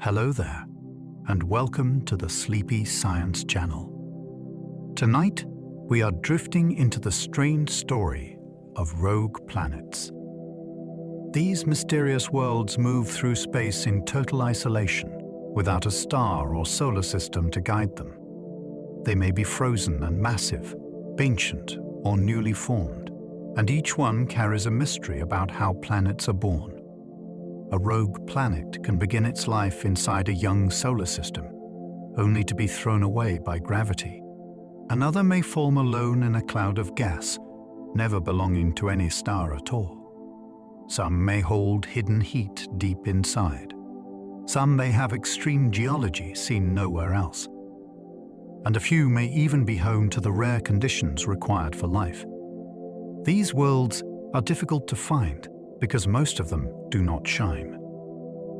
Hello there, and welcome to the Sleepy Science Channel. Tonight, we are drifting into the strange story of rogue planets. These mysterious worlds move through space in total isolation, without a star or solar system to guide them. They may be frozen and massive, ancient or newly formed, and each one carries a mystery about how planets are born. A rogue planet can begin its life inside a young solar system, only to be thrown away by gravity. Another may form alone in a cloud of gas, never belonging to any star at all. Some may hold hidden heat deep inside. Some may have extreme geology seen nowhere else. And a few may even be home to the rare conditions required for life. These worlds are difficult to find, because most of them do not shine.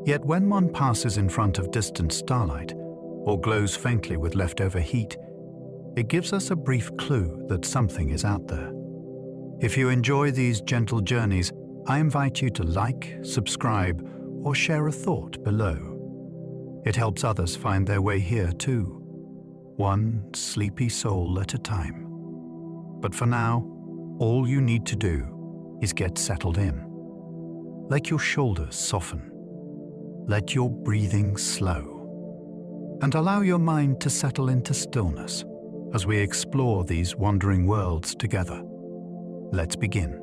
Yet when one passes in front of distant starlight, or glows faintly with leftover heat, it gives us a brief clue that something is out there. If you enjoy these gentle journeys, I invite you to like, subscribe, or share a thought below. It helps others find their way here too, one sleepy soul at a time. But for now, all you need to do is get settled in. Let your shoulders soften. Let your breathing slow. And allow your mind to settle into stillness as we explore these wandering worlds together. Let's begin.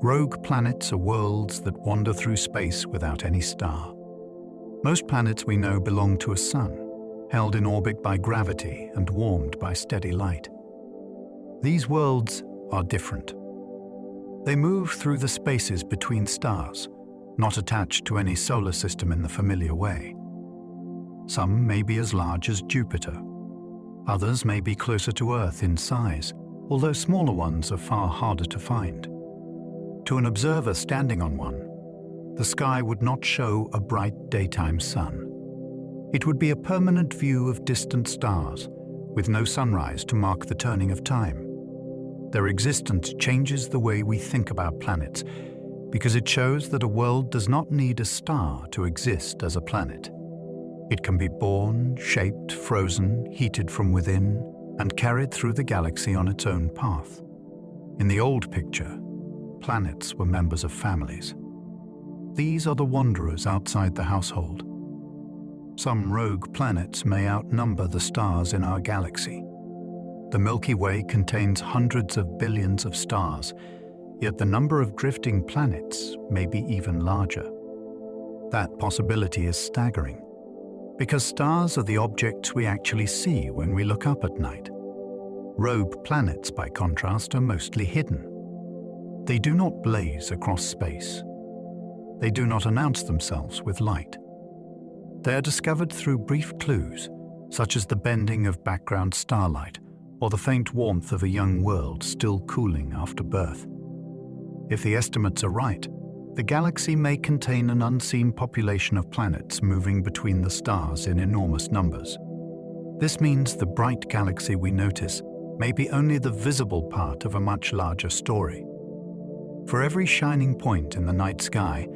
Rogue planets are worlds that wander through space without any star. Most planets we know belong to a sun, held in orbit by gravity and warmed by steady light. These worlds are different. They move through the spaces between stars, not attached to any solar system in the familiar way. Some may be as large as Jupiter. Others may be closer to Earth in size, although smaller ones are far harder to find. To an observer standing on one, the sky would not show a bright daytime sun. It would be a permanent view of distant stars, with no sunrise to mark the turning of time. Their existence changes the way we think about planets, because it shows that a world does not need a star to exist as a planet. It can be born, shaped, frozen, heated from within, and carried through the galaxy on its own path. In the old picture, planets were members of families. These are the wanderers outside the household. Some rogue planets may outnumber the stars in our galaxy. The Milky Way contains hundreds of billions of stars, yet the number of drifting planets may be even larger. That possibility is staggering, because stars are the objects we actually see when we look up at night. Rogue planets, by contrast, are mostly hidden. They do not blaze across space. They do not announce themselves with light. They are discovered through brief clues, such as the bending of background starlight or the faint warmth of a young world still cooling after birth. If the estimates are right, the galaxy may contain an unseen population of planets moving between the stars in enormous numbers. This means the bright galaxy we notice may be only the visible part of a much larger story. For every shining point in the night sky,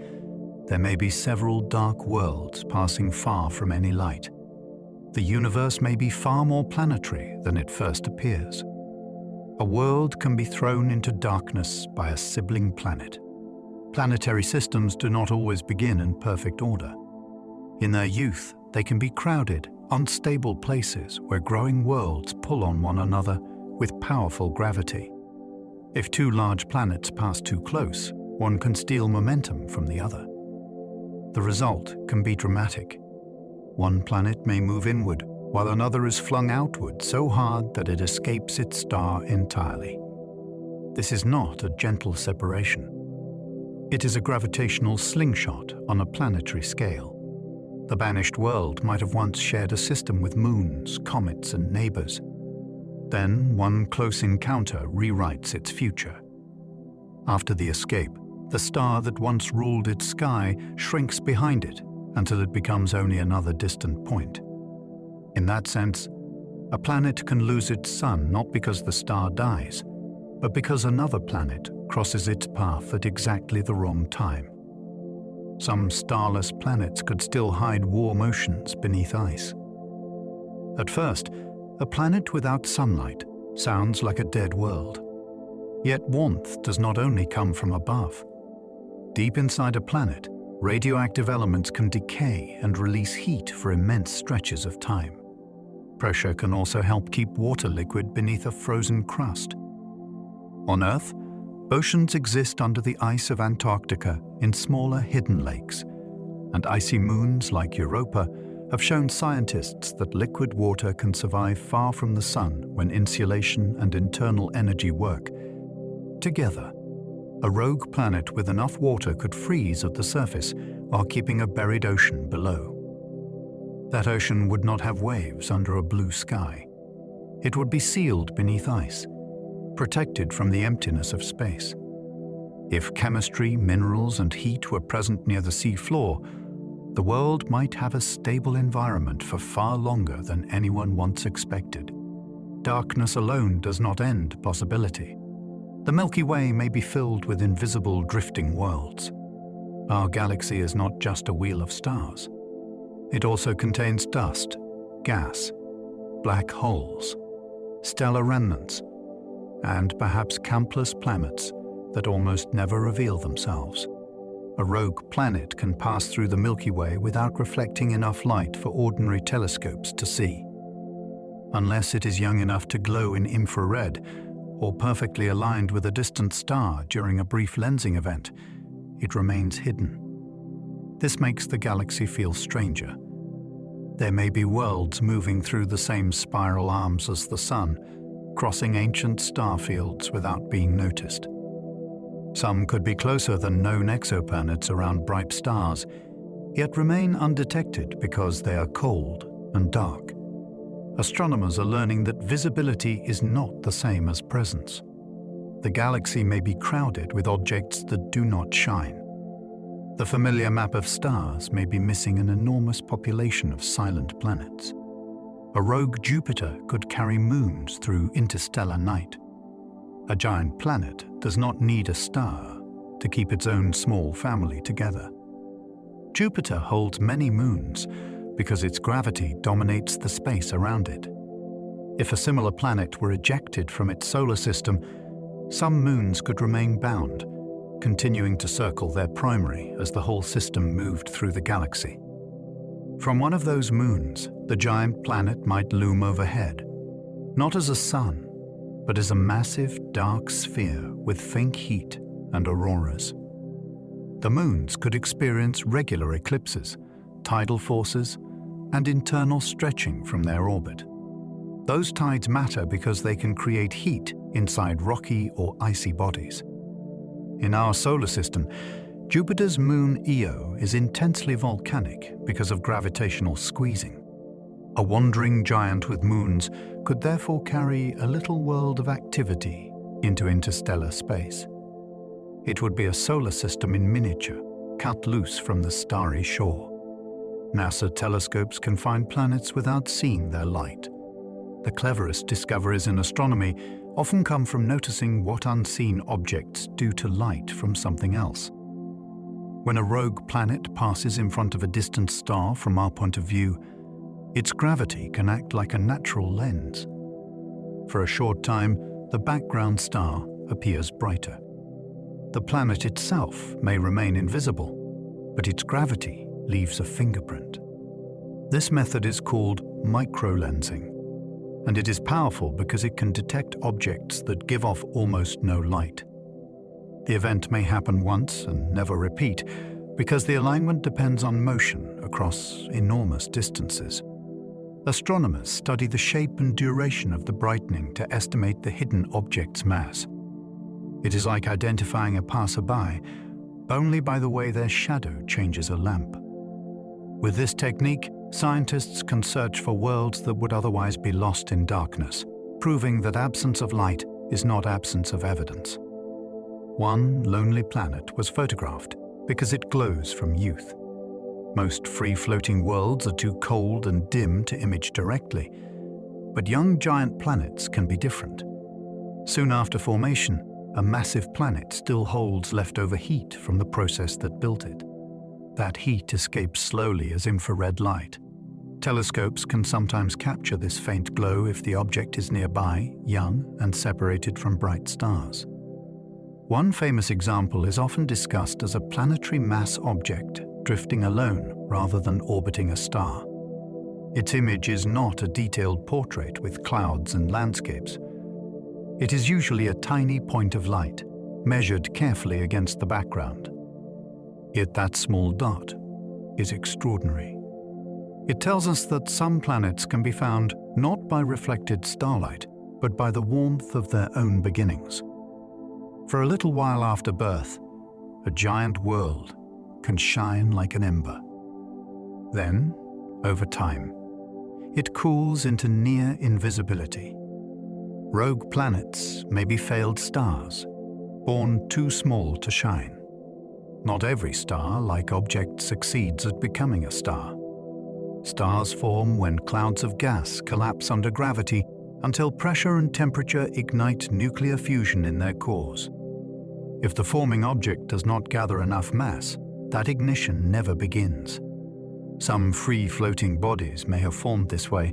there may be several dark worlds passing far from any light. The universe may be far more planetary than it first appears. A world can be thrown into darkness by a sibling planet. Planetary systems do not always begin in perfect order. In their youth, they can be crowded, unstable places where growing worlds pull on one another with powerful gravity. If two large planets pass too close, one can steal momentum from the other. The result can be dramatic. One planet may move inward, while another is flung outward so hard that it escapes its star entirely. This is not a gentle separation. It is a gravitational slingshot on a planetary scale. The banished world might have once shared a system with moons, comets, and neighbors. Then one close encounter rewrites its future. After the escape, the star that once ruled its sky shrinks behind it until it becomes only another distant point. In that sense, a planet can lose its sun not because the star dies, but because another planet crosses its path at exactly the wrong time. Some starless planets could still hide warm oceans beneath ice. At first, a planet without sunlight sounds like a dead world. Yet warmth does not only come from above. Deep inside a planet, radioactive elements can decay and release heat for immense stretches of time. Pressure can also help keep water liquid beneath a frozen crust. On Earth, oceans exist under the ice of Antarctica in smaller hidden lakes, and icy moons like Europa have shown scientists that liquid water can survive far from the sun when insulation and internal energy work. Together, a rogue planet with enough water could freeze at the surface while keeping a buried ocean below. That ocean would not have waves under a blue sky. It would be sealed beneath ice, protected from the emptiness of space. If chemistry, minerals, and heat were present near the sea floor, the world might have a stable environment for far longer than anyone once expected. Darkness alone does not end possibility. The Milky Way may be filled with invisible drifting worlds. Our galaxy is not just a wheel of stars. It also contains dust, gas, black holes, stellar remnants, and perhaps countless planets that almost never reveal themselves. A rogue planet can pass through the Milky Way without reflecting enough light for ordinary telescopes to see. Unless it is young enough to glow in infrared or perfectly aligned with a distant star during a brief lensing event, it remains hidden. This makes the galaxy feel stranger. There may be worlds moving through the same spiral arms as the Sun, crossing ancient star fields without being noticed. Some could be closer than known exoplanets around bright stars, yet remain undetected because they are cold and dark. Astronomers are learning that visibility is not the same as presence. The galaxy may be crowded with objects that do not shine. The familiar map of stars may be missing an enormous population of silent planets. A rogue Jupiter could carry moons through interstellar night. A giant planet does not need a star to keep its own small family together. Jupiter holds many moons because its gravity dominates the space around it. If a similar planet were ejected from its solar system, some moons could remain bound, continuing to circle their primary as the whole system moved through the galaxy. From one of those moons, the giant planet might loom overhead, not as a sun, but as a massive dark sphere with faint heat and auroras. The moons could experience regular eclipses, tidal forces, and internal stretching from their orbit. Those tides matter because they can create heat inside rocky or icy bodies. In our solar system, Jupiter's moon Io is intensely volcanic because of gravitational squeezing. A wandering giant with moons could therefore carry a little world of activity into interstellar space. It would be a solar system in miniature, cut loose from the starry shore. NASA telescopes can find planets without seeing their light. The cleverest discoveries in astronomy often come from noticing what unseen objects do to light from something else. When a rogue planet passes in front of a distant star from our point of view, its gravity can act like a natural lens. For a short time, the background star appears brighter. The planet itself may remain invisible, but its gravity leaves a fingerprint. This method is called microlensing, and it is powerful because it can detect objects that give off almost no light. The event may happen once and never repeat because the alignment depends on motion across enormous distances. Astronomers study the shape and duration of the brightening to estimate the hidden object's mass. It is like identifying a passerby only by the way their shadow changes a lamp. With this technique, scientists can search for worlds that would otherwise be lost in darkness, proving that absence of light is not absence of evidence. One lonely planet was photographed because it glows from youth. Most free-floating worlds are too cold and dim to image directly, but young giant planets can be different. Soon after formation, a massive planet still holds leftover heat from the process that built it. That heat escapes slowly as infrared light. Telescopes can sometimes capture this faint glow if the object is nearby, young, and separated from bright stars. One famous example is often discussed as a planetary mass object drifting alone rather than orbiting a star. Its image is not a detailed portrait with clouds and landscapes. It is usually a tiny point of light, measured carefully against the background. Yet that small dot is extraordinary. It tells us that some planets can be found not by reflected starlight, but by the warmth of their own beginnings. For a little while after birth, a giant world can shine like an ember. Then, over time, it cools into near invisibility. Rogue planets may be failed stars, born too small to shine. Not every star-like object succeeds at becoming a star. Stars form when clouds of gas collapse under gravity until pressure and temperature ignite nuclear fusion in their cores. If the forming object does not gather enough mass, that ignition never begins. Some free-floating bodies may have formed this way,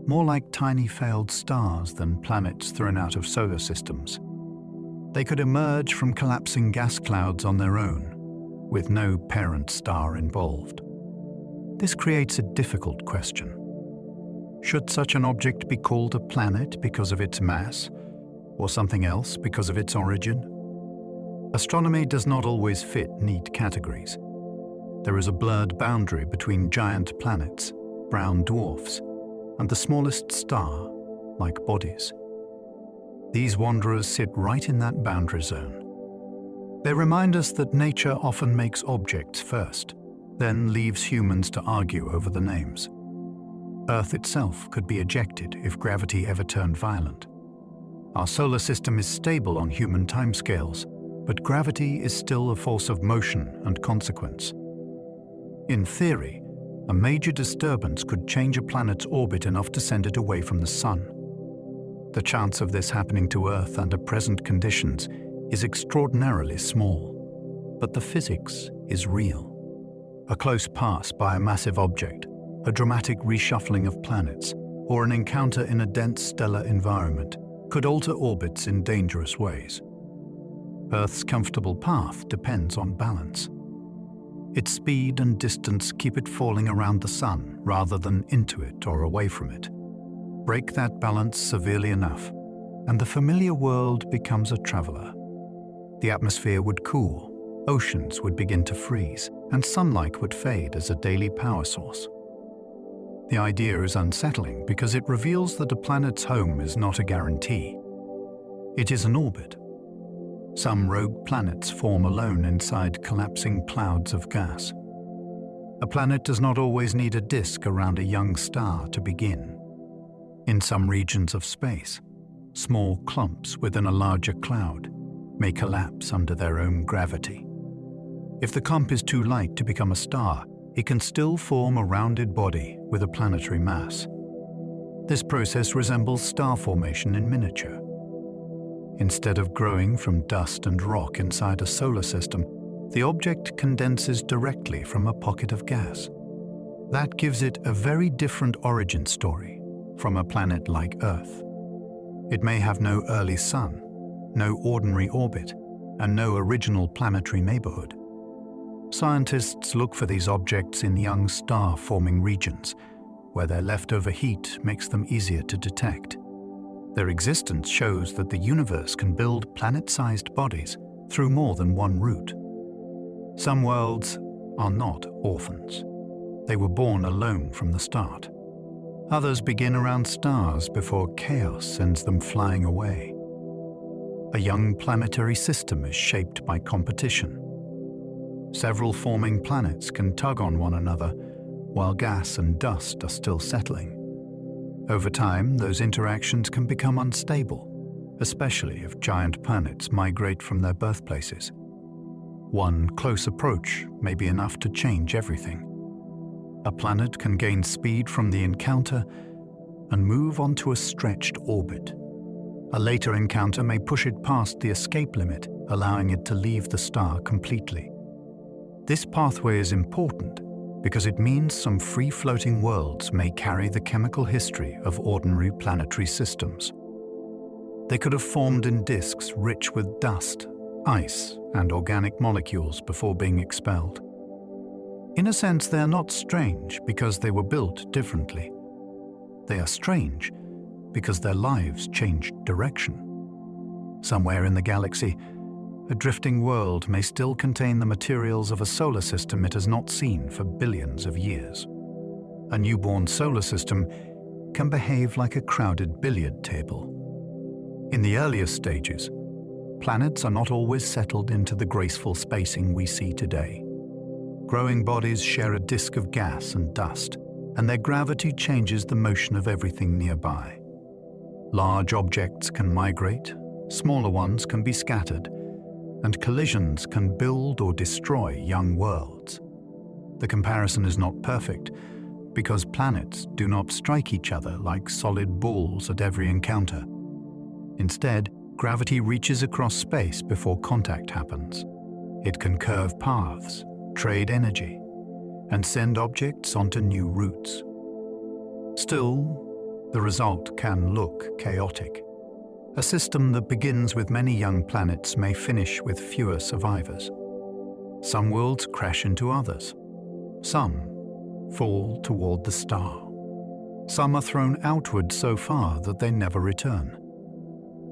more like tiny failed stars than planets thrown out of solar systems. They could emerge from collapsing gas clouds on their own, with no parent star involved. This creates a difficult question. Should such an object be called a planet because of its mass, or something else because of its origin? Astronomy does not always fit neat categories. There is a blurred boundary between giant planets, brown dwarfs, and the smallest star-like bodies. These wanderers sit right in that boundary zone. They remind us that nature often makes objects first, then leaves humans to argue over the names. Earth itself could be ejected if gravity ever turned violent. Our solar system is stable on human timescales, but gravity is still a force of motion and consequence. In theory, a major disturbance could change a planet's orbit enough to send it away from the Sun. The chance of this happening to Earth under present conditions is extraordinarily small, but the physics is real. A close pass by a massive object, a dramatic reshuffling of planets, or an encounter in a dense stellar environment could alter orbits in dangerous ways. Earth's comfortable path depends on balance. Its speed and distance keep it falling around the Sun rather than into it or away from it. Break that balance severely enough, and the familiar world becomes a traveler. The atmosphere would cool, oceans would begin to freeze, and sunlight would fade as a daily power source. The idea is unsettling because it reveals that a planet's home is not a guarantee. It is an orbit. Some rogue planets form alone inside collapsing clouds of gas. A planet does not always need a disk around a young star to begin. In some regions of space, small clumps within a larger cloud may collapse under their own gravity. If the clump is too light to become a star, it can still form a rounded body with a planetary mass. This process resembles star formation in miniature. Instead of growing from dust and rock inside a solar system, the object condenses directly from a pocket of gas. That gives it a very different origin story from a planet like Earth. It may have no early sun, no ordinary orbit, and no original planetary neighborhood. Scientists look for these objects in young star-forming regions, where their leftover heat makes them easier to detect. Their existence shows that the universe can build planet-sized bodies through more than one route. Some worlds are not orphans. They were born alone from the start. Others begin around stars before chaos sends them flying away. A young planetary system is shaped by competition. Several forming planets can tug on one another while gas and dust are still settling. Over time, those interactions can become unstable, especially if giant planets migrate from their birthplaces. One close approach may be enough to change everything. A planet can gain speed from the encounter and move onto a stretched orbit. A later encounter may push it past the escape limit, allowing it to leave the star completely. This pathway is important because it means some free-floating worlds may carry the chemical history of ordinary planetary systems. They could have formed in disks rich with dust, ice, and organic molecules before being expelled. In a sense, they are not strange because they were built differently. They are strange because their lives changed direction. Somewhere in the galaxy, a drifting world may still contain the materials of a solar system it has not seen for billions of years. A newborn solar system can behave like a crowded billiard table. In the earliest stages, planets are not always settled into the graceful spacing we see today. Growing bodies share a disk of gas and dust, and their gravity changes the motion of everything nearby. Large objects can migrate, smaller ones can be scattered, and collisions can build or destroy young worlds. The comparison is not perfect because planets do not strike each other like solid balls at every encounter. Instead, gravity reaches across space before contact happens. It can curve paths, trade energy, and send objects onto new routes. Still, the result can look chaotic. A system that begins with many young planets may finish with fewer survivors. Some worlds crash into others. Some fall toward the star. Some are thrown outward so far that they never return.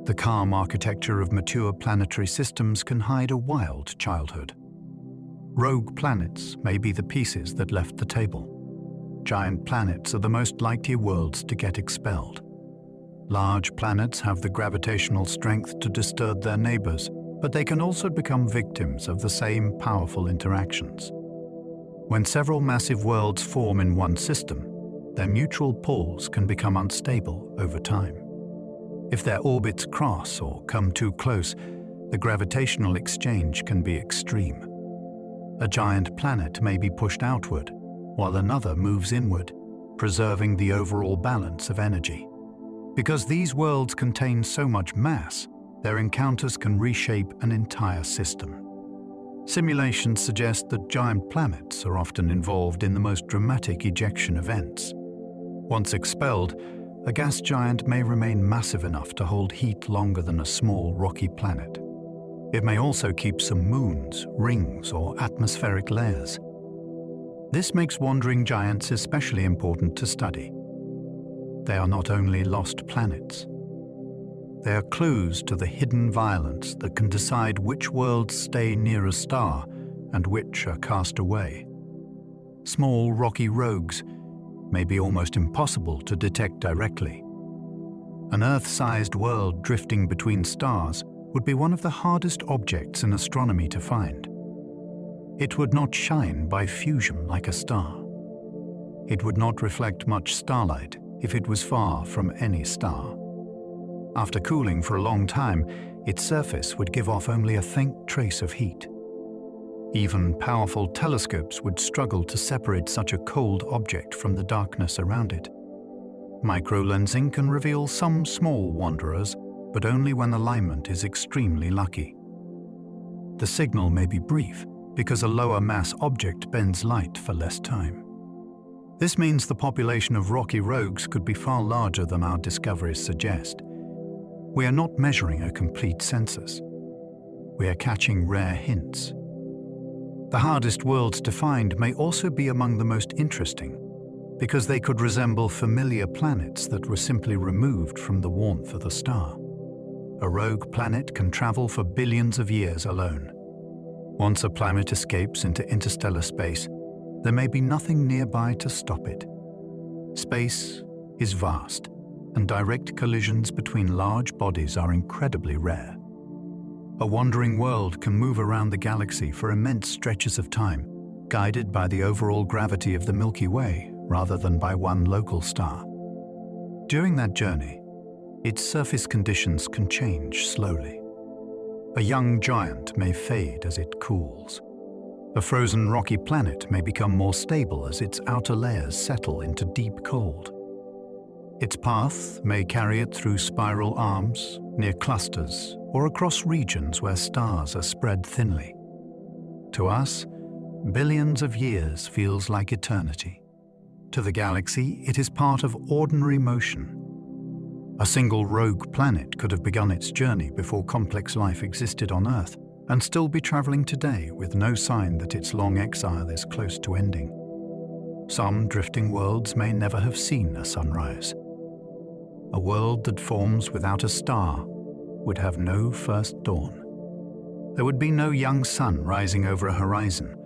The calm architecture of mature planetary systems can hide a wild childhood. Rogue planets may be the pieces that left the table. Giant planets are the most likely worlds to get expelled. Large planets have the gravitational strength to disturb their neighbors, but they can also become victims of the same powerful interactions. When several massive worlds form in one system, their mutual pulls can become unstable over time. If their orbits cross or come too close, the gravitational exchange can be extreme. A giant planet may be pushed outward, while another moves inward, preserving the overall balance of energy. Because these worlds contain so much mass, their encounters can reshape an entire system. Simulations suggest that giant planets are often involved in the most dramatic ejection events. Once expelled, a gas giant may remain massive enough to hold heat longer than a small rocky planet. It may also keep some moons, rings, or atmospheric layers. This makes wandering giants especially important to study. They are not only lost planets. They are clues to the hidden violence that can decide which worlds stay near a star and which are cast away. Small rocky rogues may be almost impossible to detect directly. An Earth-sized world drifting between stars would be one of the hardest objects in astronomy to find. It would not shine by fusion like a star. It would not reflect much starlight if it was far from any star. After cooling for a long time, its surface would give off only a faint trace of heat. Even powerful telescopes would struggle to separate such a cold object from the darkness around it. Microlensing can reveal some small wanderers, but only when alignment is extremely lucky. The signal may be brief because a lower mass object bends light for less time. This means the population of rocky rogues could be far larger than our discoveries suggest. We are not measuring a complete census. We are catching rare hints. The hardest worlds to find may also be among the most interesting, because they could resemble familiar planets that were simply removed from the warmth of the star. A rogue planet can travel for billions of years alone. Once a planet escapes into interstellar space, there may be nothing nearby to stop it. Space is vast, and direct collisions between large bodies are incredibly rare. A wandering world can move around the galaxy for immense stretches of time, guided by the overall gravity of the Milky Way rather than by one local star. During that journey, its surface conditions can change slowly. A young giant may fade as it cools. A frozen rocky planet may become more stable as its outer layers settle into deep cold. Its path may carry it through spiral arms, near clusters, or across regions where stars are spread thinly. To us, billions of years feels like eternity. To the galaxy, it is part of ordinary motion. A single rogue planet could have begun its journey before complex life existed on Earth, and still be traveling today with no sign that its long exile is close to ending. Some drifting worlds may never have seen a sunrise. A world that forms without a star would have no first dawn. There would be no young sun rising over a horizon,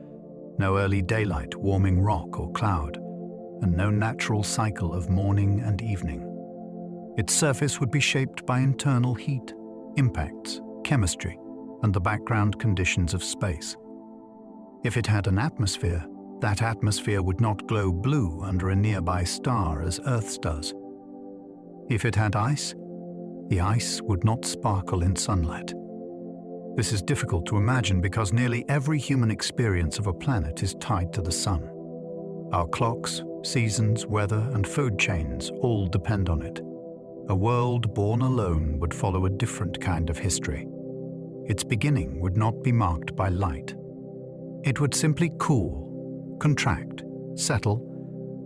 no early daylight warming rock or cloud, and no natural cycle of morning and evening. Its surface would be shaped by internal heat, impacts, chemistry, and the background conditions of space. If it had an atmosphere, that atmosphere would not glow blue under a nearby star as Earth's does. If it had ice, the ice would not sparkle in sunlight. This is difficult to imagine because nearly every human experience of a planet is tied to the sun. Our clocks, seasons, weather, and food chains all depend on it. A world born alone would follow a different kind of history. Its beginning would not be marked by light. It would simply cool, contract, settle,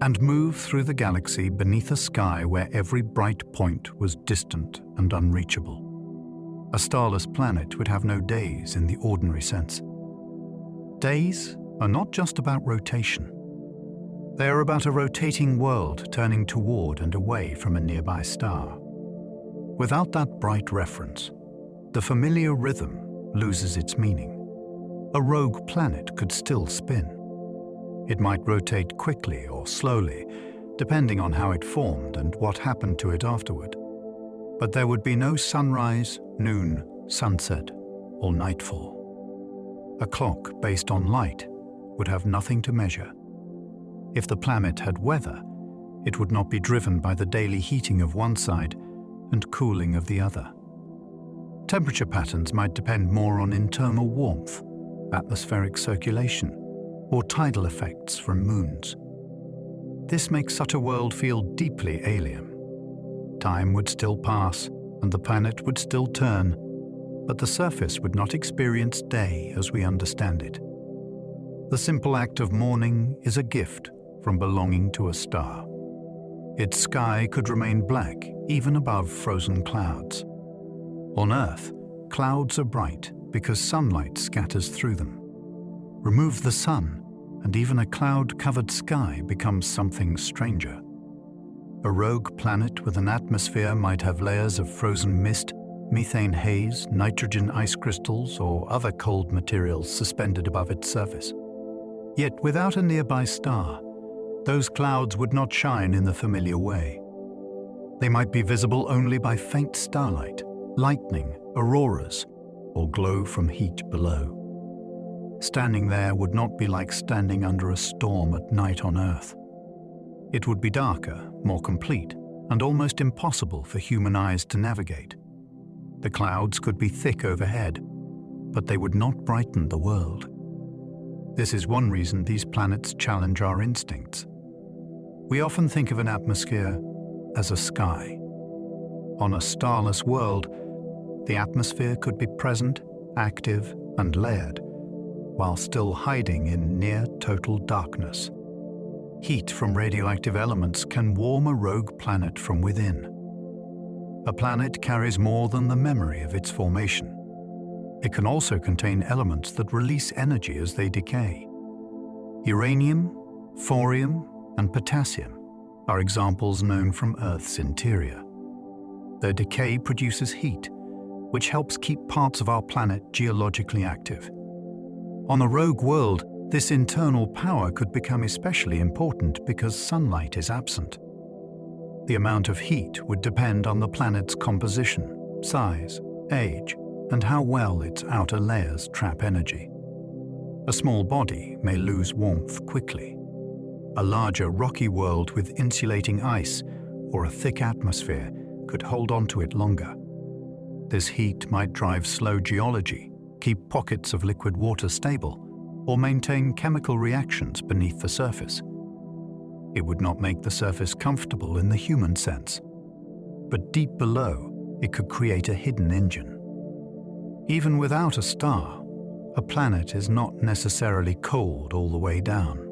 and move through the galaxy beneath a sky where every bright point was distant and unreachable. A starless planet would have no days in the ordinary sense. Days are not just about rotation. They are about a rotating world turning toward and away from a nearby star. Without that bright reference, the familiar rhythm loses its meaning. A rogue planet could still spin. It might rotate quickly or slowly, depending on how it formed and what happened to it afterward. But there would be no sunrise, noon, sunset, or nightfall. A clock based on light would have nothing to measure. If the planet had weather, it would not be driven by the daily heating of one side and cooling of the other. Temperature patterns might depend more on internal warmth, atmospheric circulation, or tidal effects from moons. This makes such a world feel deeply alien. Time would still pass, and the planet would still turn, but the surface would not experience day as we understand it. The simple act of mourning is a gift from belonging to a star. Its sky could remain black even above frozen clouds. On Earth, clouds are bright because sunlight scatters through them. Remove the sun, and even a cloud-covered sky becomes something stranger. A rogue planet with an atmosphere might have layers of frozen mist, methane haze, nitrogen ice crystals, or other cold materials suspended above its surface. Yet without a nearby star, those clouds would not shine in the familiar way. They might be visible only by faint starlight, lightning, auroras, or glow from heat below. Standing there would not be like standing under a storm at night on Earth. It would be darker, more complete, and almost impossible for human eyes to navigate. The clouds could be thick overhead, but they would not brighten the world. This is one reason these planets challenge our instincts. We often think of an atmosphere as a sky. On a starless world, the atmosphere could be present, active, and layered, while still hiding in near total darkness. Heat from radioactive elements can warm a rogue planet from within. A planet carries more than the memory of its formation. It can also contain elements that release energy as they decay. Uranium, thorium, and potassium are examples known from Earth's interior. Their decay produces heat, which helps keep parts of our planet geologically active. On a rogue world, this internal power could become especially important because sunlight is absent. The amount of heat would depend on the planet's composition, size, age, and how well its outer layers trap energy. A small body may lose warmth quickly. A larger rocky world with insulating ice or a thick atmosphere could hold on to it longer. This heat might drive slow geology, keep pockets of liquid water stable, or maintain chemical reactions beneath the surface. It would not make the surface comfortable in the human sense, but deep below, it could create a hidden engine. Even without a star, a planet is not necessarily cold all the way down.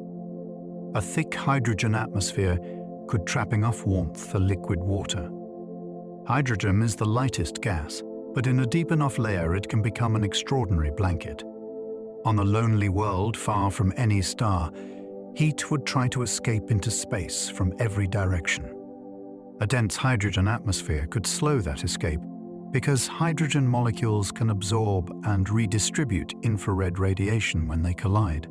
A thick hydrogen atmosphere could trap enough warmth for liquid water. Hydrogen is the lightest gas, but in a deep enough layer it can become an extraordinary blanket. On a lonely world far from any star, heat would try to escape into space from every direction. A dense hydrogen atmosphere could slow that escape because hydrogen molecules can absorb and redistribute infrared radiation when they collide.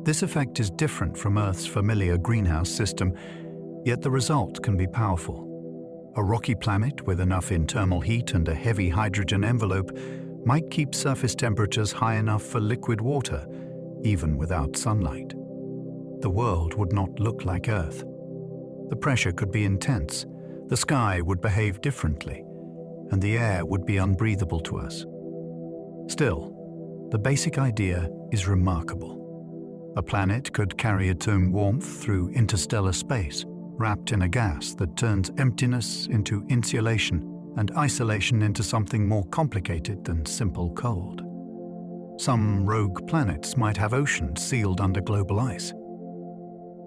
This effect is different from Earth's familiar greenhouse system, yet the result can be powerful. A rocky planet with enough internal heat and a heavy hydrogen envelope might keep surface temperatures high enough for liquid water, even without sunlight. The world would not look like Earth. The pressure could be intense, the sky would behave differently, and the air would be unbreathable to us. Still, the basic idea is remarkable. A planet could carry its own warmth through interstellar space, wrapped in a gas that turns emptiness into insulation and isolation into something more complicated than simple cold. Some rogue planets might have oceans sealed under global ice.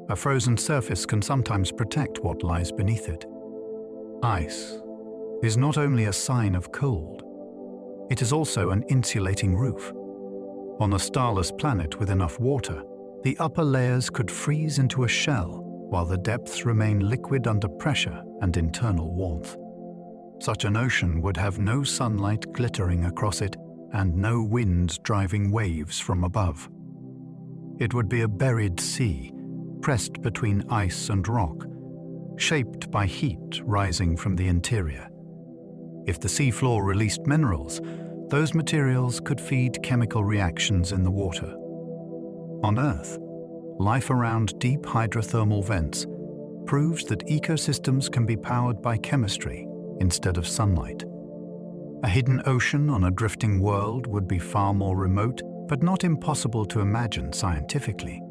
A frozen surface can sometimes protect what lies beneath it. Ice is not only a sign of cold, it is also an insulating roof. On a starless planet with enough water, the upper layers could freeze into a shell while the depths remain liquid under pressure and internal warmth. Such an ocean would have no sunlight glittering across it and no wind driving waves from above. It would be a buried sea, pressed between ice and rock, shaped by heat rising from the interior. If the seafloor released minerals, those materials could feed chemical reactions in the water. On Earth, life around deep hydrothermal vents proves that ecosystems can be powered by chemistry instead of sunlight. A hidden ocean on a drifting world would be far more remote, but not impossible to imagine scientifically.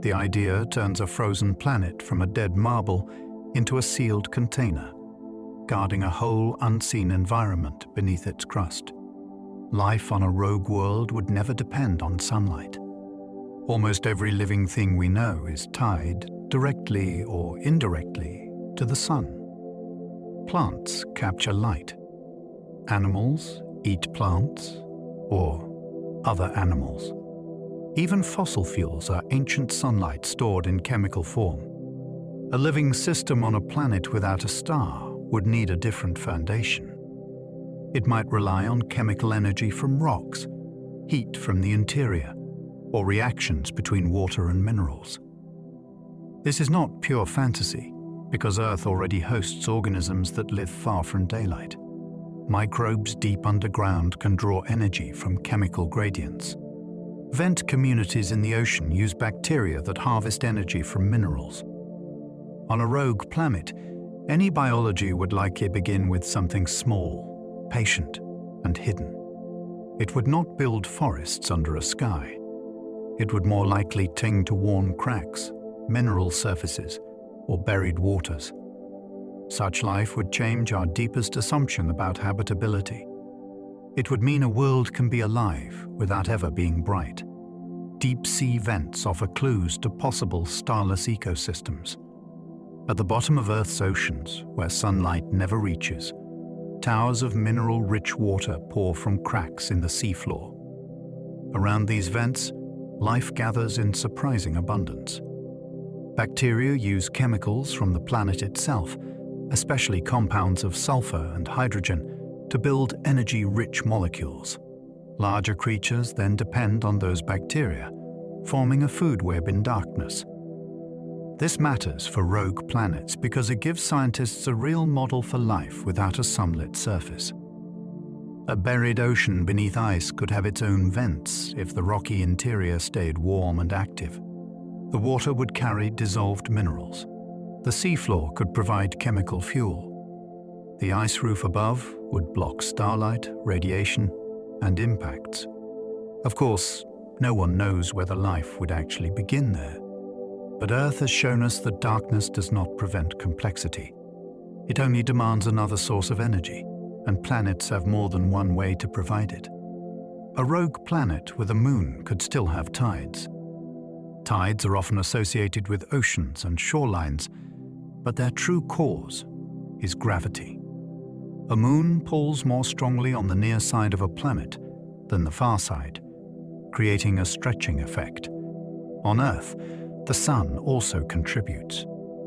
The idea turns a frozen planet from a dead marble into a sealed container, guarding a whole unseen environment beneath its crust. Life on a rogue world would never depend on sunlight. Almost every living thing we know is tied, directly or indirectly, to the sun. Plants capture light. Animals eat plants or other animals. Even fossil fuels are ancient sunlight stored in chemical form. A living system on a planet without a star would need a different foundation. It might rely on chemical energy from rocks, heat from the interior, or reactions between water and minerals. This is not pure fantasy, because Earth already hosts organisms that live far from daylight. Microbes deep underground can draw energy from chemical gradients. Vent communities in the ocean use bacteria that harvest energy from minerals. On a rogue planet, any biology would likely begin with something small, patient, and hidden. It would not build forests under a sky. It would more likely tend to worn cracks, mineral surfaces, or buried waters. Such life would change our deepest assumption about habitability. It would mean a world can be alive without ever being bright. Deep sea vents offer clues to possible starless ecosystems. At the bottom of Earth's oceans, where sunlight never reaches, towers of mineral-rich water pour from cracks in the seafloor. Around these vents, life gathers in surprising abundance. Bacteria use chemicals from the planet itself, especially compounds of sulfur and hydrogen, to build energy-rich molecules. Larger creatures then depend on those bacteria, forming a food web in darkness. This matters for rogue planets because it gives scientists a real model for life without a sunlit surface. A buried ocean beneath ice could have its own vents if the rocky interior stayed warm and active. The water would carry dissolved minerals. The seafloor could provide chemical fuel. The ice roof above would block starlight, radiation, and impacts. Of course, no one knows whether life would actually begin there. But Earth has shown us that darkness does not prevent complexity. It only demands another source of energy, and planets have more than one way to provide it. A rogue planet with a moon could still have tides. Tides are often associated with oceans and shorelines, but their true cause is gravity. A moon pulls more strongly on the near side of a planet than the far side, creating a stretching effect. On Earth, the sun also contributes,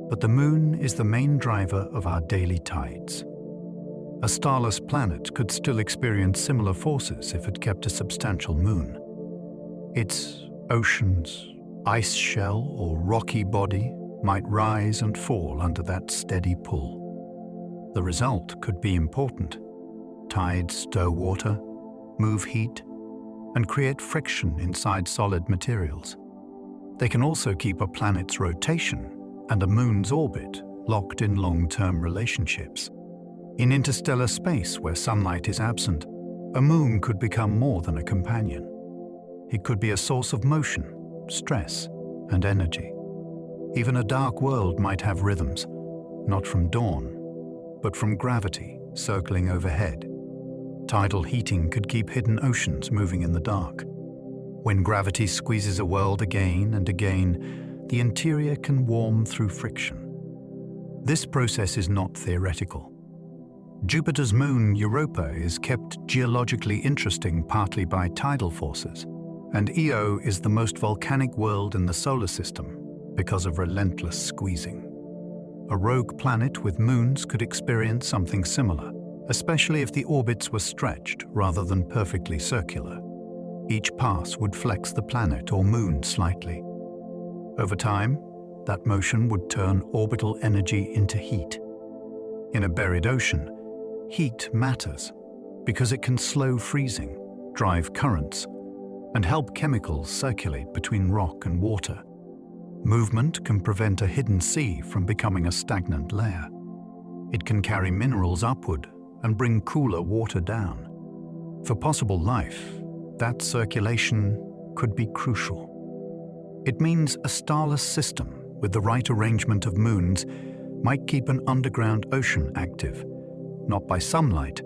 but the moon is the main driver of our daily tides. A starless planet could still experience similar forces if it kept a substantial moon. Its oceans, ice shell, or rocky body might rise and fall under that steady pull. The result could be important. Tides stir water, move heat, and create friction inside solid materials. They can also keep a planet's rotation and a moon's orbit locked in long-term relationships. In interstellar space, where sunlight is absent, a moon could become more than a companion. It could be a source of motion, stress, and energy. Even a dark world might have rhythms, not from dawn, but from gravity circling overhead. Tidal heating could keep hidden oceans moving in the dark. When gravity squeezes a world again and again, the interior can warm through friction. This process is not theoretical. Jupiter's moon, Europa, is kept geologically interesting partly by tidal forces, and Io is the most volcanic world in the solar system because of relentless squeezing. A rogue planet with moons could experience something similar, especially if the orbits were stretched rather than perfectly circular. Each pass would flex the planet or moon slightly. Over time, that motion would turn orbital energy into heat. In a buried ocean, heat matters because it can slow freezing, drive currents, and help chemicals circulate between rock and water. Movement can prevent a hidden sea from becoming a stagnant layer. It can carry minerals upward and bring cooler water down. For possible life, that circulation could be crucial. It means a starless system with the right arrangement of moons might keep an underground ocean active, not by sunlight,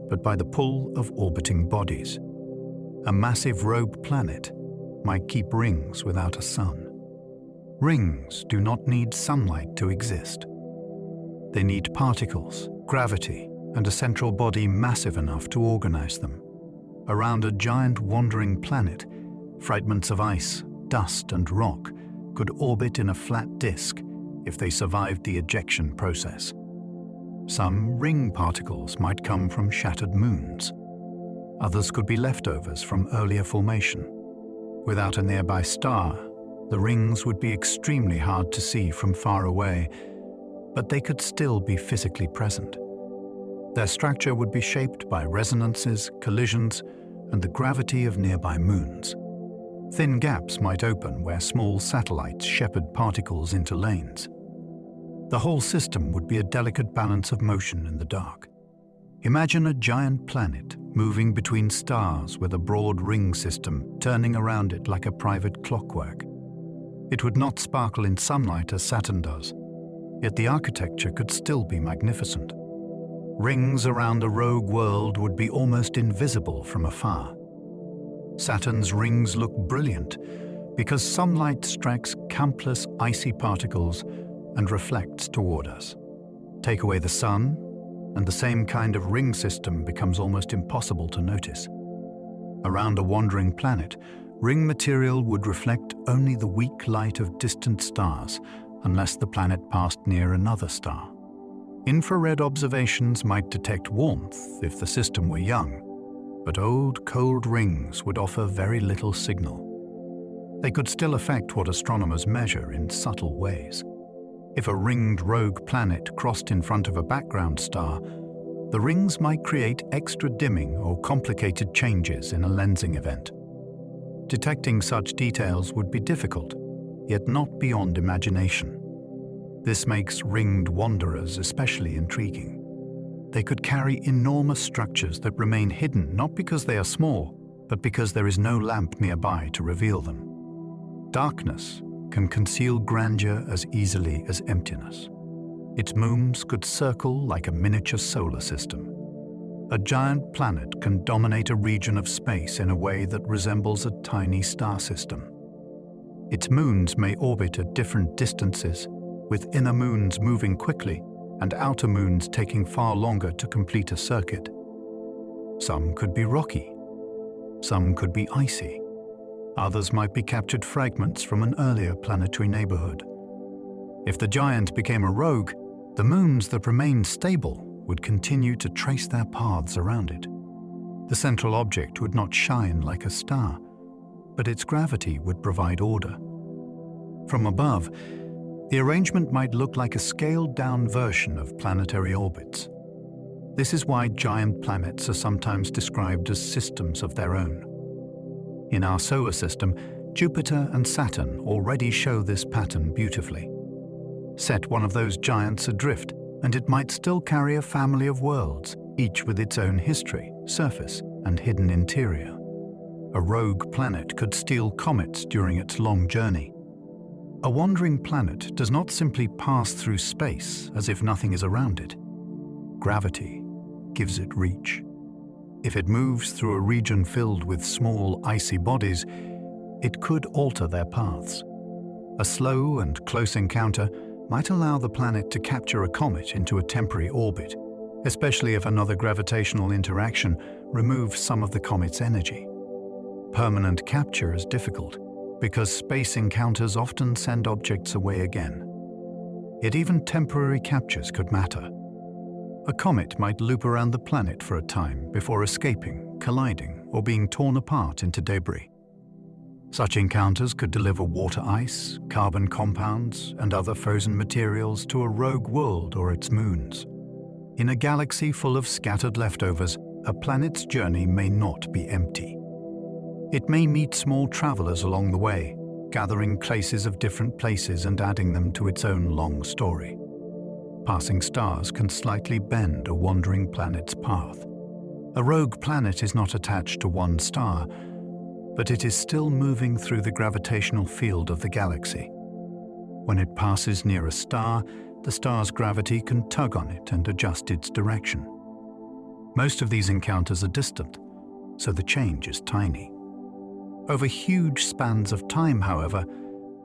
but by the pull of orbiting bodies. A massive rogue planet might keep rings without a sun. Rings do not need sunlight to exist. They need particles, gravity, and a central body massive enough to organize them. Around a giant wandering planet, fragments of ice, dust, and rock could orbit in a flat disk if they survived the ejection process. Some ring particles might come from shattered moons. Others could be leftovers from earlier formation. Without a nearby star, the rings would be extremely hard to see from far away, but they could still be physically present. Their structure would be shaped by resonances, collisions, and the gravity of nearby moons. Thin gaps might open where small satellites shepherd particles into lanes. The whole system would be a delicate balance of motion in the dark. Imagine a giant planet moving between stars with a broad ring system turning around it like a private clockwork. It would not sparkle in sunlight as Saturn does, yet the architecture could still be magnificent. Rings around a rogue world would be almost invisible from afar. Saturn's rings look brilliant because sunlight strikes countless icy particles and reflects toward us. Take away the sun, and the same kind of ring system becomes almost impossible to notice. Around a wandering planet, ring material would reflect only the weak light of distant stars unless the planet passed near another star. Infrared observations might detect warmth if the system were young, but old, cold rings would offer very little signal. They could still affect what astronomers measure in subtle ways. If a ringed rogue planet crossed in front of a background star, the rings might create extra dimming or complicated changes in a lensing event. Detecting such details would be difficult, yet not beyond imagination. This makes ringed wanderers especially intriguing. They could carry enormous structures that remain hidden not because they are small, but because there is no lamp nearby to reveal them. Darkness can conceal grandeur as easily as emptiness. Its moons could circle like a miniature solar system. a giant planet can dominate a region of space in a way that resembles a tiny star system. Its moons may orbit at different distances, with inner moons moving quickly and outer moons taking far longer to complete a circuit. Some could be rocky, some could be icy, others might be captured fragments from an earlier planetary neighborhood. If the giant became a rogue, the moons that remained stable would continue to trace their paths around it. The central object would not shine like a star, but its gravity would provide order. From above, the arrangement might look like a scaled-down version of planetary orbits. This is why giant planets are sometimes described as systems of their own. In our solar system, Jupiter and Saturn already show this pattern beautifully. Set one of those giants adrift, and it might still carry a family of worlds, each with its own history, surface, and hidden interior. A rogue planet could steal comets during its long journey. A wandering planet does not simply pass through space as if nothing is around it. Gravity gives it reach. If it moves through a region filled with small, icy bodies, it could alter their paths. A slow and close encounter might allow the planet to capture a comet into a temporary orbit, especially if another gravitational interaction removes some of the comet's energy. Permanent capture is difficult, because space encounters often send objects away again. Yet even temporary captures could matter. A comet might loop around the planet for a time before escaping, colliding, or being torn apart into debris. Such encounters could deliver water ice, carbon compounds, and other frozen materials to a rogue world or its moons. In a galaxy full of scattered leftovers, a planet's journey may not be empty. It may meet small travelers along the way, gathering traces of different places and adding them to its own long story. Passing stars can slightly bend a wandering planet's path. A rogue planet is not attached to one star, but it is still moving through the gravitational field of the galaxy. When it passes near a star, the star's gravity can tug on it and adjust its direction. Most of these encounters are distant, so the change is tiny. Over huge spans of time, however,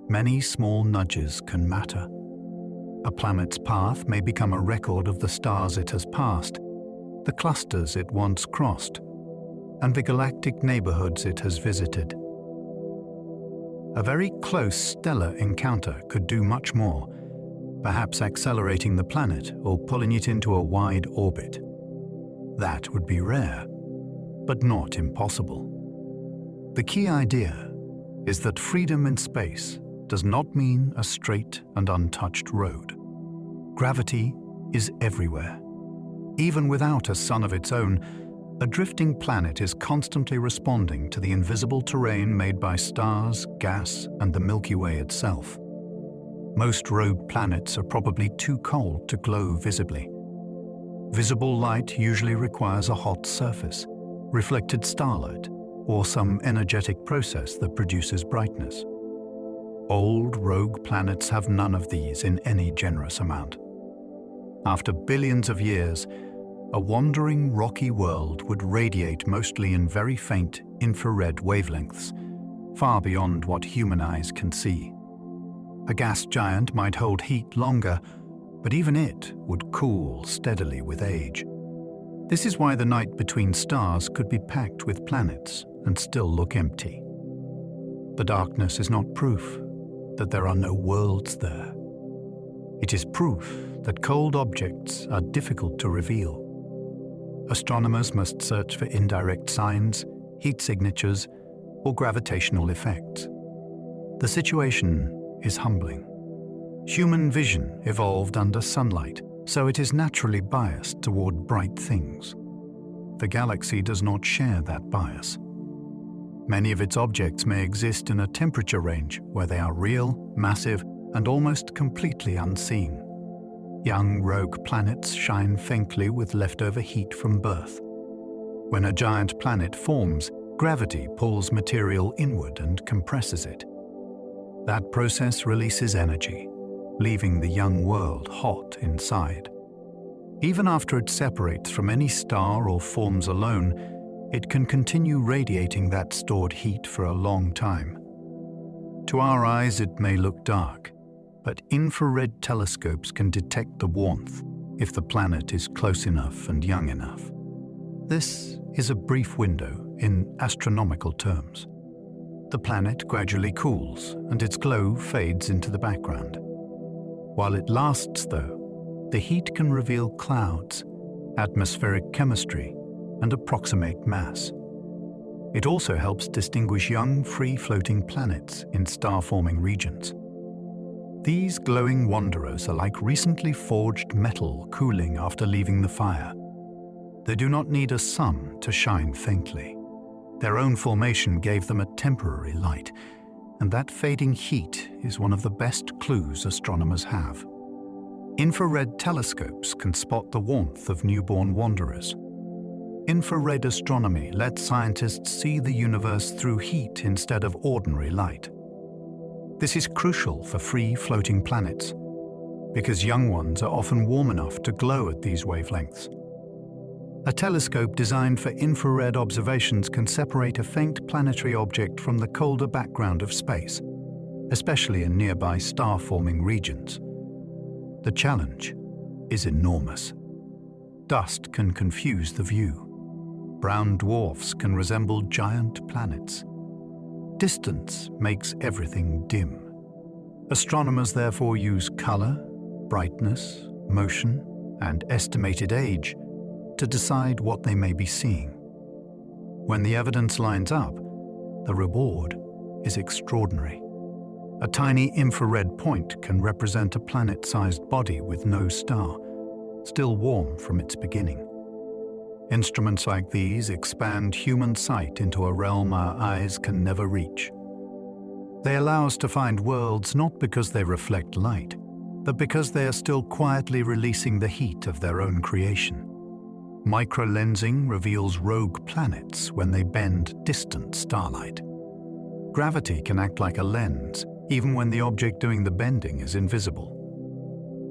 many small nudges can matter. A planet's path may become a record of the stars it has passed, the clusters it once crossed, and the galactic neighborhoods it has visited. A very close stellar encounter could do much more, perhaps accelerating the planet or pulling it into a wide orbit. That would be rare, but not impossible. The key idea is that freedom in space does not mean a straight and untouched road. Gravity is everywhere. Even without a sun of its own, a drifting planet is constantly responding to the invisible terrain made by stars, gas, and the Milky Way itself. Most rogue planets are probably too cold to glow visibly. Visible light usually requires a hot surface, reflected starlight, or some energetic process that produces brightness. Old rogue planets have none of these in any generous amount. After billions of years, a wandering rocky world would radiate mostly in very faint infrared wavelengths, far beyond what human eyes can see. A gas giant might hold heat longer, but even it would cool steadily with age. This is why the night between stars could be packed with planets and still look empty. The darkness is not proof that there are no worlds there. It is proof that cold objects are difficult to reveal. Astronomers must search for indirect signs, heat signatures, or gravitational effects. The situation is humbling. Human vision evolved under sunlight, so it is naturally biased toward bright things. The galaxy does not share that bias. Many of its objects may exist in a temperature range where they are real, massive, and almost completely unseen. Young rogue planets shine faintly with leftover heat from birth. When a giant planet forms, gravity pulls material inward and compresses it. That process releases energy, leaving the young world hot inside. Even after it separates from any star or forms alone, it can continue radiating that stored heat for a long time. To our eyes, it may look dark, but infrared telescopes can detect the warmth if the planet is close enough and young enough. This is a brief window in astronomical terms. The planet gradually cools and its glow fades into the background. While it lasts, though, the heat can reveal clouds, atmospheric chemistry, and approximate mass. It also helps distinguish young, free-floating planets in star-forming regions. These glowing wanderers are like recently forged metal cooling after leaving the fire. They do not need a sun to shine faintly. Their own formation gave them a temporary light, and that fading heat is one of the best clues astronomers have. Infrared telescopes can spot the warmth of newborn wanderers. Infrared astronomy lets scientists see the universe through heat instead of ordinary light. This is crucial for free-floating planets, because young ones are often warm enough to glow at these wavelengths. A telescope designed for infrared observations can separate a faint planetary object from the colder background of space, especially in nearby star-forming regions. The challenge is enormous. Dust can confuse the view. Brown dwarfs can resemble giant planets. Distance makes everything dim. Astronomers therefore use color, brightness, motion, and estimated age to decide what they may be seeing. When the evidence lines up, the reward is extraordinary. A tiny infrared point can represent a planet-sized body with no star, still warm from its beginning. Instruments like these expand human sight into a realm our eyes can never reach. They allow us to find worlds not because they reflect light, but because they are still quietly releasing the heat of their own creation. Microlensing reveals rogue planets when they bend distant starlight. Gravity can act like a lens, even when the object doing the bending is invisible.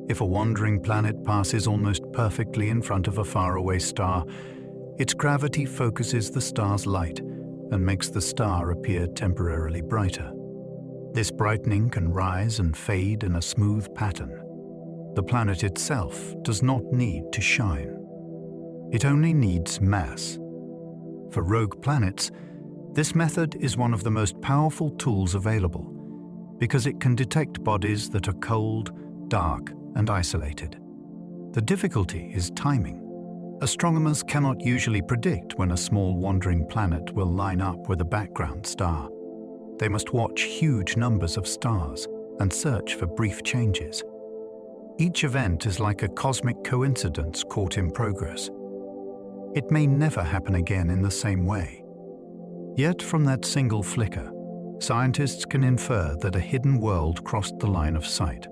If a wandering planet passes almost perfectly in front of a faraway star, its gravity focuses the star's light and makes the star appear temporarily brighter. This brightening can rise and fade in a smooth pattern. The planet itself does not need to shine. It only needs mass. For rogue planets, this method is one of the most powerful tools available because it can detect bodies that are cold, dark, and isolated. The difficulty is timing. Astronomers cannot usually predict when a small wandering planet will line up with a background star. They must watch huge numbers of stars and search for brief changes. Each event is like a cosmic coincidence caught in progress. It may never happen again in the same way. Yet from that single flicker, scientists can infer that a hidden world crossed the line of sight.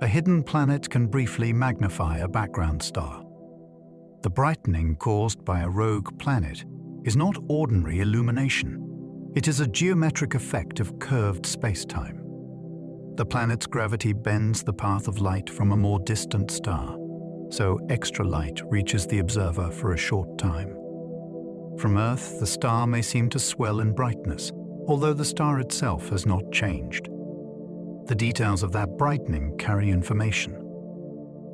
A hidden planet can briefly magnify a background star. The brightening caused by a rogue planet is not ordinary illumination. It is a geometric effect of curved space-time. The planet's gravity bends the path of light from a more distant star, so extra light reaches the observer for a short time. From Earth, the star may seem to swell in brightness, although the star itself has not changed. The details of that brightening carry information.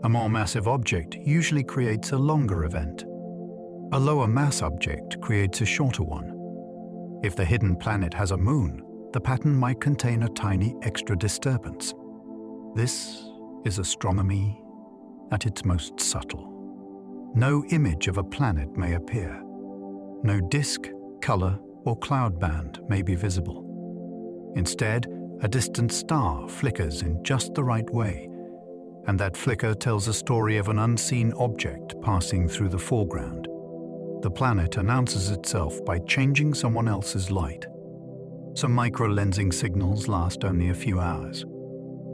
A more massive object usually creates a longer event. A lower mass object creates a shorter one. If the hidden planet has a moon, the pattern might contain a tiny extra disturbance. This is astronomy at its most subtle. No image of a planet may appear. No disk, color, or cloud band may be visible. Instead, a distant star flickers in just the right way, and that flicker tells a story of an unseen object passing through the foreground. The planet announces itself by changing someone else's light. Some microlensing signals last only a few hours.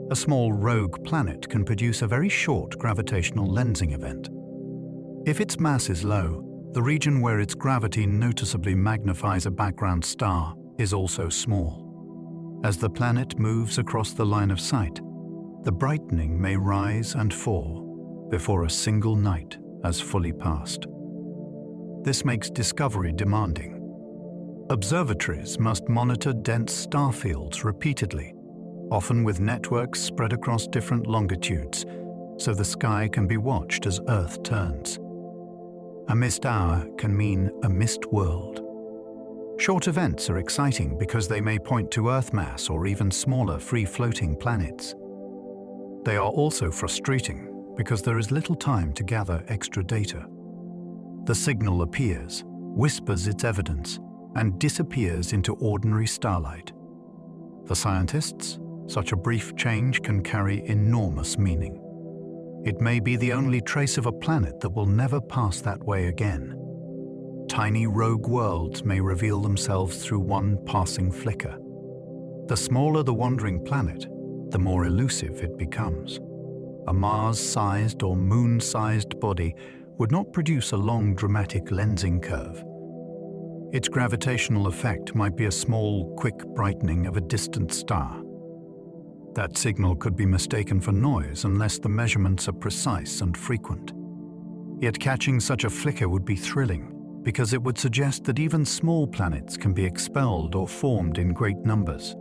A small rogue planet can produce a very short gravitational lensing event. If its mass is low, the region where its gravity noticeably magnifies a background star is also small. As the planet moves across the line of sight, the brightening may rise and fall, before a single night has fully passed. This makes discovery demanding. Observatories must monitor dense star fields repeatedly, often with networks spread across different longitudes, so the sky can be watched as Earth turns. A missed hour can mean a missed world. Short events are exciting because they may point to Earth mass or even smaller free-floating planets. They are also frustrating because there is little time to gather extra data. The signal appears, whispers its evidence, and disappears into ordinary starlight. For scientists, such a brief change can carry enormous meaning. It may be the only trace of a planet that will never pass that way again. Tiny rogue worlds may reveal themselves through one passing flicker. The smaller the wandering planet, the more elusive it becomes. A Mars-sized or Moon-sized body would not produce a long, dramatic lensing curve. Its gravitational effect might be a small, quick brightening of a distant star. That signal could be mistaken for noise unless the measurements are precise and frequent. Yet catching such a flicker would be thrilling, because it would suggest that even small planets can be expelled or formed in great numbers.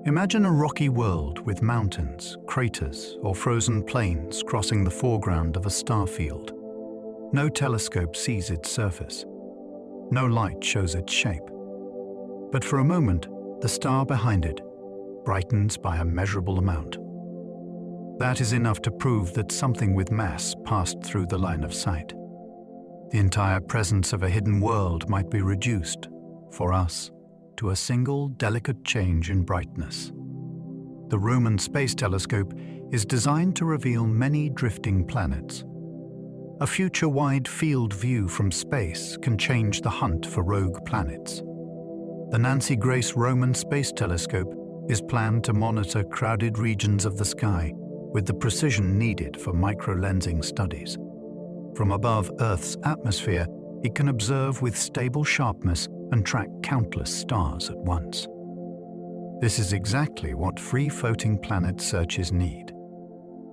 Imagine a rocky world with mountains, craters, or frozen plains crossing the foreground of a star field. No telescope sees its surface. No light shows its shape. But for a moment, the star behind it brightens by a measurable amount. That is enough to prove that something with mass passed through the line of sight. The entire presence of a hidden world might be reduced, for us, to a single delicate change in brightness. The Roman Space Telescope is designed to reveal many drifting planets. A future wide field view from space can change the hunt for rogue planets. The Nancy Grace Roman Space Telescope is planned to monitor crowded regions of the sky with the precision needed for microlensing studies. From above Earth's atmosphere, it can observe with stable sharpness and track countless stars at once. This is exactly what free-floating planet searches need.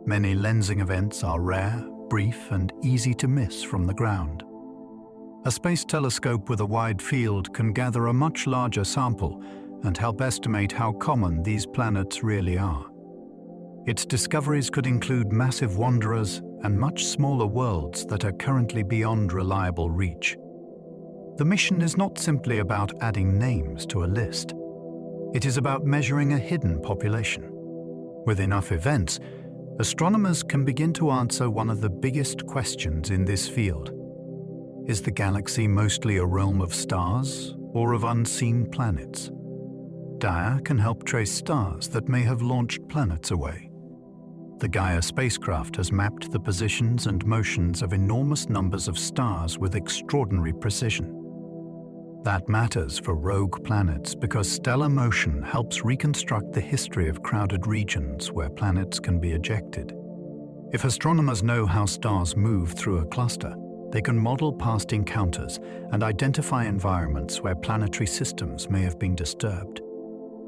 Many lensing events are rare, brief, and easy to miss from the ground. A space telescope with a wide field can gather a much larger sample and help estimate how common these planets really are. Its discoveries could include massive wanderers and much smaller worlds that are currently beyond reliable reach. The mission is not simply about adding names to a list. It is about measuring a hidden population. With enough events, astronomers can begin to answer one of the biggest questions in this field. Is the galaxy mostly a realm of stars or of unseen planets? Gaia can help trace stars that may have launched planets away. The Gaia spacecraft has mapped the positions and motions of enormous numbers of stars with extraordinary precision. That matters for rogue planets because stellar motion helps reconstruct the history of crowded regions where planets can be ejected. If astronomers know how stars move through a cluster, they can model past encounters and identify environments where planetary systems may have been disturbed.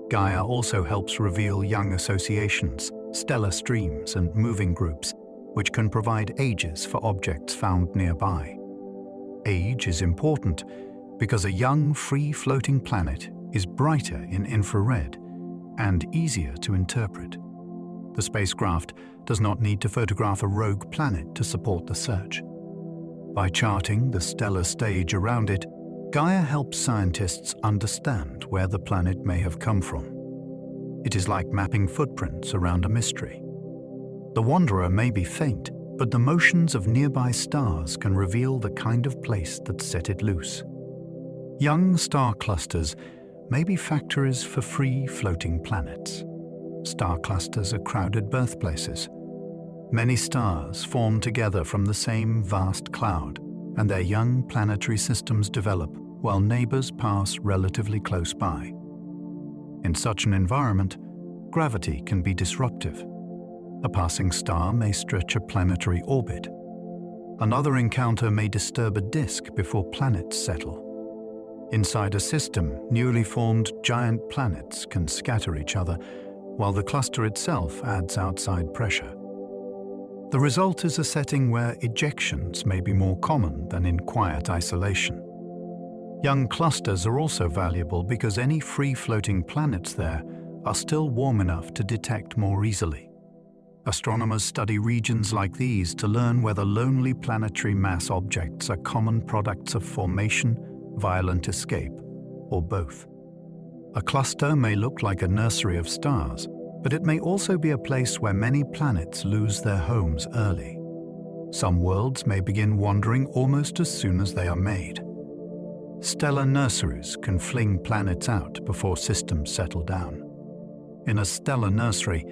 Gaia also helps reveal young associations, stellar streams, and moving groups, which can provide ages for objects found nearby. Age is important because a young, free-floating planet is brighter in infrared and easier to interpret. The spacecraft does not need to photograph a rogue planet to support the search. By charting the stellar stage around it, Gaia helps scientists understand where the planet may have come from. It is like mapping footprints around a mystery. The wanderer may be faint, but the motions of nearby stars can reveal the kind of place that set it loose. Young star clusters may be factories for free-floating planets. Star clusters are crowded birthplaces. Many stars form together from the same vast cloud, and their young planetary systems develop while neighbors pass relatively close by. In such an environment, gravity can be disruptive. A passing star may stretch a planetary orbit. Another encounter may disturb a disk before planets settle. Inside a system, newly formed giant planets can scatter each other, while the cluster itself adds outside pressure. The result is a setting where ejections may be more common than in quiet isolation. Young clusters are also valuable because any free-floating planets there are still warm enough to detect more easily. Astronomers study regions like these to learn whether lonely planetary mass objects are common products of formation, violent escape, or both. A cluster may look like a nursery of stars, but it may also be a place where many planets lose their homes early. Some worlds may begin wandering almost as soon as they are made. Stellar nurseries can fling planets out before systems settle down. In a stellar nursery,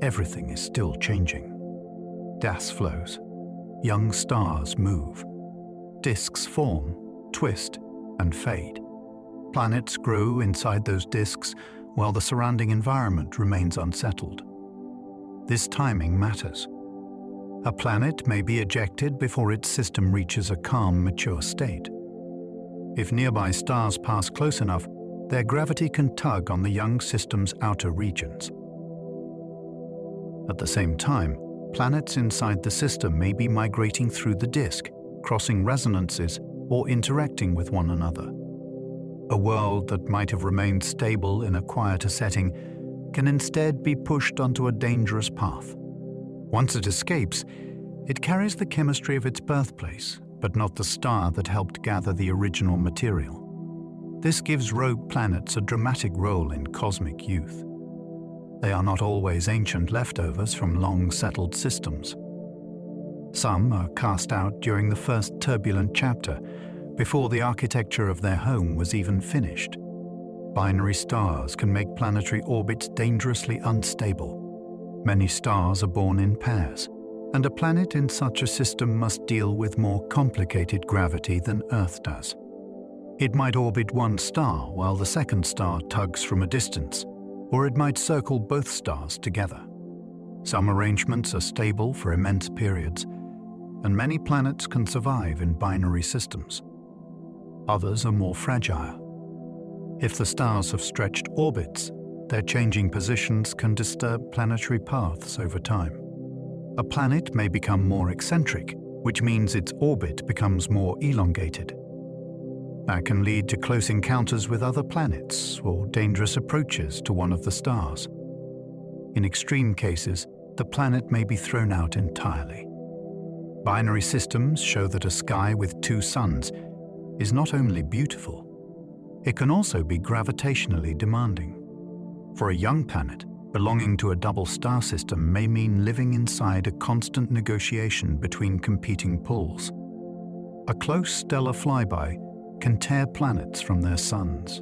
everything is still changing. Gas flows, young stars move, disks form, twist, and fade. Planets grow inside those disks while the surrounding environment remains unsettled. This timing matters. A planet may be ejected before its system reaches a calm, mature state. If nearby stars pass close enough, their gravity can tug on the young system's outer regions. At the same time, planets inside the system may be migrating through the disk, crossing resonances, or interacting with one another. A world that might have remained stable in a quieter setting can instead be pushed onto a dangerous path. Once it escapes, it carries the chemistry of its birthplace, but not the star that helped gather the original material. This gives rogue planets a dramatic role in cosmic youth. They are not always ancient leftovers from long-settled systems. Some are cast out during the first turbulent chapter, before the architecture of their home was even finished. Binary stars can make planetary orbits dangerously unstable. Many stars are born in pairs, and a planet in such a system must deal with more complicated gravity than Earth does. It might orbit one star while the second star tugs from a distance, or it might circle both stars together. Some arrangements are stable for immense periods, and many planets can survive in binary systems. Others are more fragile. If the stars have stretched orbits, their changing positions can disturb planetary paths over time. A planet may become more eccentric, which means its orbit becomes more elongated. That can lead to close encounters with other planets or dangerous approaches to one of the stars. In extreme cases, the planet may be thrown out entirely. Binary systems show that a sky with two suns is not only beautiful, it can also be gravitationally demanding. For a young planet, belonging to a double star system may mean living inside a constant negotiation between competing pulls. A close stellar flyby can tear planets from their suns.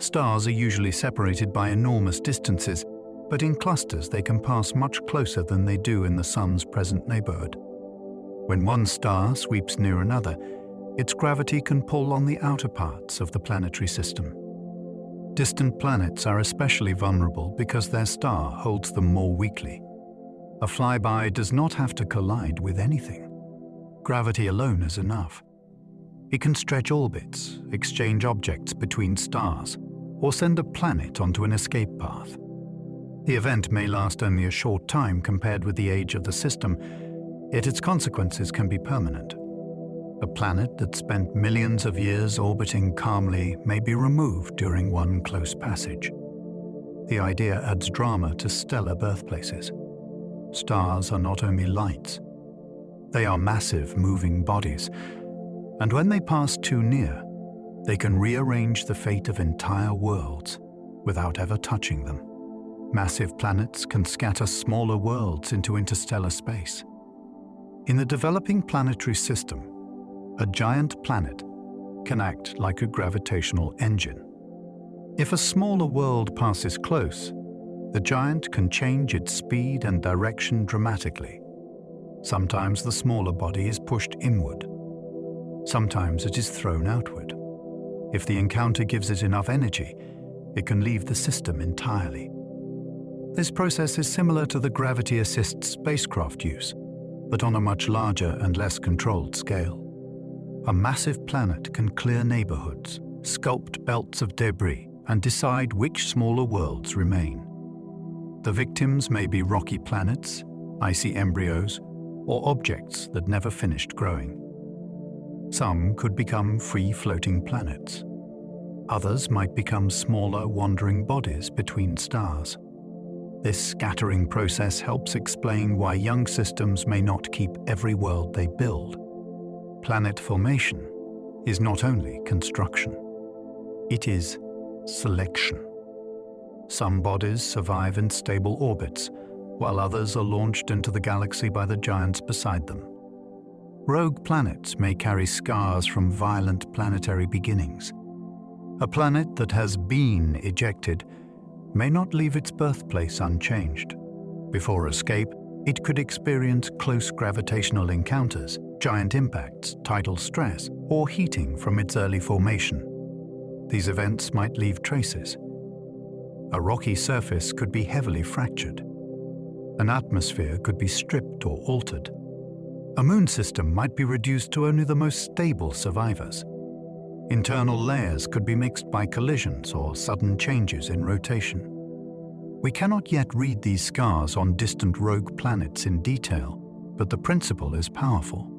Stars are usually separated by enormous distances, but in clusters they can pass much closer than they do in the sun's present neighborhood. When one star sweeps near another, its gravity can pull on the outer parts of the planetary system. Distant planets are especially vulnerable because their star holds them more weakly. A flyby does not have to collide with anything. Gravity alone is enough. It can stretch orbits, exchange objects between stars, or send a planet onto an escape path. The event may last only a short time compared with the age of the system, yet its consequences can be permanent. A planet that spent millions of years orbiting calmly may be removed during one close passage. The idea adds drama to stellar birthplaces. Stars are not only lights. They are massive moving bodies, and when they pass too near, they can rearrange the fate of entire worlds without ever touching them. Massive planets can scatter smaller worlds into interstellar space. In the developing planetary system, a giant planet can act like a gravitational engine. If a smaller world passes close, the giant can change its speed and direction dramatically. Sometimes the smaller body is pushed inward. Sometimes it is thrown outward. If the encounter gives it enough energy, it can leave the system entirely. This process is similar to the gravity-assist spacecraft use, but on a much larger and less controlled scale. A massive planet can clear neighborhoods, sculpt belts of debris, and decide which smaller worlds remain. The victims may be rocky planets, icy embryos, or objects that never finished growing. Some could become free-floating planets. Others might become smaller wandering bodies between stars. This scattering process helps explain why young systems may not keep every world they build. Planet formation is not only construction. It is selection. Some bodies survive in stable orbits, while others are launched into the galaxy by the giants beside them. Rogue planets may carry scars from violent planetary beginnings. A planet that has been ejected may not leave its birthplace unchanged. Before escape, it could experience close gravitational encounters, giant impacts, tidal stress, or heating from its early formation. These events might leave traces. A rocky surface could be heavily fractured. An atmosphere could be stripped or altered. A moon system might be reduced to only the most stable survivors. Internal layers could be mixed by collisions or sudden changes in rotation. We cannot yet read these scars on distant rogue planets in detail, but the principle is powerful.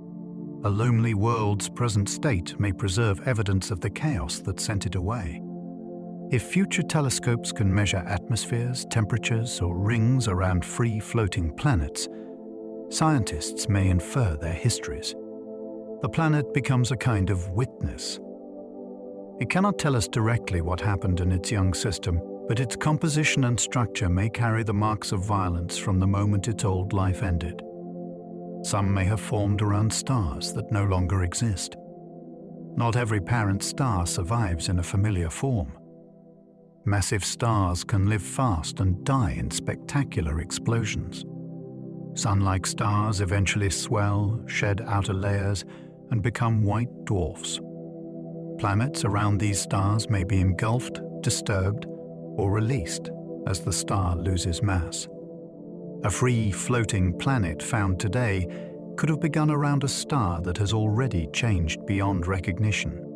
A lonely world's present state may preserve evidence of the chaos that sent it away. If future telescopes can measure atmospheres, temperatures, or rings around free-floating planets, scientists may infer their histories. The planet becomes a kind of witness. It cannot tell us directly what happened in its young system, but its composition and structure may carry the marks of violence from the moment its old life ended. Some may have formed around stars that no longer exist. Not every parent star survives in a familiar form. Massive stars can live fast and die in spectacular explosions. Sun-like stars eventually swell, shed outer layers, and become white dwarfs. Planets around these stars may be engulfed, disturbed, or released as the star loses mass. A free-floating planet found today could have begun around a star that has already changed beyond recognition.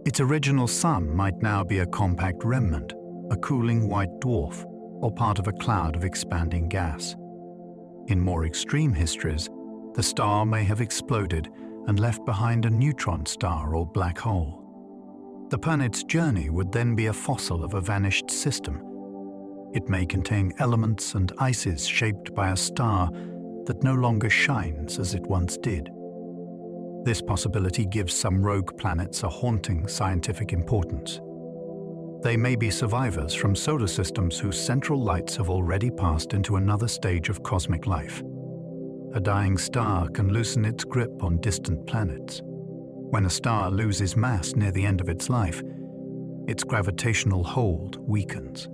Its original sun might now be a compact remnant, a cooling white dwarf, or part of a cloud of expanding gas. In more extreme histories, the star may have exploded and left behind a neutron star or black hole. The planet's journey would then be a fossil of a vanished system. It may contain elements and ices shaped by a star that no longer shines as it once did. This possibility gives some rogue planets a haunting scientific importance. They may be survivors from solar systems whose central lights have already passed into another stage of cosmic life. A dying star can loosen its grip on distant planets. When a star loses mass near the end of its life, its gravitational hold weakens.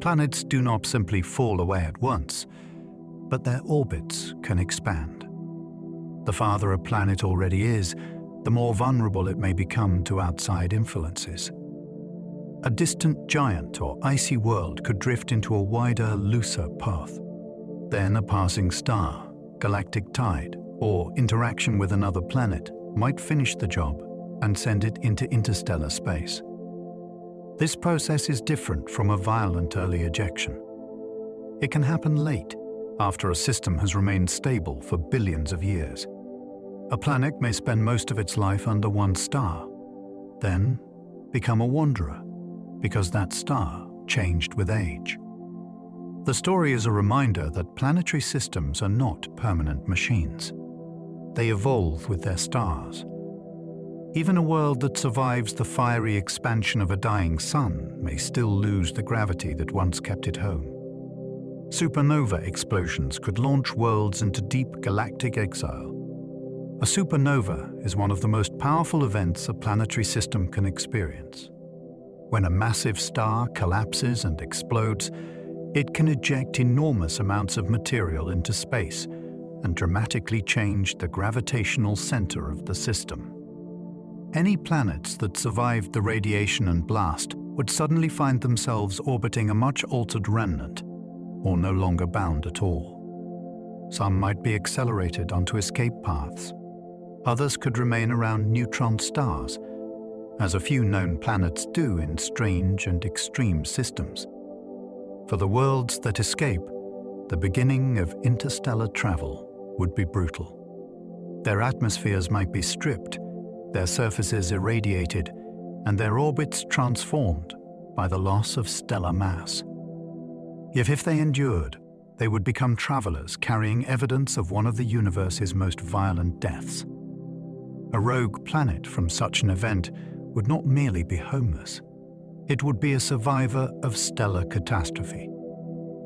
Planets do not simply fall away at once, but their orbits can expand. The farther a planet already is, the more vulnerable it may become to outside influences. A distant giant or icy world could drift into a wider, looser path. Then a passing star, galactic tide, or interaction with another planet might finish the job and send it into interstellar space. This process is different from a violent early ejection. It can happen late, after a system has remained stable for billions of years. A planet may spend most of its life under one star, then become a wanderer, because that star changed with age. The story is a reminder that planetary systems are not permanent machines. They evolve with their stars. Even a world that survives the fiery expansion of a dying sun may still lose the gravity that once kept it home. Supernova explosions could launch worlds into deep galactic exile. A supernova is one of the most powerful events a planetary system can experience. When a massive star collapses and explodes, it can eject enormous amounts of material into space and dramatically change the gravitational center of the system. Any planets that survived the radiation and blast would suddenly find themselves orbiting a much altered remnant, or no longer bound at all. Some might be accelerated onto escape paths. Others could remain around neutron stars, as a few known planets do in strange and extreme systems. For the worlds that escape, the beginning of interstellar travel would be brutal. Their atmospheres might be stripped, their surfaces irradiated, and their orbits transformed by the loss of stellar mass. Yet if they endured, they would become travelers carrying evidence of one of the universe's most violent deaths. A rogue planet from such an event would not merely be homeless. It would be a survivor of stellar catastrophe.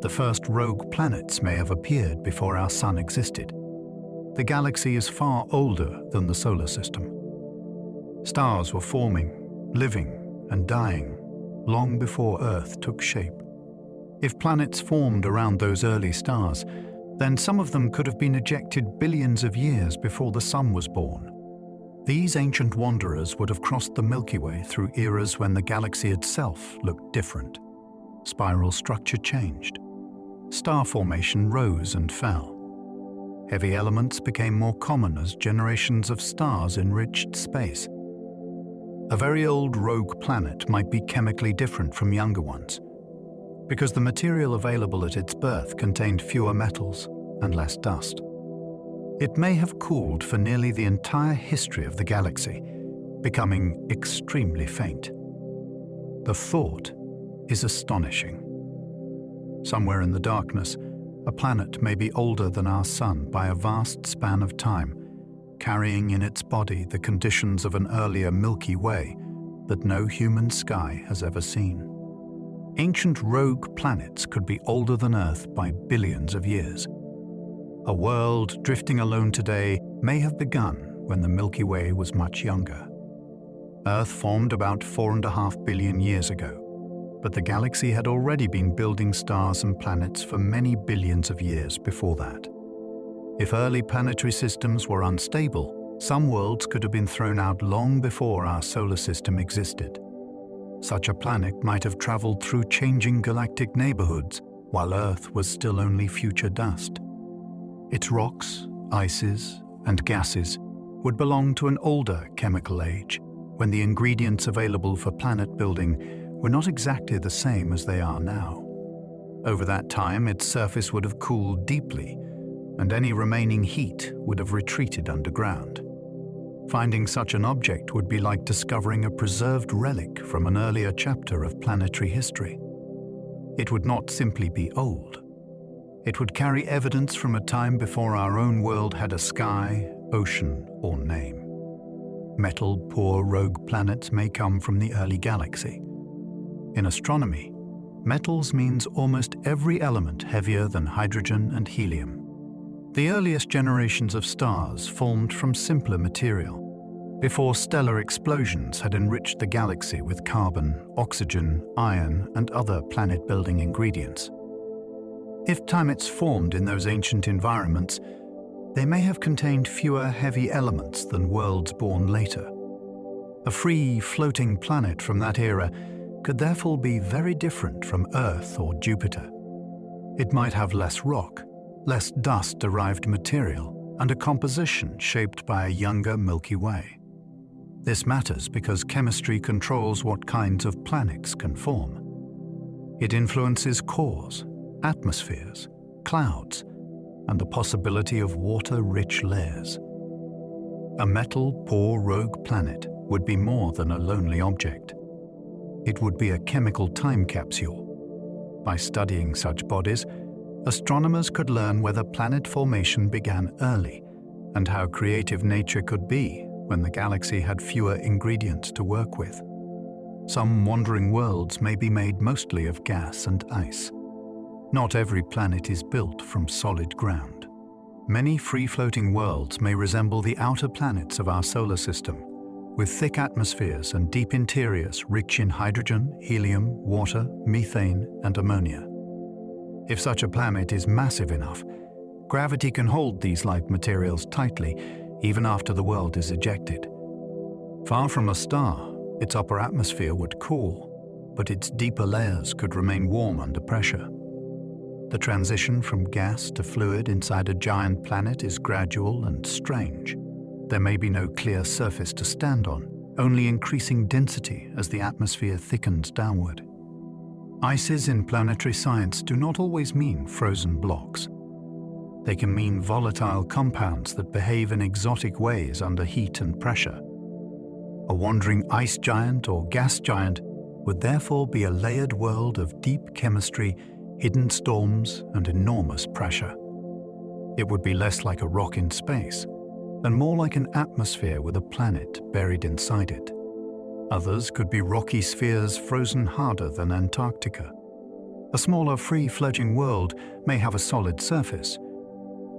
The first rogue planets may have appeared before our sun existed. The galaxy is far older than the solar system. Stars were forming, living, and dying long before Earth took shape. If planets formed around those early stars, then some of them could have been ejected billions of years before the sun was born. These ancient wanderers would have crossed the Milky Way through eras when the galaxy itself looked different. Spiral structure changed. Star formation rose and fell. Heavy elements became more common as generations of stars enriched space. A very old rogue planet might be chemically different from younger ones, because the material available at its birth contained fewer metals and less dust. It may have cooled for nearly the entire history of the galaxy, becoming extremely faint. The thought is astonishing. Somewhere in the darkness, a planet may be older than our sun by a vast span of time, carrying in its body the conditions of an earlier Milky Way that no human sky has ever seen. Ancient rogue planets could be older than Earth by billions of years. A world drifting alone today may have begun when the Milky Way was much younger. Earth formed about 4.5 billion years ago, but the galaxy had already been building stars and planets for many billions of years before that. If early planetary systems were unstable, some worlds could have been thrown out long before our solar system existed. Such a planet might have traveled through changing galactic neighborhoods while Earth was still only future dust. Its rocks, ices, and gases would belong to an older chemical age, when the ingredients available for planet building were not exactly the same as they are now. Over that time, its surface would have cooled deeply, and any remaining heat would have retreated underground. Finding such an object would be like discovering a preserved relic from an earlier chapter of planetary history. It would not simply be old. It would carry evidence from a time before our own world had a sky, ocean, or name. Metal-poor rogue planets may come from the early galaxy. In astronomy, metals means almost every element heavier than hydrogen and helium. The earliest generations of stars formed from simpler material, before stellar explosions had enriched the galaxy with carbon, oxygen, iron, and other planet-building ingredients. If planets formed in those ancient environments, they may have contained fewer heavy elements than worlds born later. A free, floating planet from that era could therefore be very different from Earth or Jupiter. It might have less rock, less dust-derived material, and a composition shaped by a younger Milky Way. This matters because chemistry controls what kinds of planets can form. It influences cores, atmospheres, clouds, and the possibility of water-rich layers. A metal-poor rogue planet would be more than a lonely object. It would be a chemical time capsule. By studying such bodies, astronomers could learn whether planet formation began early and how creative nature could be when the galaxy had fewer ingredients to work with. Some wandering worlds may be made mostly of gas and ice. Not every planet is built from solid ground. Many free-floating worlds may resemble the outer planets of our solar system, with thick atmospheres and deep interiors rich in hydrogen, helium, water, methane, and ammonia. If such a planet is massive enough, gravity can hold these light materials tightly even after the world is ejected. Far from a star, its upper atmosphere would cool, but its deeper layers could remain warm under pressure. The transition from gas to fluid inside a giant planet is gradual and strange. There may be no clear surface to stand on, only increasing density as the atmosphere thickens downward. Ices in planetary science do not always mean frozen blocks. They can mean volatile compounds that behave in exotic ways under heat and pressure. A wandering ice giant or gas giant would therefore be a layered world of deep chemistry, hidden storms, and enormous pressure. It would be less like a rock in space, and more like an atmosphere with a planet buried inside it. Others could be rocky spheres frozen harder than Antarctica. A smaller, free-floating world may have a solid surface,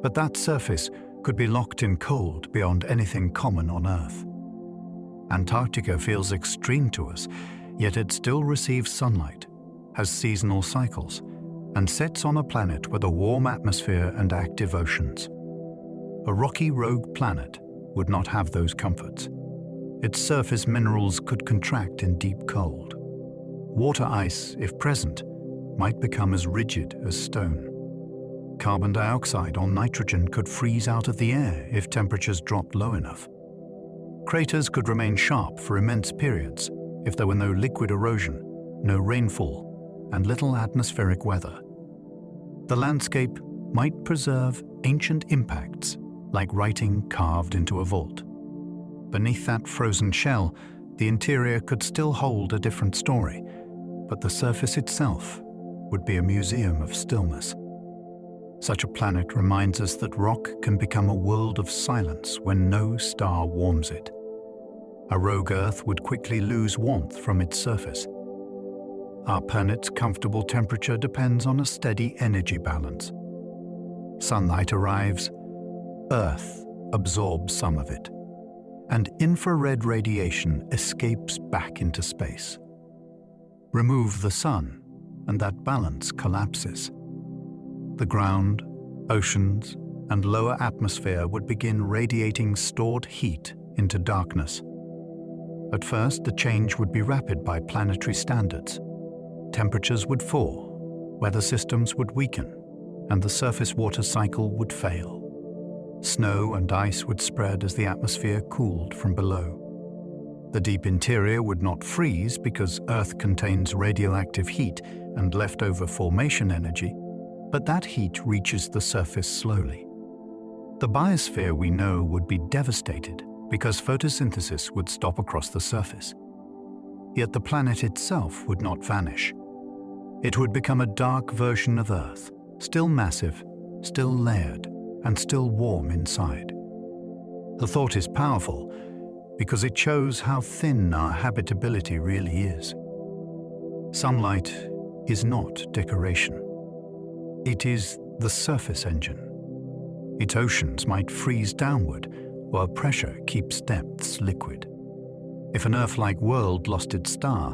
but that surface could be locked in cold beyond anything common on Earth. Antarctica feels extreme to us, yet it still receives sunlight, has seasonal cycles, and sits on a planet with a warm atmosphere and active oceans. A rocky rogue planet would not have those comforts. Its surface minerals could contract in deep cold. Water ice, if present, might become as rigid as stone. Carbon dioxide or nitrogen could freeze out of the air if temperatures dropped low enough. Craters could remain sharp for immense periods if there were no liquid erosion, no rainfall, and little atmospheric weather. The landscape might preserve ancient impacts like writing carved into a vault. Beneath that frozen shell, the interior could still hold a different story, but the surface itself would be a museum of stillness. Such a planet reminds us that rock can become a world of silence when no star warms it. A rogue Earth would quickly lose warmth from its surface. Our planet's comfortable temperature depends on a steady energy balance. Sunlight arrives, Earth absorbs some of it, and infrared radiation escapes back into space. Remove the sun, and that balance collapses. The ground, oceans, and lower atmosphere would begin radiating stored heat into darkness. At first, the change would be rapid by planetary standards. Temperatures would fall, weather systems would weaken, and the surface water cycle would fail. Snow and ice would spread as the atmosphere cooled from below. The deep interior would not freeze because Earth contains radioactive heat and leftover formation energy, but that heat reaches the surface slowly. The biosphere we know would be devastated because photosynthesis would stop across the surface. Yet the planet itself would not vanish. It would become a dark version of Earth, still massive, still layered, and still warm inside. The thought is powerful because it shows how thin our habitability really is. Sunlight is not decoration. It is the surface engine. Its oceans might freeze downward while pressure keeps depths liquid. If an Earth-like world lost its star,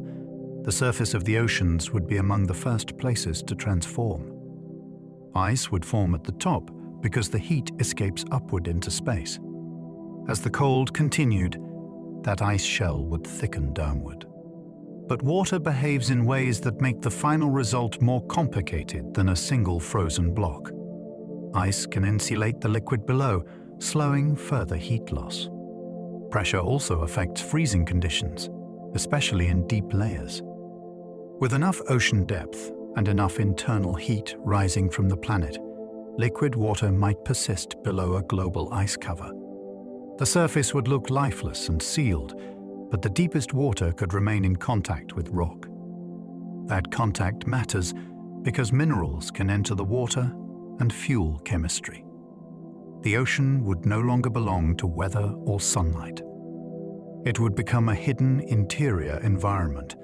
the surface of the oceans would be among the first places to transform. Ice would form at the top because the heat escapes upward into space. As the cold continued, that ice shell would thicken downward. But water behaves in ways that make the final result more complicated than a single frozen block. Ice can insulate the liquid below, slowing further heat loss. Pressure also affects freezing conditions, especially in deep layers. With enough ocean depth and enough internal heat rising from the planet, liquid water might persist below a global ice cover. The surface would look lifeless and sealed, but the deepest water could remain in contact with rock. That contact matters because minerals can enter the water and fuel chemistry. The ocean would no longer belong to weather or sunlight. It would become a hidden interior environment,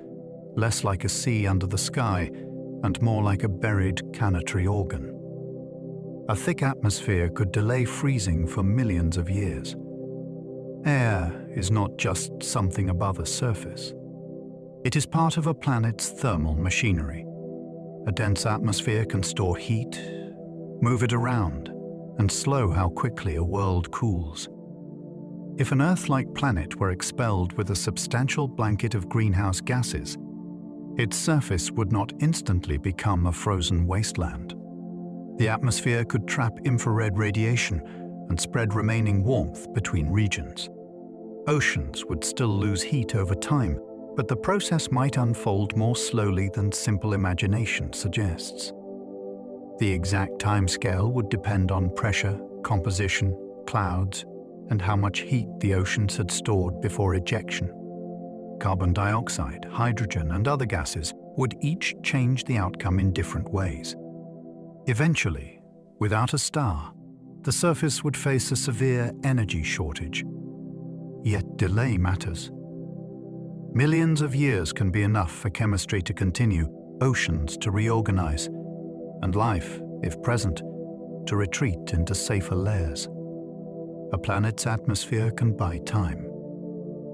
less like a sea under the sky and more like a buried planetary organ. A thick atmosphere could delay freezing for millions of years. Air is not just something above a surface. It is part of a planet's thermal machinery. A dense atmosphere can store heat, move it around, and slow how quickly a world cools. If an Earth-like planet were expelled with a substantial blanket of greenhouse gases, its surface would not instantly become a frozen wasteland. The atmosphere could trap infrared radiation and spread remaining warmth between regions. Oceans would still lose heat over time, but the process might unfold more slowly than simple imagination suggests. The exact timescale would depend on pressure, composition, clouds, and how much heat the oceans had stored before ejection. Carbon dioxide, hydrogen, and other gases would each change the outcome in different ways. Eventually, without a star, the surface would face a severe energy shortage. Yet delay matters. Millions of years can be enough for chemistry to continue, oceans to reorganize, and life, if present, to retreat into safer layers. A planet's atmosphere can buy time.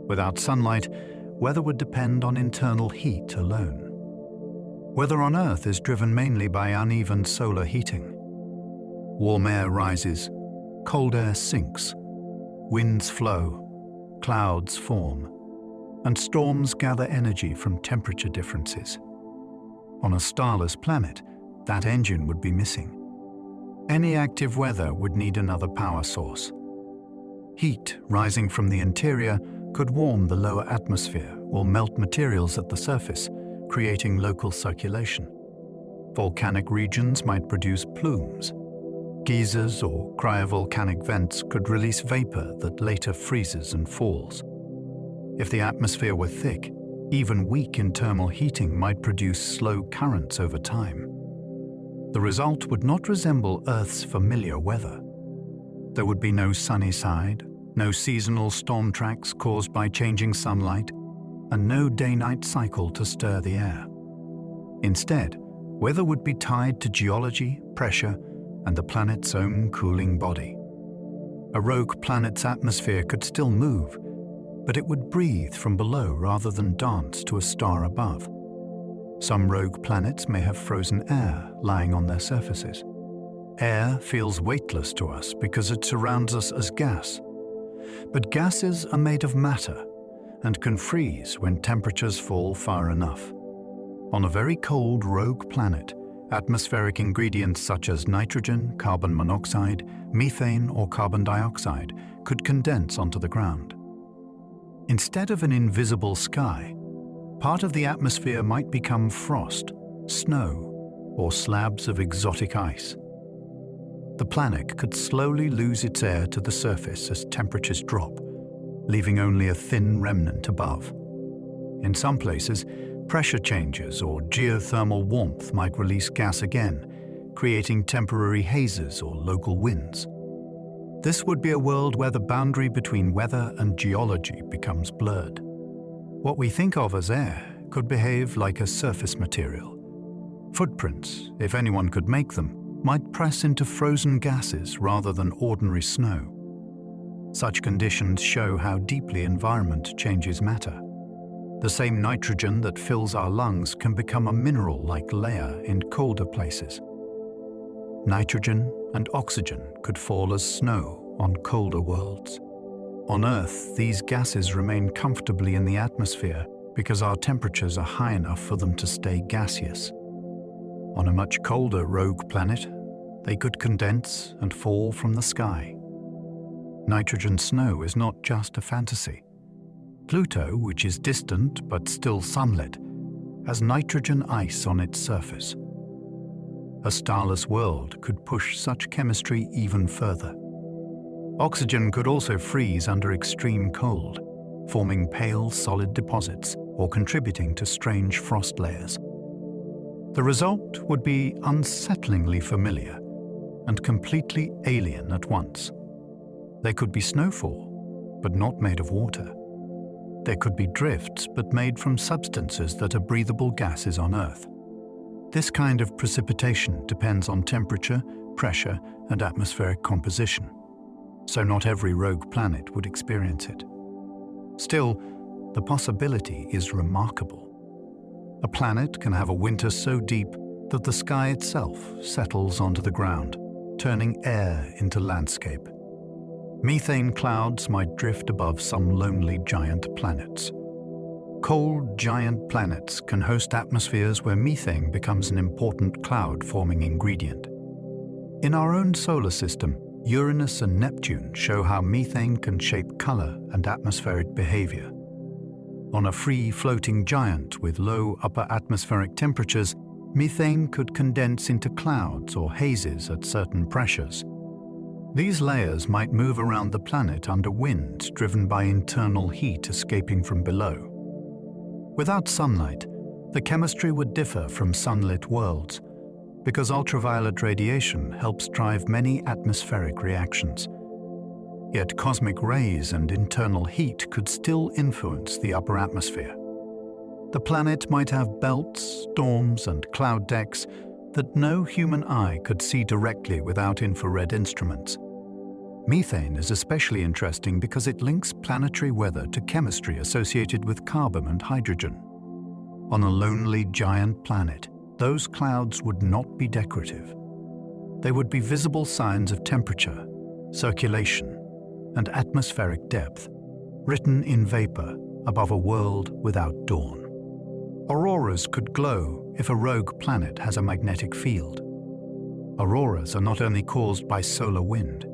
Without sunlight, weather would depend on internal heat alone. Weather on Earth is driven mainly by uneven solar heating. Warm air rises, cold air sinks, winds flow, clouds form, and storms gather energy from temperature differences. On a starless planet, that engine would be missing. Any active weather would need another power source. Heat rising from the interior could warm the lower atmosphere or melt materials at the surface, creating local circulation. Volcanic regions might produce plumes. Geysers or cryovolcanic vents could release vapor that later freezes and falls. If the atmosphere were thick, even weak internal heating might produce slow currents over time. The result would not resemble Earth's familiar weather. There would be no sunny side, no seasonal storm tracks caused by changing sunlight, and no day-night cycle to stir the air. Instead, weather would be tied to geology, pressure, and the planet's own cooling body. A rogue planet's atmosphere could still move, but it would breathe from below rather than dance to a star above. Some rogue planets may have frozen air lying on their surfaces. Air feels weightless to us because it surrounds us as gas. But gases are made of matter and can freeze when temperatures fall far enough. On a very cold rogue planet, atmospheric ingredients such as nitrogen, carbon monoxide, methane, or carbon dioxide could condense onto the ground. Instead of an invisible sky, part of the atmosphere might become frost, snow, or slabs of exotic ice. The planet could slowly lose its air to the surface as temperatures drop, leaving only a thin remnant above. In some places, pressure changes or geothermal warmth might release gas again, creating temporary hazes or local winds. This would be a world where the boundary between weather and geology becomes blurred. What we think of as air could behave like a surface material. Footprints, if anyone could make them, might press into frozen gases rather than ordinary snow. Such conditions show how deeply environment changes matter. The same nitrogen that fills our lungs can become a mineral-like layer in colder places. Nitrogen and oxygen could fall as snow on colder worlds. On Earth, these gases remain comfortably in the atmosphere because our temperatures are high enough for them to stay gaseous. On a much colder rogue planet, they could condense and fall from the sky. Nitrogen snow is not just a fantasy. Pluto, which is distant but still sunlit, has nitrogen ice on its surface. A starless world could push such chemistry even further. Oxygen could also freeze under extreme cold, forming pale, solid deposits or contributing to strange frost layers. The result would be unsettlingly familiar and completely alien at once. There could be snowfall, but not made of water. There could be drifts, but made from substances that are breathable gases on Earth. This kind of precipitation depends on temperature, pressure, and atmospheric composition, so not every rogue planet would experience it. Still, the possibility is remarkable. A planet can have a winter so deep that the sky itself settles onto the ground, turning air into landscape. Methane clouds might drift above some lonely giant planets. Cold giant planets can host atmospheres where methane becomes an important cloud-forming ingredient. In our own solar system, Uranus and Neptune show how methane can shape color and atmospheric behavior. On a free-floating giant with low upper atmospheric temperatures, methane could condense into clouds or hazes at certain pressures. These layers might move around the planet under winds driven by internal heat escaping from below. Without sunlight, the chemistry would differ from sunlit worlds, because ultraviolet radiation helps drive many atmospheric reactions. Yet cosmic rays and internal heat could still influence the upper atmosphere. The planet might have belts, storms, and cloud decks that no human eye could see directly without infrared instruments. Methane is especially interesting because it links planetary weather to chemistry associated with carbon and hydrogen. On a lonely giant planet, those clouds would not be decorative. They would be visible signs of temperature, circulation, and atmospheric depth, written in vapor above a world without dawn. Auroras could glow if a rogue planet has a magnetic field. Auroras are not only caused by solar wind.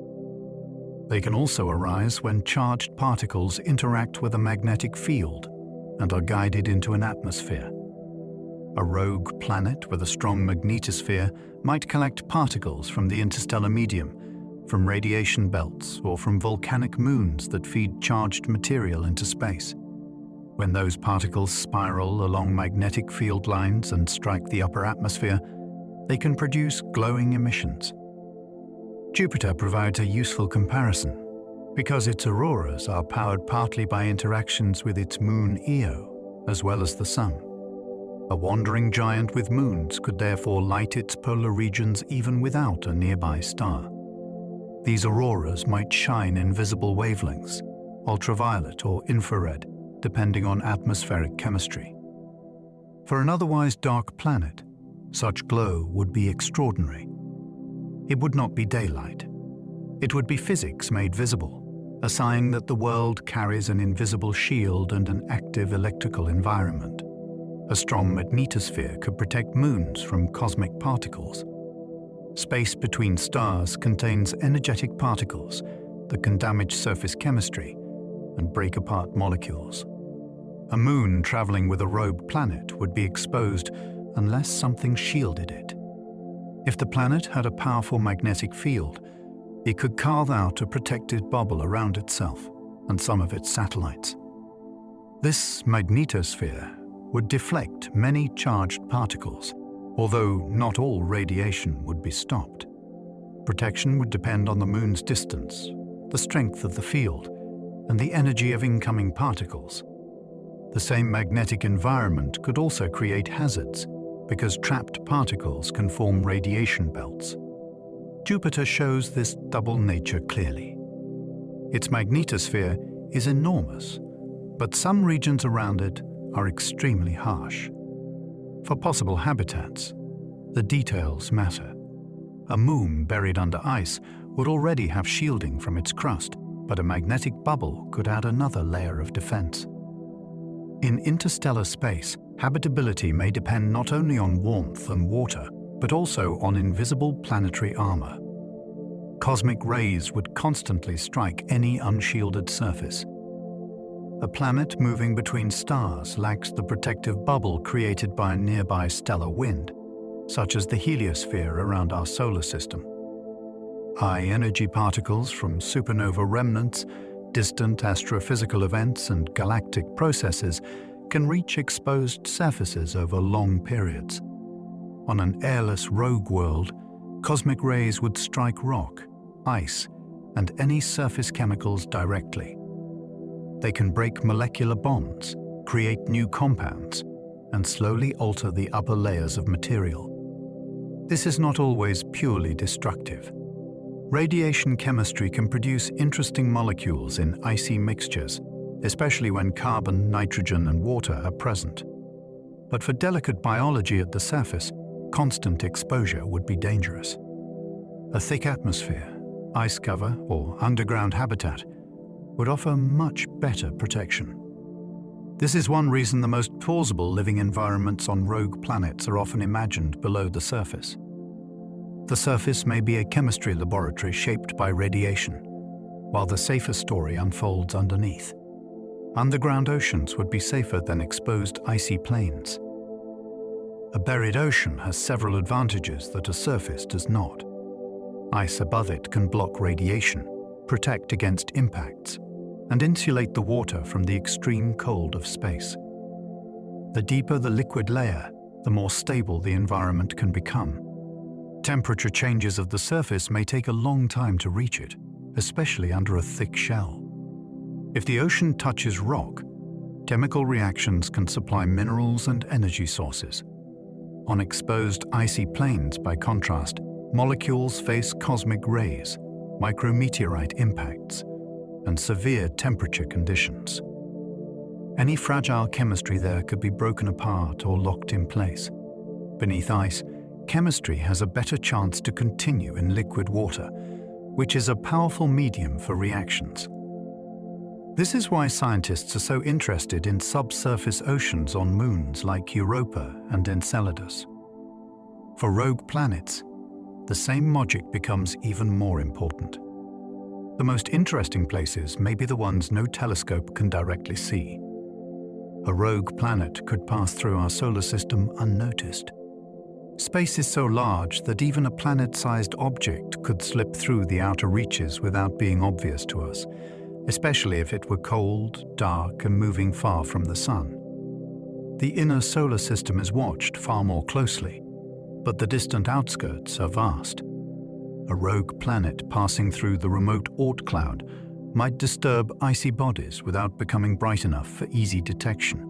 They can also arise when charged particles interact with a magnetic field and are guided into an atmosphere. A rogue planet with a strong magnetosphere might collect particles from the interstellar medium, from radiation belts, or from volcanic moons that feed charged material into space. When those particles spiral along magnetic field lines and strike the upper atmosphere, they can produce glowing emissions. Jupiter provides a useful comparison because its auroras are powered partly by interactions with its moon Io, as well as the Sun. A wandering giant with moons could therefore light its polar regions even without a nearby star. These auroras might shine in visible wavelengths, ultraviolet or infrared, depending on atmospheric chemistry. For an otherwise dark planet, such glow would be extraordinary. It would not be daylight. It would be physics made visible, a sign that the world carries an invisible shield and an active electrical environment. A strong magnetosphere could protect moons from cosmic particles. Space between stars contains energetic particles that can damage surface chemistry and break apart molecules. A moon traveling with a rogue planet would be exposed unless something shielded it. If the planet had a powerful magnetic field, it could carve out a protected bubble around itself and some of its satellites. This magnetosphere would deflect many charged particles, although not all radiation would be stopped. Protection would depend on the moon's distance, the strength of the field, and the energy of incoming particles. The same magnetic environment could also create hazards, because trapped particles can form radiation belts. Jupiter shows this double nature clearly. Its magnetosphere is enormous, but some regions around it are extremely harsh. For possible habitats, the details matter. A moon buried under ice would already have shielding from its crust, but a magnetic bubble could add another layer of defense. In interstellar space, habitability may depend not only on warmth and water, but also on invisible planetary armor. Cosmic rays would constantly strike any unshielded surface. A planet moving between stars lacks the protective bubble created by a nearby stellar wind, such as the heliosphere around our solar system. High-energy particles from supernova remnants, distant astrophysical events, and galactic processes can reach exposed surfaces over long periods. On an airless rogue world, cosmic rays would strike rock, ice, and any surface chemicals directly. They can break molecular bonds, create new compounds, and slowly alter the upper layers of material. This is not always purely destructive. Radiation chemistry can produce interesting molecules in icy mixtures, especially when carbon, nitrogen, and water are present. But for delicate biology at the surface, constant exposure would be dangerous. A thick atmosphere, ice cover, or underground habitat would offer much better protection. This is one reason the most plausible living environments on rogue planets are often imagined below the surface. The surface may be a chemistry laboratory shaped by radiation, while the safer story unfolds underneath. Underground oceans would be safer than exposed icy plains. A buried ocean has several advantages that a surface does not. Ice above it can block radiation, protect against impacts, and insulate the water from the extreme cold of space. The deeper the liquid layer, the more stable the environment can become. Temperature changes of the surface may take a long time to reach it, especially under a thick shell. If the ocean touches rock, chemical reactions can supply minerals and energy sources. On exposed icy plains, by contrast, molecules face cosmic rays, micrometeorite impacts, and severe temperature conditions. Any fragile chemistry there could be broken apart or locked in place. Beneath ice, chemistry has a better chance to continue in liquid water, which is a powerful medium for reactions. This is why scientists are so interested in subsurface oceans on moons like Europa and Enceladus. For rogue planets, the same logic becomes even more important. The most interesting places may be the ones no telescope can directly see. A rogue planet could pass through our solar system unnoticed. Space is so large that even a planet-sized object could slip through the outer reaches without being obvious to us, especially if it were cold, dark, and moving far from the sun. The inner solar system is watched far more closely, but the distant outskirts are vast. A rogue planet passing through the remote Oort cloud might disturb icy bodies without becoming bright enough for easy detection.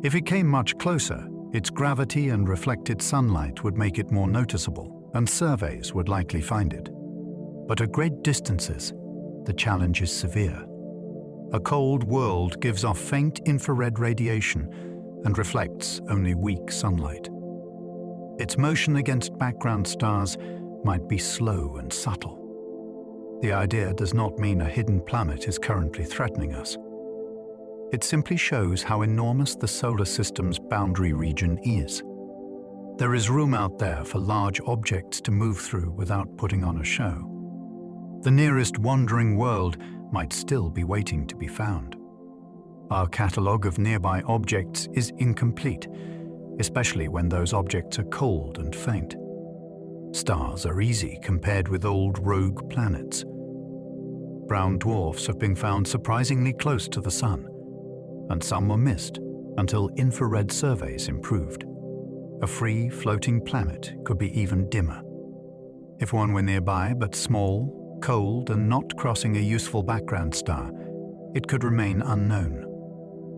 If it came much closer, its gravity and reflected sunlight would make it more noticeable, and surveys would likely find it. But at great distances, the challenge is severe. A cold world gives off faint infrared radiation and reflects only weak sunlight. Its motion against background stars might be slow and subtle. The idea does not mean a hidden planet is currently threatening us. It simply shows how enormous the solar system's boundary region is. There is room out there for large objects to move through without putting on a show. The nearest wandering world might still be waiting to be found. Our catalogue of nearby objects is incomplete, especially when those objects are cold and faint. Stars are easy compared with old rogue planets. Brown dwarfs have been found surprisingly close to the sun, and some were missed until infrared surveys improved. A free, floating planet could be even dimmer. If one were nearby but small, cold, and not crossing a useful background star, it could remain unknown.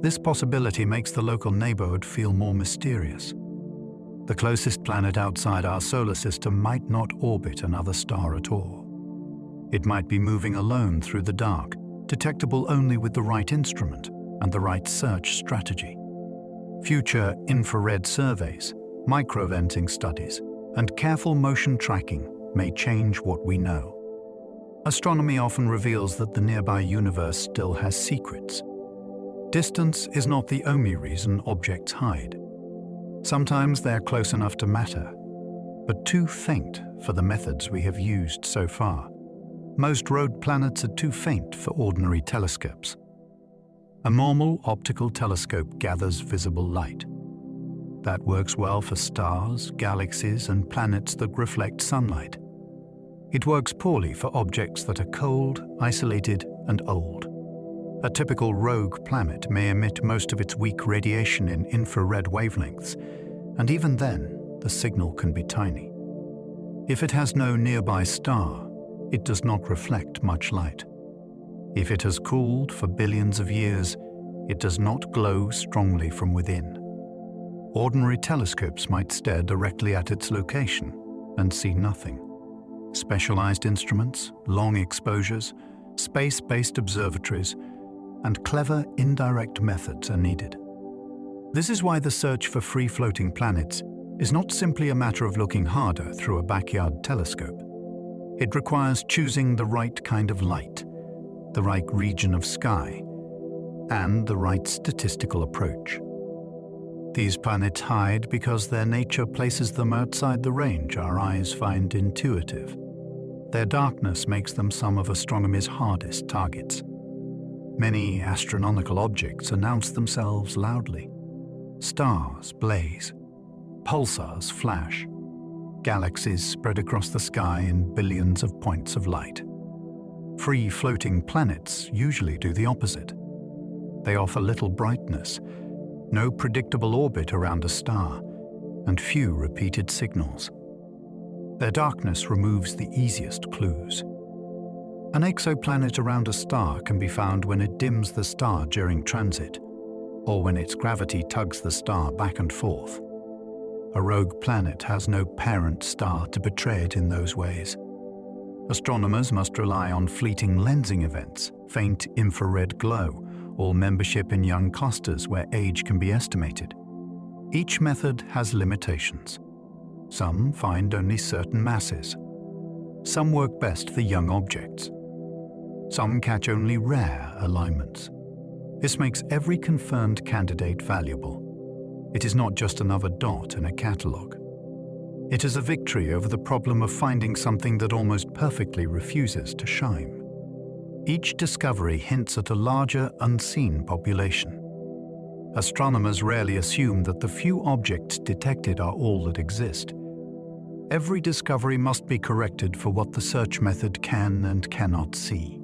This possibility makes the local neighborhood feel more mysterious. The closest planet outside our solar system might not orbit another star at all. It might be moving alone through the dark, detectable only with the right instrument and the right search strategy. Future infrared surveys, microventing studies, and careful motion tracking may change what we know. Astronomy often reveals that the nearby universe still has secrets. Distance is not the only reason objects hide. Sometimes they are close enough to matter, but too faint for the methods we have used so far. Most rogue planets are too faint for ordinary telescopes. A normal optical telescope gathers visible light. That works well for stars, galaxies, and planets that reflect sunlight. It works poorly for objects that are cold, isolated, and old. A typical rogue planet may emit most of its weak radiation in infrared wavelengths, and even then, the signal can be tiny. If it has no nearby star, it does not reflect much light. If it has cooled for billions of years, it does not glow strongly from within. Ordinary telescopes might stare directly at its location and see nothing. Specialized instruments, long exposures, space-based observatories, and clever indirect methods are needed. This is why the search for free-floating planets is not simply a matter of looking harder through a backyard telescope. It requires choosing the right kind of light, the right region of sky, and the right statistical approach. These planets hide because their nature places them outside the range our eyes find intuitive. Their darkness makes them some of astronomy's hardest targets. Many astronomical objects announce themselves loudly. Stars blaze, pulsars flash, galaxies spread across the sky in billions of points of light. Free-floating planets usually do the opposite. They offer little brightness, no predictable orbit around a star, and few repeated signals. Their darkness removes the easiest clues. An exoplanet around a star can be found when it dims the star during transit, or when its gravity tugs the star back and forth. A rogue planet has no parent star to betray it in those ways. Astronomers must rely on fleeting lensing events, faint infrared glow, or membership in young clusters where age can be estimated. Each method has limitations. Some find only certain masses. Some work best for young objects. Some catch only rare alignments. This makes every confirmed candidate valuable. It is not just another dot in a catalogue. It is a victory over the problem of finding something that almost perfectly refuses to shine. Each discovery hints at a larger, unseen population. Astronomers rarely assume that the few objects detected are all that exist. Every discovery must be corrected for what the search method can and cannot see.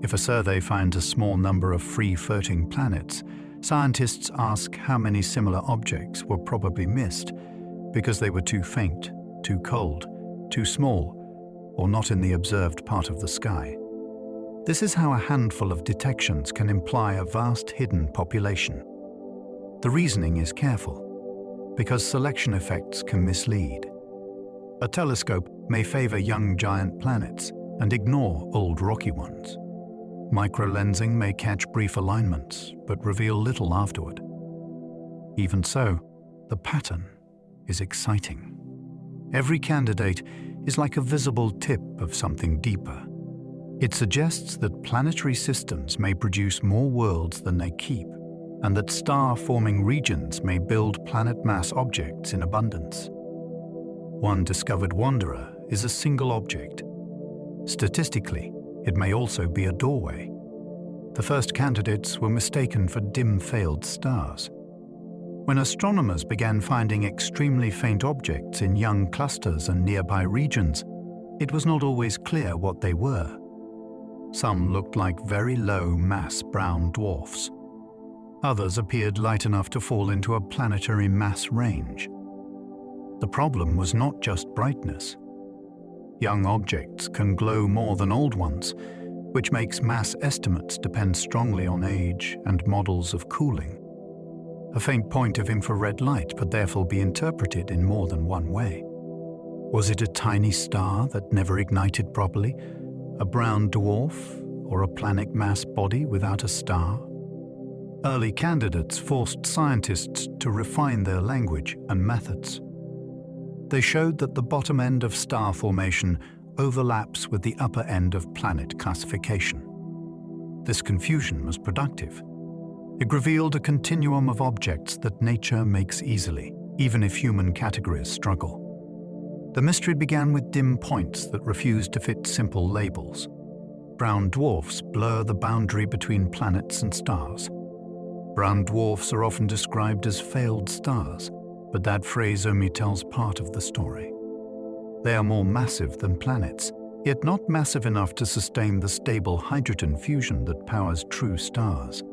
If a survey finds a small number of free-floating planets, scientists ask how many similar objects were probably missed because they were too faint, too cold, too small, or not in the observed part of the sky. This is how a handful of detections can imply a vast hidden population. The reasoning is careful, because selection effects can mislead. A telescope may favor young giant planets and ignore old rocky ones. Microlensing may catch brief alignments, but reveal little afterward. Even so, the pattern is exciting. Every candidate is like a visible tip of something deeper. It suggests that planetary systems may produce more worlds than they keep, and that star-forming regions may build planet-mass objects in abundance. One discovered wanderer is a single object. Statistically, it may also be a doorway. The first candidates were mistaken for dim failed stars. When astronomers began finding extremely faint objects in young clusters and nearby regions, it was not always clear what they were. Some looked like very low-mass brown dwarfs. Others appeared light enough to fall into a planetary mass range. The problem was not just brightness. Young objects can glow more than old ones, which makes mass estimates depend strongly on age and models of cooling. A faint point of infrared light could therefore be interpreted in more than one way. Was it a tiny star that never ignited properly, a brown dwarf, or a planet-mass body without a star? Early candidates forced scientists to refine their language and methods. They showed that the bottom end of star formation overlaps with the upper end of planet classification. This confusion was productive. It revealed a continuum of objects that nature makes easily, even if human categories struggle. The mystery began with dim points that refused to fit simple labels. Brown dwarfs blur the boundary between planets and stars. Brown dwarfs are often described as failed stars, but that phrase only tells part of the story. They are more massive than planets, yet not massive enough to sustain the stable hydrogen fusion that powers true stars.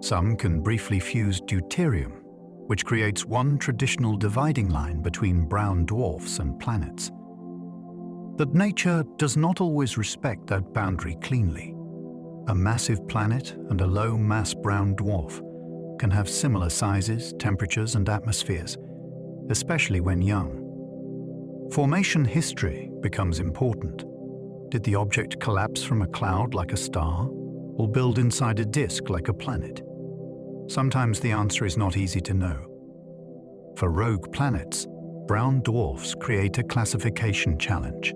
Some can briefly fuse deuterium, which creates one traditional dividing line between brown dwarfs and planets. But nature does not always respect that boundary cleanly. A massive planet and a low-mass brown dwarf can have similar sizes, temperatures, and atmospheres, especially when young. Formation history becomes important. Did the object collapse from a cloud like a star, or build inside a disk like a planet? Sometimes the answer is not easy to know. For rogue planets, brown dwarfs create a classification challenge.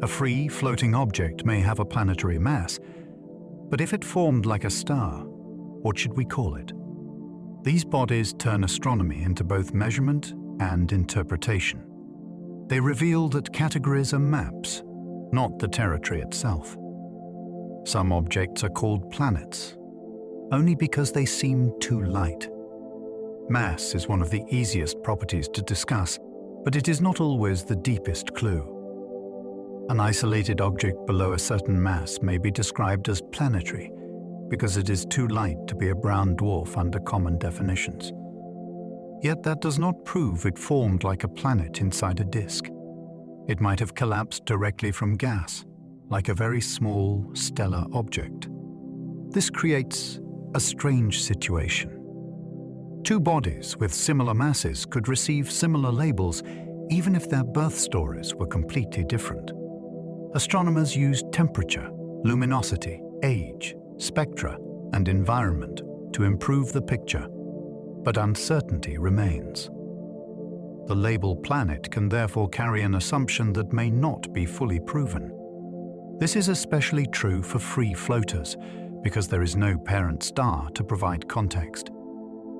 A free, floating object may have a planetary mass, but if it formed like a star, what should we call it? These bodies turn astronomy into both measurement and interpretation. They reveal that categories are maps, not the territory itself. Some objects are called planets, only because they seem too light. Mass is one of the easiest properties to discuss, but it is not always the deepest clue. An isolated object below a certain mass may be described as planetary because it is too light to be a brown dwarf under common definitions. Yet that does not prove it formed like a planet inside a disk. It might have collapsed directly from gas, like a very small stellar object. This creates a strange situation. Two bodies with similar masses could receive similar labels even if their birth stories were completely different. Astronomers use temperature, luminosity, age, spectra, and environment to improve the picture, but uncertainty remains. The label planet can therefore carry an assumption that may not be fully proven. This is especially true for free floaters because there is no parent star to provide context.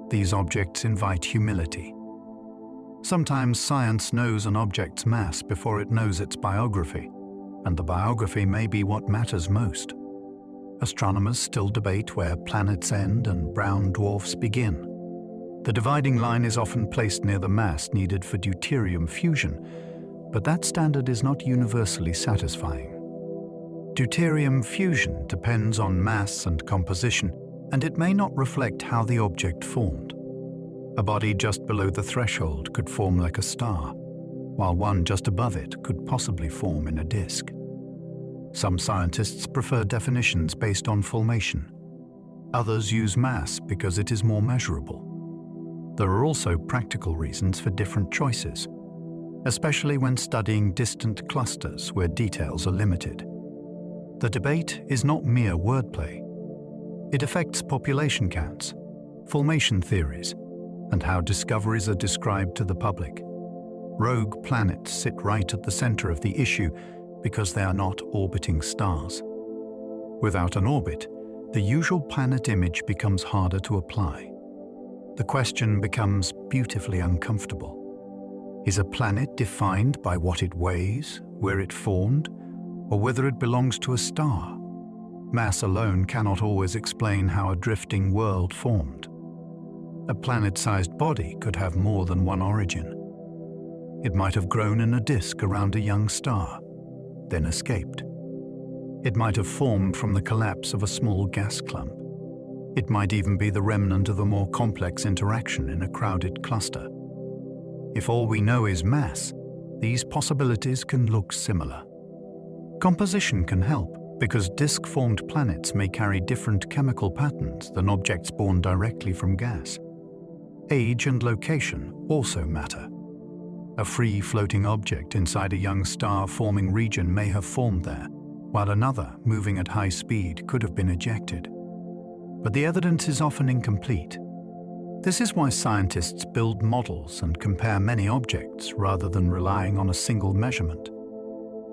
These objects invite humility. Sometimes science knows an object's mass before it knows its biography, and the biography may be what matters most. Astronomers still debate where planets end and brown dwarfs begin. The dividing line is often placed near the mass needed for deuterium fusion, but that standard is not universally satisfying. Deuterium fusion depends on mass and composition, and it may not reflect how the object formed. A body just below the threshold could form like a star, while one just above it could possibly form in a disk. Some scientists prefer definitions based on formation. Others use mass because it is more measurable. There are also practical reasons for different choices, especially when studying distant clusters where details are limited. The debate is not mere wordplay. It affects population counts, formation theories, and how discoveries are described to the public. Rogue planets sit right at the center of the issue because they are not orbiting stars. Without an orbit, the usual planet image becomes harder to apply. The question becomes beautifully uncomfortable. Is a planet defined by what it weighs, where it formed, or whether it belongs to a star? Mass alone cannot always explain how a drifting world formed. A planet-sized body could have more than one origin. It might have grown in a disk around a young star, then escaped. It might have formed from the collapse of a small gas clump. It might even be the remnant of a more complex interaction in a crowded cluster. If all we know is mass, these possibilities can look similar. Composition can help because disk-formed planets may carry different chemical patterns than objects born directly from gas. Age and location also matter. A free-floating object inside a young star-forming region may have formed there, while another, moving at high speed, could have been ejected. But the evidence is often incomplete. This is why scientists build models and compare many objects rather than relying on a single measurement.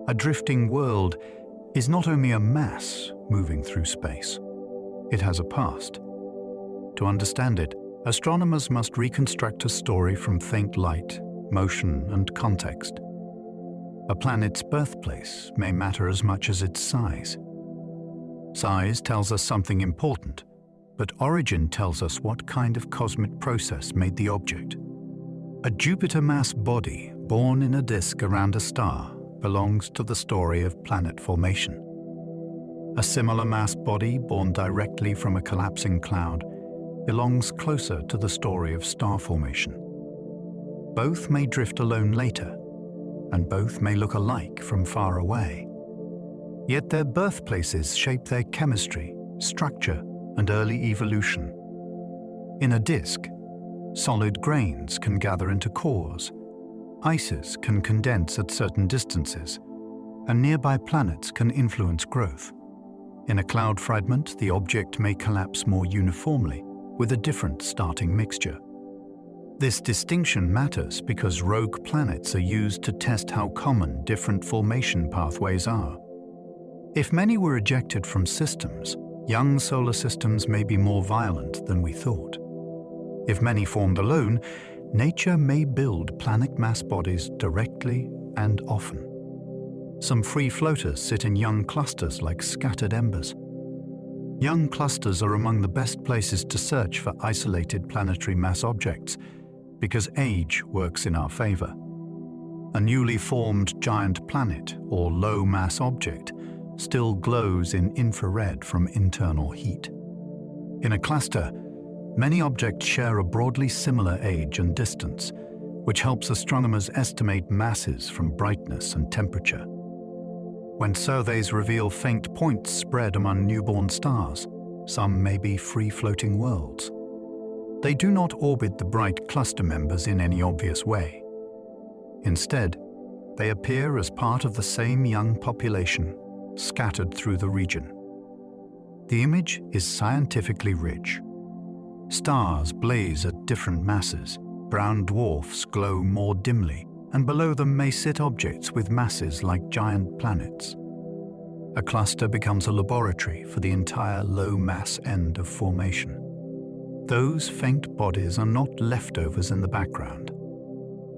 A drifting world is not only a mass moving through space. It has a past. To understand it, astronomers must reconstruct a story from faint light, motion, and context. A planet's birthplace may matter as much as its size. Size tells us something important, but origin tells us what kind of cosmic process made the object. A Jupiter-mass body born in a disk around a star belongs to the story of planet formation. A similar mass body born directly from a collapsing cloud belongs closer to the story of star formation. Both may drift alone later, and both may look alike from far away. Yet their birthplaces shape their chemistry, structure, and early evolution. In a disk, solid grains can gather into cores, ices can condense at certain distances, and nearby planets can influence growth. In a cloud fragment, the object may collapse more uniformly, with a different starting mixture. This distinction matters because rogue planets are used to test how common different formation pathways are. If many were ejected from systems, young solar systems may be more violent than we thought. If many formed alone, nature may build planet mass bodies directly and often. Some free floaters sit in young clusters like scattered embers, Young clusters are among the best places to search for isolated planetary mass objects because age works in our favor. A newly formed giant planet or low-mass object still glows in infrared from internal heat. In a cluster, many objects share a broadly similar age and distance, which helps astronomers estimate masses from brightness and temperature. When surveys reveal faint points spread among newborn stars, some may be free-floating worlds. They do not orbit the bright cluster members in any obvious way. Instead, they appear as part of the same young population, scattered through the region. The image is scientifically rich. Stars blaze at different masses, brown dwarfs glow more dimly, and below them may sit objects with masses like giant planets. A cluster becomes a laboratory for the entire low-mass end of formation. Those faint bodies are not leftovers in the background.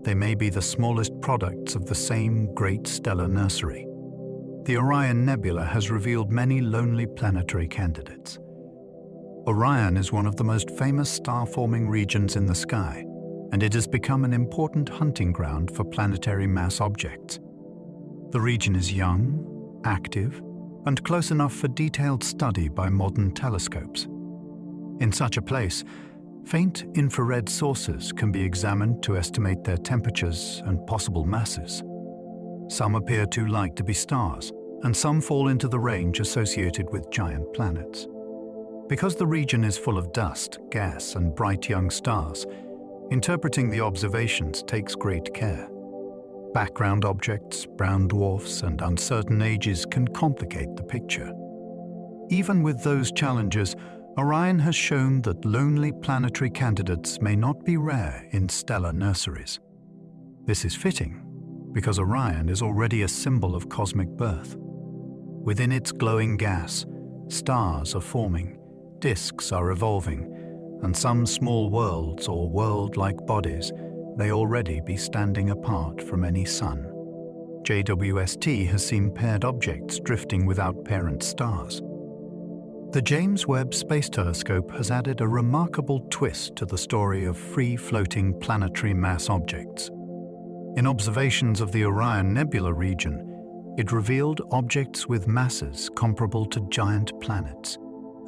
They may be the smallest products of the same great stellar nursery. The Orion Nebula has revealed many lonely planetary candidates. Orion is one of the most famous star-forming regions in the sky, and it has become an important hunting ground for planetary mass objects. The region is young, active, and close enough for detailed study by modern telescopes. In such a place, faint infrared sources can be examined to estimate their temperatures and possible masses. Some appear too light to be stars, and some fall into the range associated with giant planets. Because the region is full of dust, gas, and bright young stars, interpreting the observations takes great care. Background objects, brown dwarfs, and uncertain ages can complicate the picture. Even with those challenges, Orion has shown that lonely planetary candidates may not be rare in stellar nurseries. This is fitting, because Orion is already a symbol of cosmic birth. Within its glowing gas, stars are forming, disks are evolving, and some small worlds or world-like bodies may already be standing apart from any sun. JWST has seen paired objects drifting without parent stars. The James Webb Space Telescope has added a remarkable twist to the story of free-floating planetary mass objects. In observations of the Orion Nebula region, it revealed objects with masses comparable to giant planets,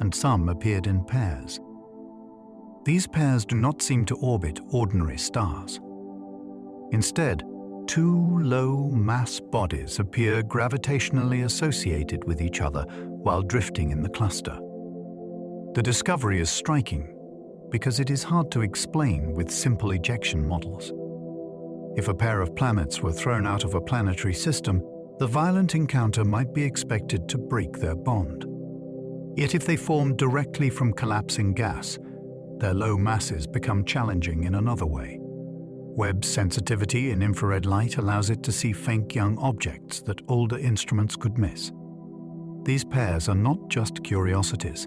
and some appeared in pairs. These pairs do not seem to orbit ordinary stars. Instead, two low-mass bodies appear gravitationally associated with each other while drifting in the cluster. The discovery is striking because it is hard to explain with simple ejection models. If a pair of planets were thrown out of a planetary system, the violent encounter might be expected to break their bond. Yet if they form directly from collapsing gas, their low masses become challenging in another way. Webb's sensitivity in infrared light allows it to see faint young objects that older instruments could miss. These pairs are not just curiosities.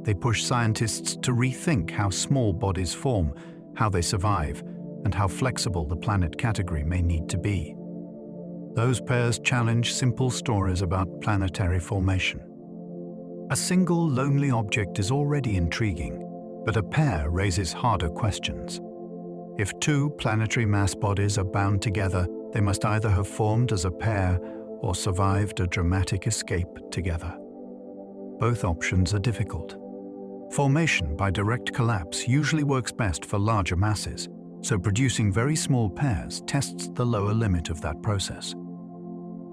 They push scientists to rethink how small bodies form, how they survive, and how flexible the planet category may need to be. Those pairs challenge simple stories about planetary formation. A single lonely object is already intriguing, but a pair raises harder questions. If two planetary mass bodies are bound together, they must either have formed as a pair or survived a dramatic escape together. Both options are difficult. Formation by direct collapse usually works best for larger masses, so producing very small pairs tests the lower limit of that process.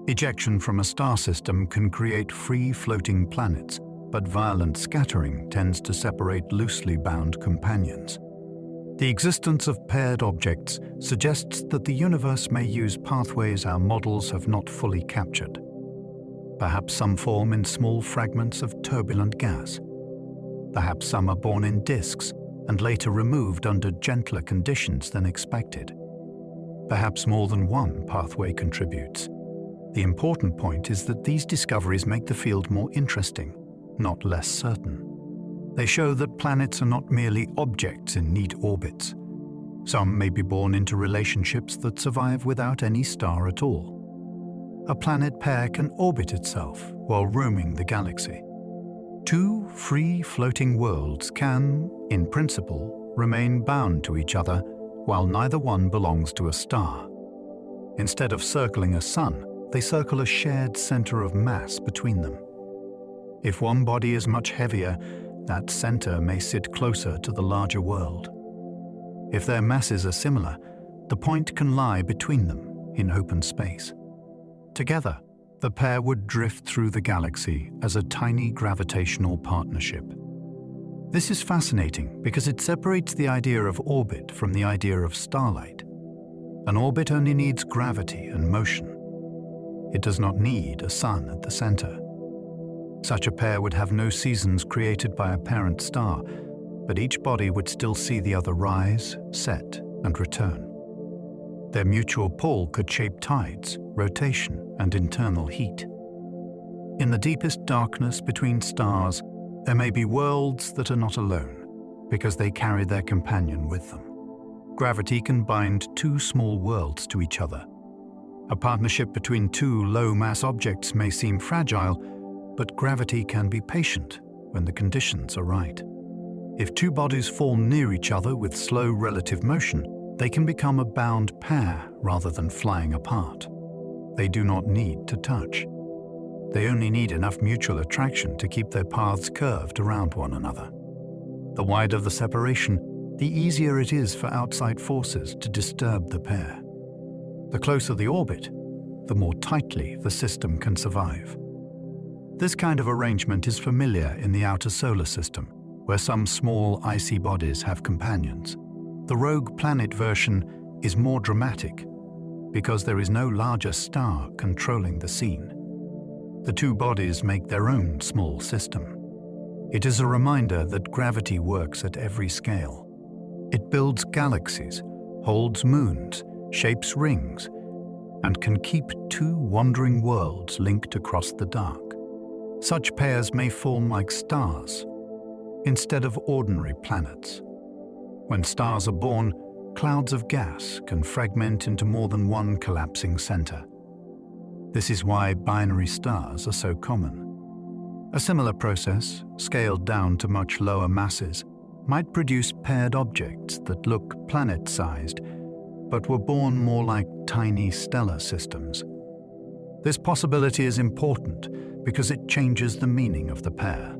Ejection from a star system can create free-floating planets, but violent scattering tends to separate loosely bound companions. The existence of paired objects suggests that the universe may use pathways our models have not fully captured. Perhaps some form in small fragments of turbulent gas. Perhaps some are born in disks and later removed under gentler conditions than expected. Perhaps more than one pathway contributes. The important point is that these discoveries make the field more interesting, not less certain. They show that planets are not merely objects in neat orbits. Some may be born into relationships that survive without any star at all. A planet pair can orbit itself while roaming the galaxy. Two free-floating worlds can, in principle, remain bound to each other while neither one belongs to a star. Instead of circling a sun, they circle a shared center of mass between them. If one body is much heavier, that center may sit closer to the larger world. If their masses are similar, the point can lie between them in open space. Together, the pair would drift through the galaxy as a tiny gravitational partnership. This is fascinating because it separates the idea of orbit from the idea of starlight. An orbit only needs gravity and motion. It does not need a sun at the center. Such a pair would have no seasons created by a parent star, but each body would still see the other rise, set, and return. Their mutual pull could shape tides, rotation, and internal heat. In the deepest darkness between stars, there may be worlds that are not alone, because they carry their companion with them. Gravity can bind two small worlds to each other. A partnership between two low-mass objects may seem fragile, but gravity can be patient when the conditions are right. If two bodies fall near each other with slow relative motion, they can become a bound pair rather than flying apart. They do not need to touch. They only need enough mutual attraction to keep their paths curved around one another. The wider the separation, the easier it is for outside forces to disturb the pair. The closer the orbit, the more tightly the system can survive. This kind of arrangement is familiar in the outer solar system, where some small icy bodies have companions. The rogue planet version is more dramatic because there is no larger star controlling the scene. The two bodies make their own small system. It is a reminder that gravity works at every scale. It builds galaxies, holds moons, shapes rings, and can keep two wandering worlds linked across the dark. Such pairs may form like stars instead of ordinary planets. When stars are born, clouds of gas can fragment into more than one collapsing center. This is why binary stars are so common. A similar process, scaled down to much lower masses, might produce paired objects that look planet-sized, but were born more like tiny stellar systems. This possibility is important because it changes the meaning of the pair.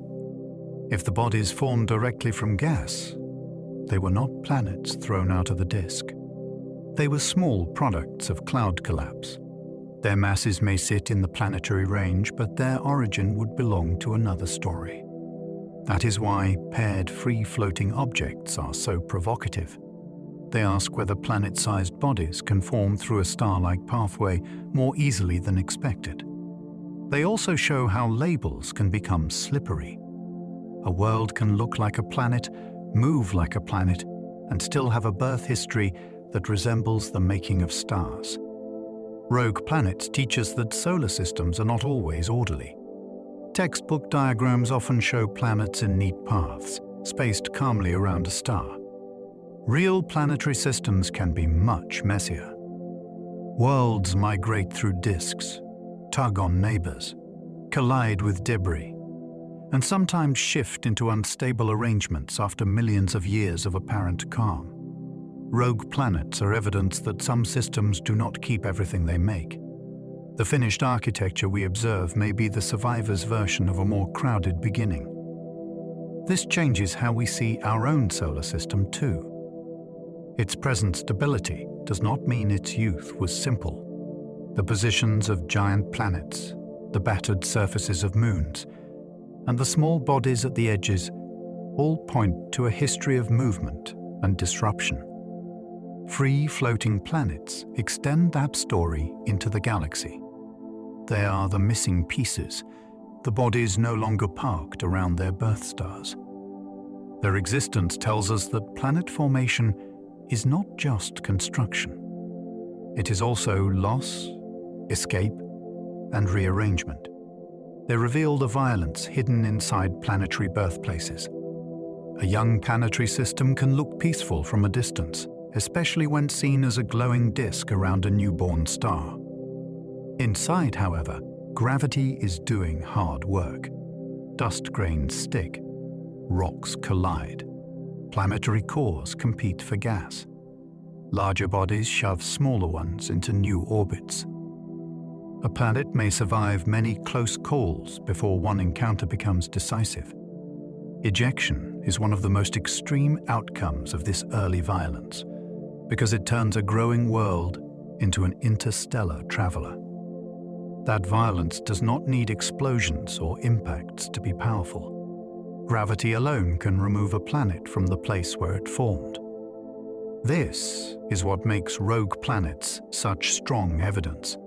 If the bodies formed directly from gas, they were not planets thrown out of the disk. They were small products of cloud collapse. Their masses may sit in the planetary range, but their origin would belong to another story. That is why paired free-floating objects are so provocative. They ask whether planet-sized bodies can form through a star-like pathway more easily than expected. They also show how labels can become slippery. A world can look like a planet, move like a planet, and still have a birth history that resembles the making of stars. Rogue planets teach us that solar systems are not always orderly. Textbook diagrams often show planets in neat paths, spaced calmly around a star. Real planetary systems can be much messier. Worlds migrate through disks, tug on neighbors, collide with debris, and sometimes shift into unstable arrangements after millions of years of apparent calm. Rogue planets are evidence that some systems do not keep everything they make. The finished architecture we observe may be the survivor's version of a more crowded beginning. This changes how we see our own solar system too. Its present stability does not mean its youth was simple. The positions of giant planets, the battered surfaces of moons, and the small bodies at the edges all point to a history of movement and disruption. Free-floating planets extend that story into the galaxy. They are the missing pieces, the bodies no longer parked around their birth stars. Their existence tells us that planet formation is not just construction. It is also loss, escape, and rearrangement. They reveal the violence hidden inside planetary birthplaces. A young planetary system can look peaceful from a distance, especially when seen as a glowing disk around a newborn star. Inside, however, gravity is doing hard work. dust grains stick, rocks collide. Planetary cores compete for gas. Larger bodies shove smaller ones into new orbits. A planet may survive many close calls before one encounter becomes decisive. Ejection is one of the most extreme outcomes of this early violence, because it turns a growing world into an interstellar traveler. That violence does not need explosions or impacts to be powerful. Gravity alone can remove a planet from the place where it formed. This is what makes rogue planets such strong evidence.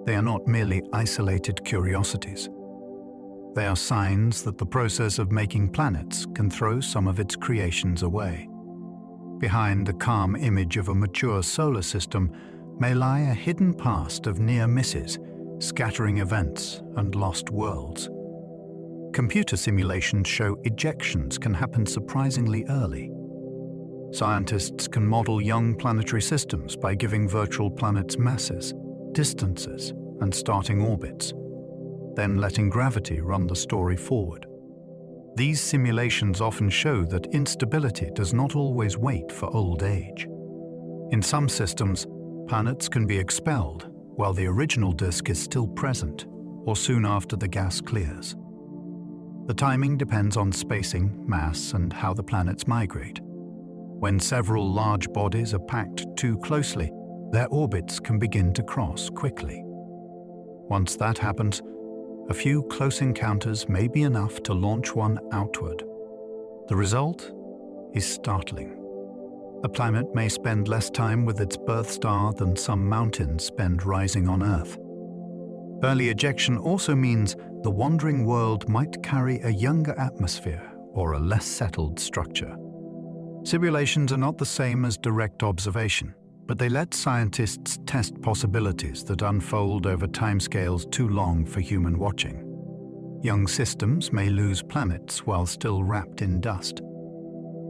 They are not merely isolated curiosities. They are signs that the process of making planets can throw some of its creations away. Behind the calm image of a mature solar system may lie a hidden past of near misses, scattering events, and lost worlds. Computer simulations show ejections can happen surprisingly early. Scientists can model young planetary systems by giving virtual planets masses, distances, and starting orbits, then letting gravity run the story forward. These simulations often show that instability does not always wait for old age. In some systems, planets can be expelled while the original disk is still present, or soon after the gas clears. The timing depends on spacing, mass, and how the planets migrate. When several large bodies are packed too closely, their orbits can begin to cross quickly. Once that happens, a few close encounters may be enough to launch one outward. The result is startling. A planet may spend less time with its birth star than some mountains spend rising on Earth. Early ejection also means the wandering world might carry a younger atmosphere or a less settled structure. Simulations are not the same as direct observation, but they let scientists test possibilities that unfold over timescales too long for human watching. Young systems may lose planets while still wrapped in dust.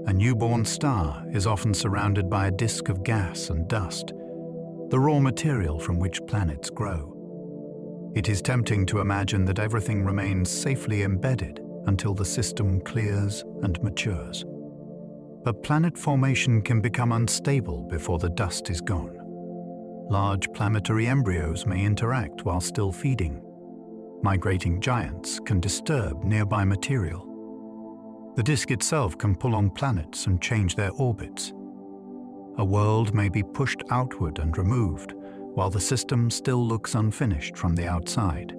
A newborn star is often surrounded by a disk of gas and dust, the raw material from which planets grow. It is tempting to imagine that everything remains safely embedded until the system clears and matures. But planet formation can become unstable before the dust is gone. Large planetary embryos may interact while still feeding. Migrating giants can disturb nearby material. The disk itself can pull on planets and change their orbits. A world may be pushed outward and removed, while the system still looks unfinished from the outside.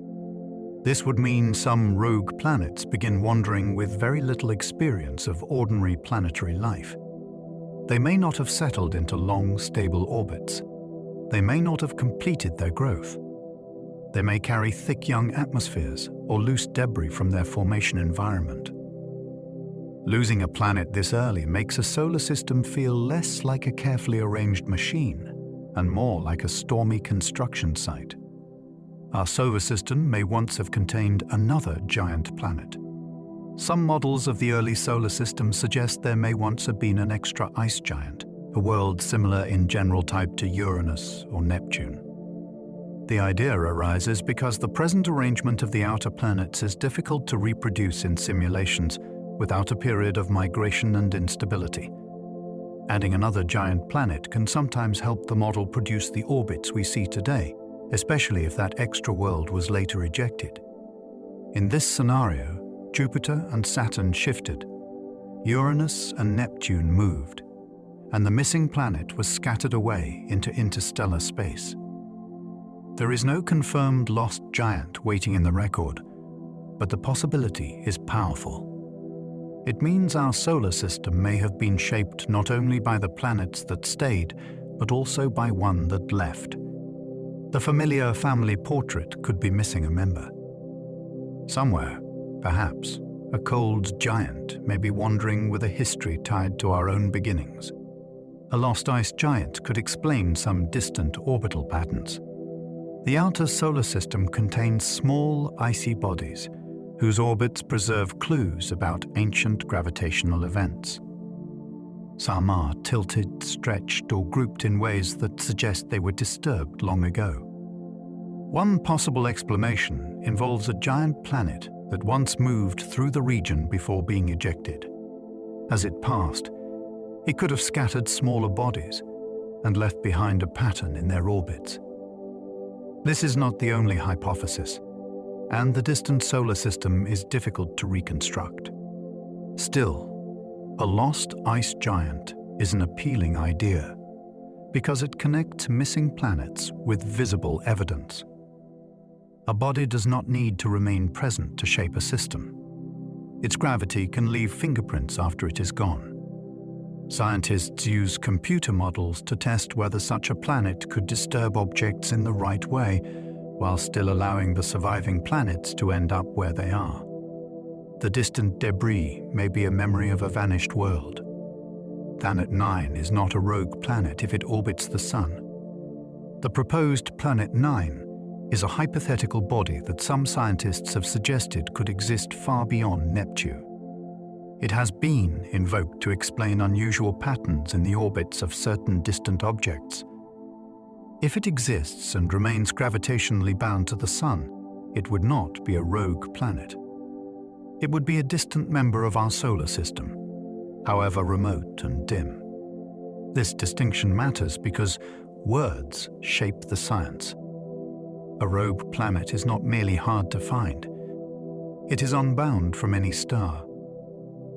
This would mean some rogue planets begin wandering with very little experience of ordinary planetary life. They may not have settled into long, stable orbits. They may not have completed their growth. They may carry thick young atmospheres or loose debris from their formation environment. Losing a planet this early makes a solar system feel less like a carefully arranged machine and more like a stormy construction site. Our solar system may once have contained another giant planet. Some models of the early solar system suggest there may once have been an extra ice giant, a world similar in general type to Uranus or Neptune. The idea arises because the present arrangement of the outer planets is difficult to reproduce in simulations without a period of migration and instability. Adding another giant planet can sometimes help the model produce the orbits we see today, especially if that extra world was later ejected. In this scenario, Jupiter and Saturn shifted, Uranus and Neptune moved, and the missing planet was scattered away into interstellar space. There is no confirmed lost giant waiting in the record, but the possibility is powerful. It means our solar system may have been shaped not only by the planets that stayed, but also by one that left. The familiar family portrait could be missing a member. Somewhere, perhaps, a cold giant may be wandering with a history tied to our own beginnings. A lost ice giant could explain some distant orbital patterns. The outer solar system contains small, icy bodies whose orbits preserve clues about ancient gravitational events. Some are tilted, stretched, or grouped in ways that suggest they were disturbed long ago. One possible explanation involves a giant planet that once moved through the region before being ejected. As it passed, it could have scattered smaller bodies and left behind a pattern in their orbits. This is not the only hypothesis, and the distant solar system is difficult to reconstruct. Still, a lost ice giant is an appealing idea because it connects missing planets with visible evidence. A body does not need to remain present to shape a system. Its gravity can leave fingerprints after it is gone. Scientists use computer models to test whether such a planet could disturb objects in the right way, while still allowing the surviving planets to end up where they are. The distant debris may be a memory of a vanished world. Planet 9 is not a rogue planet if it orbits the Sun. The proposed Planet 9 is a hypothetical body that some scientists have suggested could exist far beyond Neptune. It has been invoked to explain unusual patterns in the orbits of certain distant objects. If it exists and remains gravitationally bound to the Sun, it would not be a rogue planet. It would be a distant member of our solar system, however remote and dim. This distinction matters because words shape the science. A rogue planet is not merely hard to find. It is unbound from any star.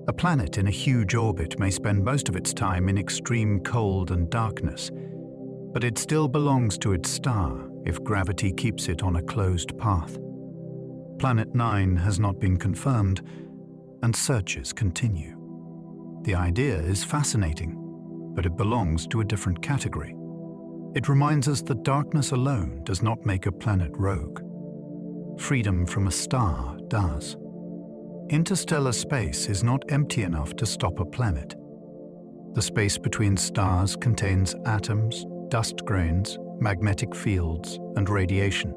A planet in a huge orbit may spend most of its time in extreme cold and darkness, but it still belongs to its star if gravity keeps it on a closed path. Planet 9 has not been confirmed, and searches continue. The idea is fascinating, but it belongs to a different category. It reminds us that darkness alone does not make a planet rogue. Freedom from a star does. Interstellar space is not empty enough to stop a planet. The space between stars contains atoms, dust grains, magnetic fields, and radiation,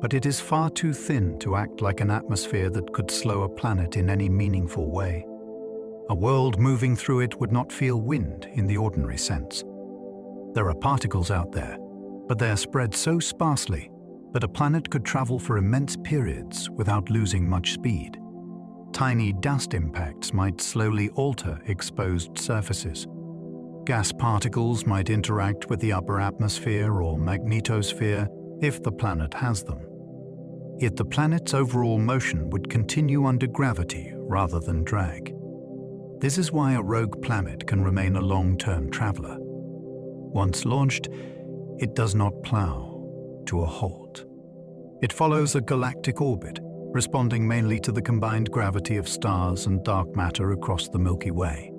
but it is far too thin to act like an atmosphere that could slow a planet in any meaningful way. A world moving through it would not feel wind in the ordinary sense. There are particles out there, but they are spread so sparsely that a planet could travel for immense periods without losing much speed. Tiny dust impacts might slowly alter exposed surfaces. Gas particles might interact with the upper atmosphere or magnetosphere if the planet has them. Yet the planet's overall motion would continue under gravity rather than drag. This is why a rogue planet can remain a long-term traveler. Once launched, it does not plow to a halt. It follows a galactic orbit, responding mainly to the combined gravity of stars and dark matter across the Milky Way.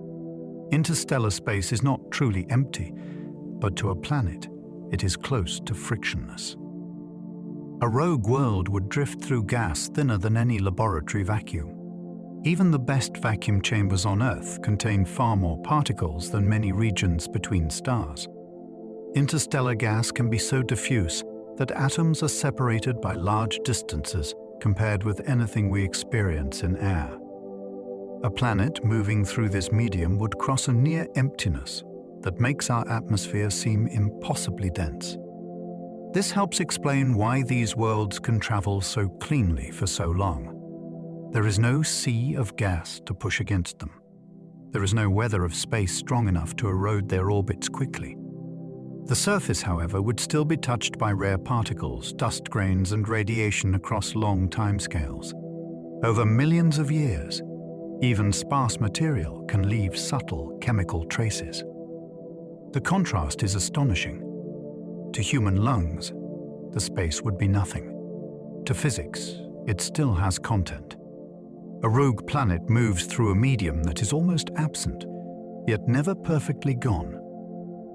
Interstellar space is not truly empty, but to a planet, it is close to frictionless. A rogue world would drift through gas thinner than any laboratory vacuum. Even the best vacuum chambers on Earth contain far more particles than many regions between stars. Interstellar gas can be so diffuse that atoms are separated by large distances compared with anything we experience in air. A planet moving through this medium would cross a near emptiness that makes our atmosphere seem impossibly dense. This helps explain why these worlds can travel so cleanly for so long. There is no sea of gas to push against them. There is no weather of space strong enough to erode their orbits quickly. The surface, however, would still be touched by rare particles, dust grains, and radiation across long timescales. Over millions of years, even sparse material can leave subtle chemical traces. The contrast is astonishing. To human lungs, the space would be nothing. To physics, it still has content. A rogue planet moves through a medium that is almost absent, yet never perfectly gone.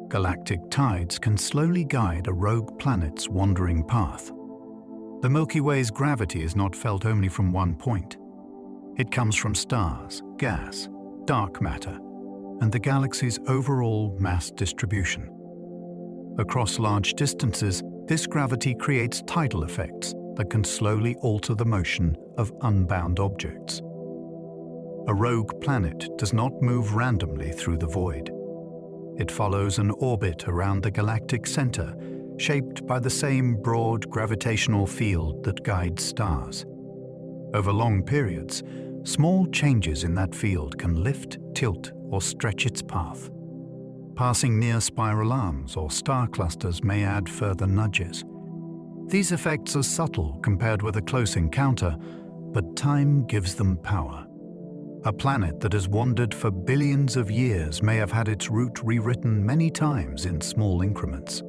Galactic tides can slowly guide a rogue planet's wandering path. The Milky Way's gravity is not felt only from one point. It comes from stars, gas, dark matter, and the galaxy's overall mass distribution. Across large distances, this gravity creates tidal effects that can slowly alter the motion of unbound objects. A rogue planet does not move randomly through the void. It follows an orbit around the galactic center, shaped by the same broad gravitational field that guides stars. Over long periods, small changes in that field can lift, tilt, or stretch its path. Passing near spiral arms or star clusters may add further nudges. These effects are subtle compared with a close encounter, but time gives them power. A planet that has wandered for billions of years may have had its route rewritten many times in small increments.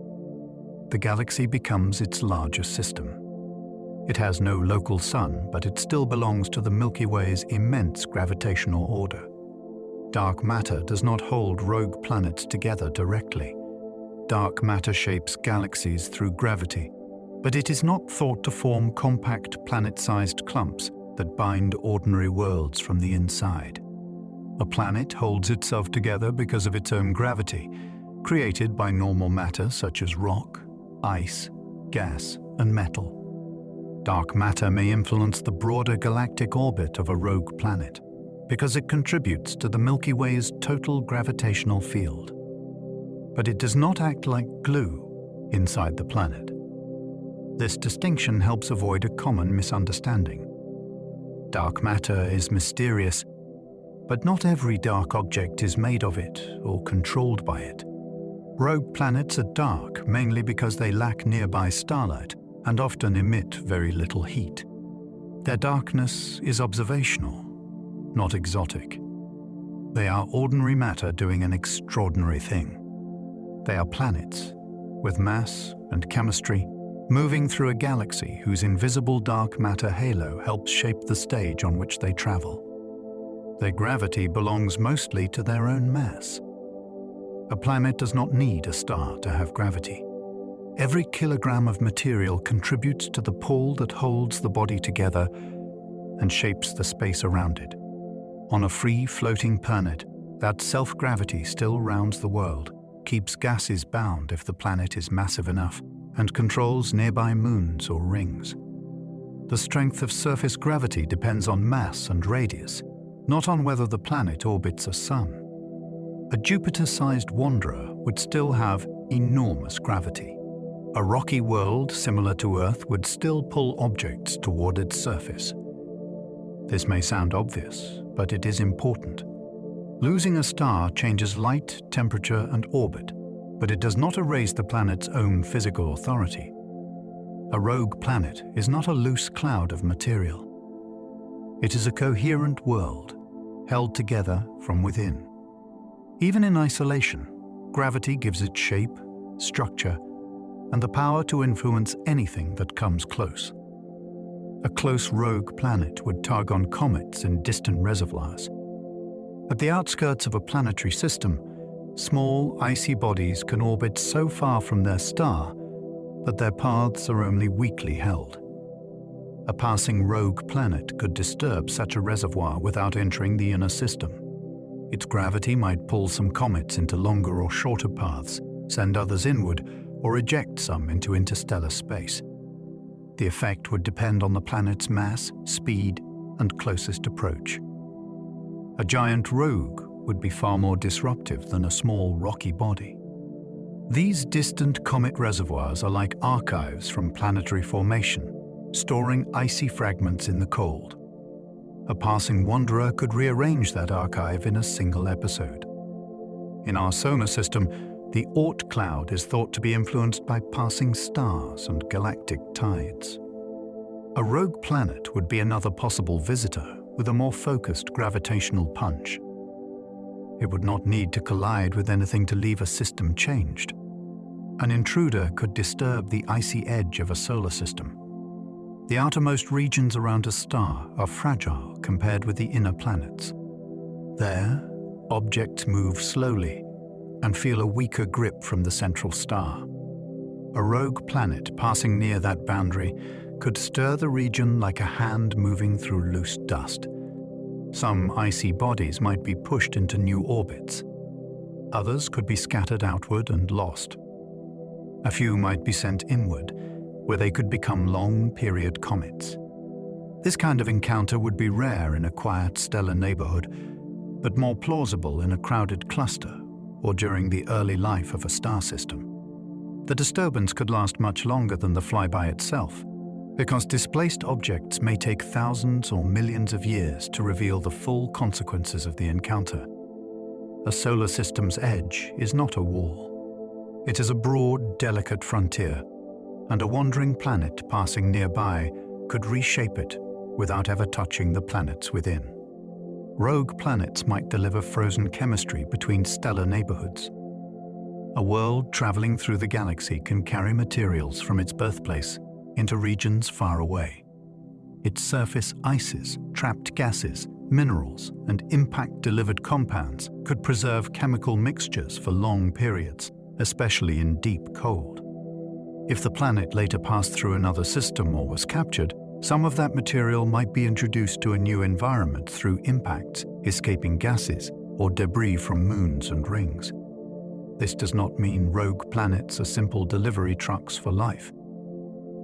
The galaxy becomes its largest system. It has no local sun, but it still belongs to the Milky Way's immense gravitational order. Dark matter does not hold rogue planets together directly. Dark matter shapes galaxies through gravity, but it is not thought to form compact planet-sized clumps that bind ordinary worlds from the inside. A planet holds itself together because of its own gravity, created by normal matter such as rock, ice, gas, and metal. Dark matter may influence the broader galactic orbit of a rogue planet because it contributes to the Milky Way's total gravitational field. But it does not act like glue inside the planet. This distinction helps avoid a common misunderstanding. Dark matter is mysterious, but not every dark object is made of it or controlled by it. Rogue planets are dark mainly because they lack nearby starlight and often emit very little heat. Their darkness is observational, not exotic. They are ordinary matter doing an extraordinary thing. They are planets, with mass and chemistry, moving through a galaxy whose invisible dark matter halo helps shape the stage on which they travel. Their gravity belongs mostly to their own mass. A planet does not need a star to have gravity. Every kilogram of material contributes to the pull that holds the body together and shapes the space around it. On a free floating planet, that self-gravity still rounds the world, keeps gases bound if the planet is massive enough, and controls nearby moons or rings. The strength of surface gravity depends on mass and radius, not on whether the planet orbits a sun. A Jupiter-sized wanderer would still have enormous gravity. A rocky world similar to Earth would still pull objects toward its surface. This may sound obvious, but it is important. Losing a star changes light, temperature, and orbit, but it does not erase the planet's own physical authority. A rogue planet is not a loose cloud of material. It is a coherent world, held together from within. Even in isolation, gravity gives it shape, structure, and the power to influence anything that comes close. A close rogue planet would tug on comets in distant reservoirs. At the outskirts of a planetary system, small, icy bodies can orbit so far from their star that their paths are only weakly held. A passing rogue planet could disturb such a reservoir without entering the inner system. Its gravity might pull some comets into longer or shorter paths, send others inward, or eject some into interstellar space. The effect would depend on the planet's mass, speed, and closest approach. A giant rogue would be far more disruptive than a small rocky body. These distant comet reservoirs are like archives from planetary formation, storing icy fragments in the cold. A passing wanderer could rearrange that archive in a single episode. In our solar system, the Oort cloud is thought to be influenced by passing stars and galactic tides. A rogue planet would be another possible visitor with a more focused gravitational punch. It would not need to collide with anything to leave a system changed. An intruder could disturb the icy edge of a solar system. The outermost regions around a star are fragile compared with the inner planets. There, objects move slowly and feel a weaker grip from the central star. A rogue planet passing near that boundary could stir the region like a hand moving through loose dust. Some icy bodies might be pushed into new orbits. Others could be scattered outward and lost. A few might be sent inward, where they could become long-period comets. This kind of encounter would be rare in a quiet stellar neighborhood, but more plausible in a crowded cluster or during the early life of a star system. The disturbance could last much longer than the flyby itself, because displaced objects may take thousands or millions of years to reveal the full consequences of the encounter. A solar system's edge is not a wall. It is a broad, delicate frontier, and a wandering planet passing nearby could reshape it without ever touching the planets within. Rogue planets might deliver frozen chemistry between stellar neighborhoods. A world traveling through the galaxy can carry materials from its birthplace into regions far away. Its surface ices, trapped gases, minerals, and impact-delivered compounds could preserve chemical mixtures for long periods, especially in deep cold. If the planet later passed through another system or was captured, some of that material might be introduced to a new environment through impacts, escaping gases, or debris from moons and rings. This does not mean rogue planets are simple delivery trucks for life.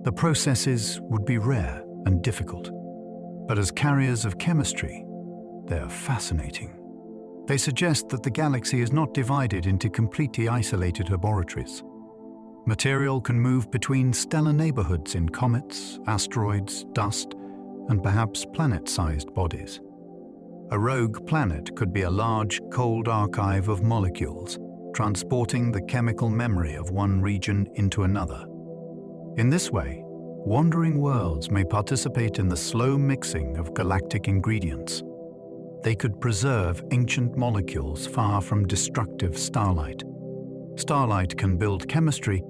The processes would be rare and difficult, but as carriers of chemistry, they are fascinating. They suggest that the galaxy is not divided into completely isolated laboratories. Material can move between stellar neighborhoods in comets, asteroids, dust, and perhaps planet-sized bodies. A rogue planet could be a large, cold archive of molecules, transporting the chemical memory of one region into another. In this way, wandering worlds may participate in the slow mixing of galactic ingredients. They could preserve ancient molecules far from destructive starlight. Starlight can build chemistry,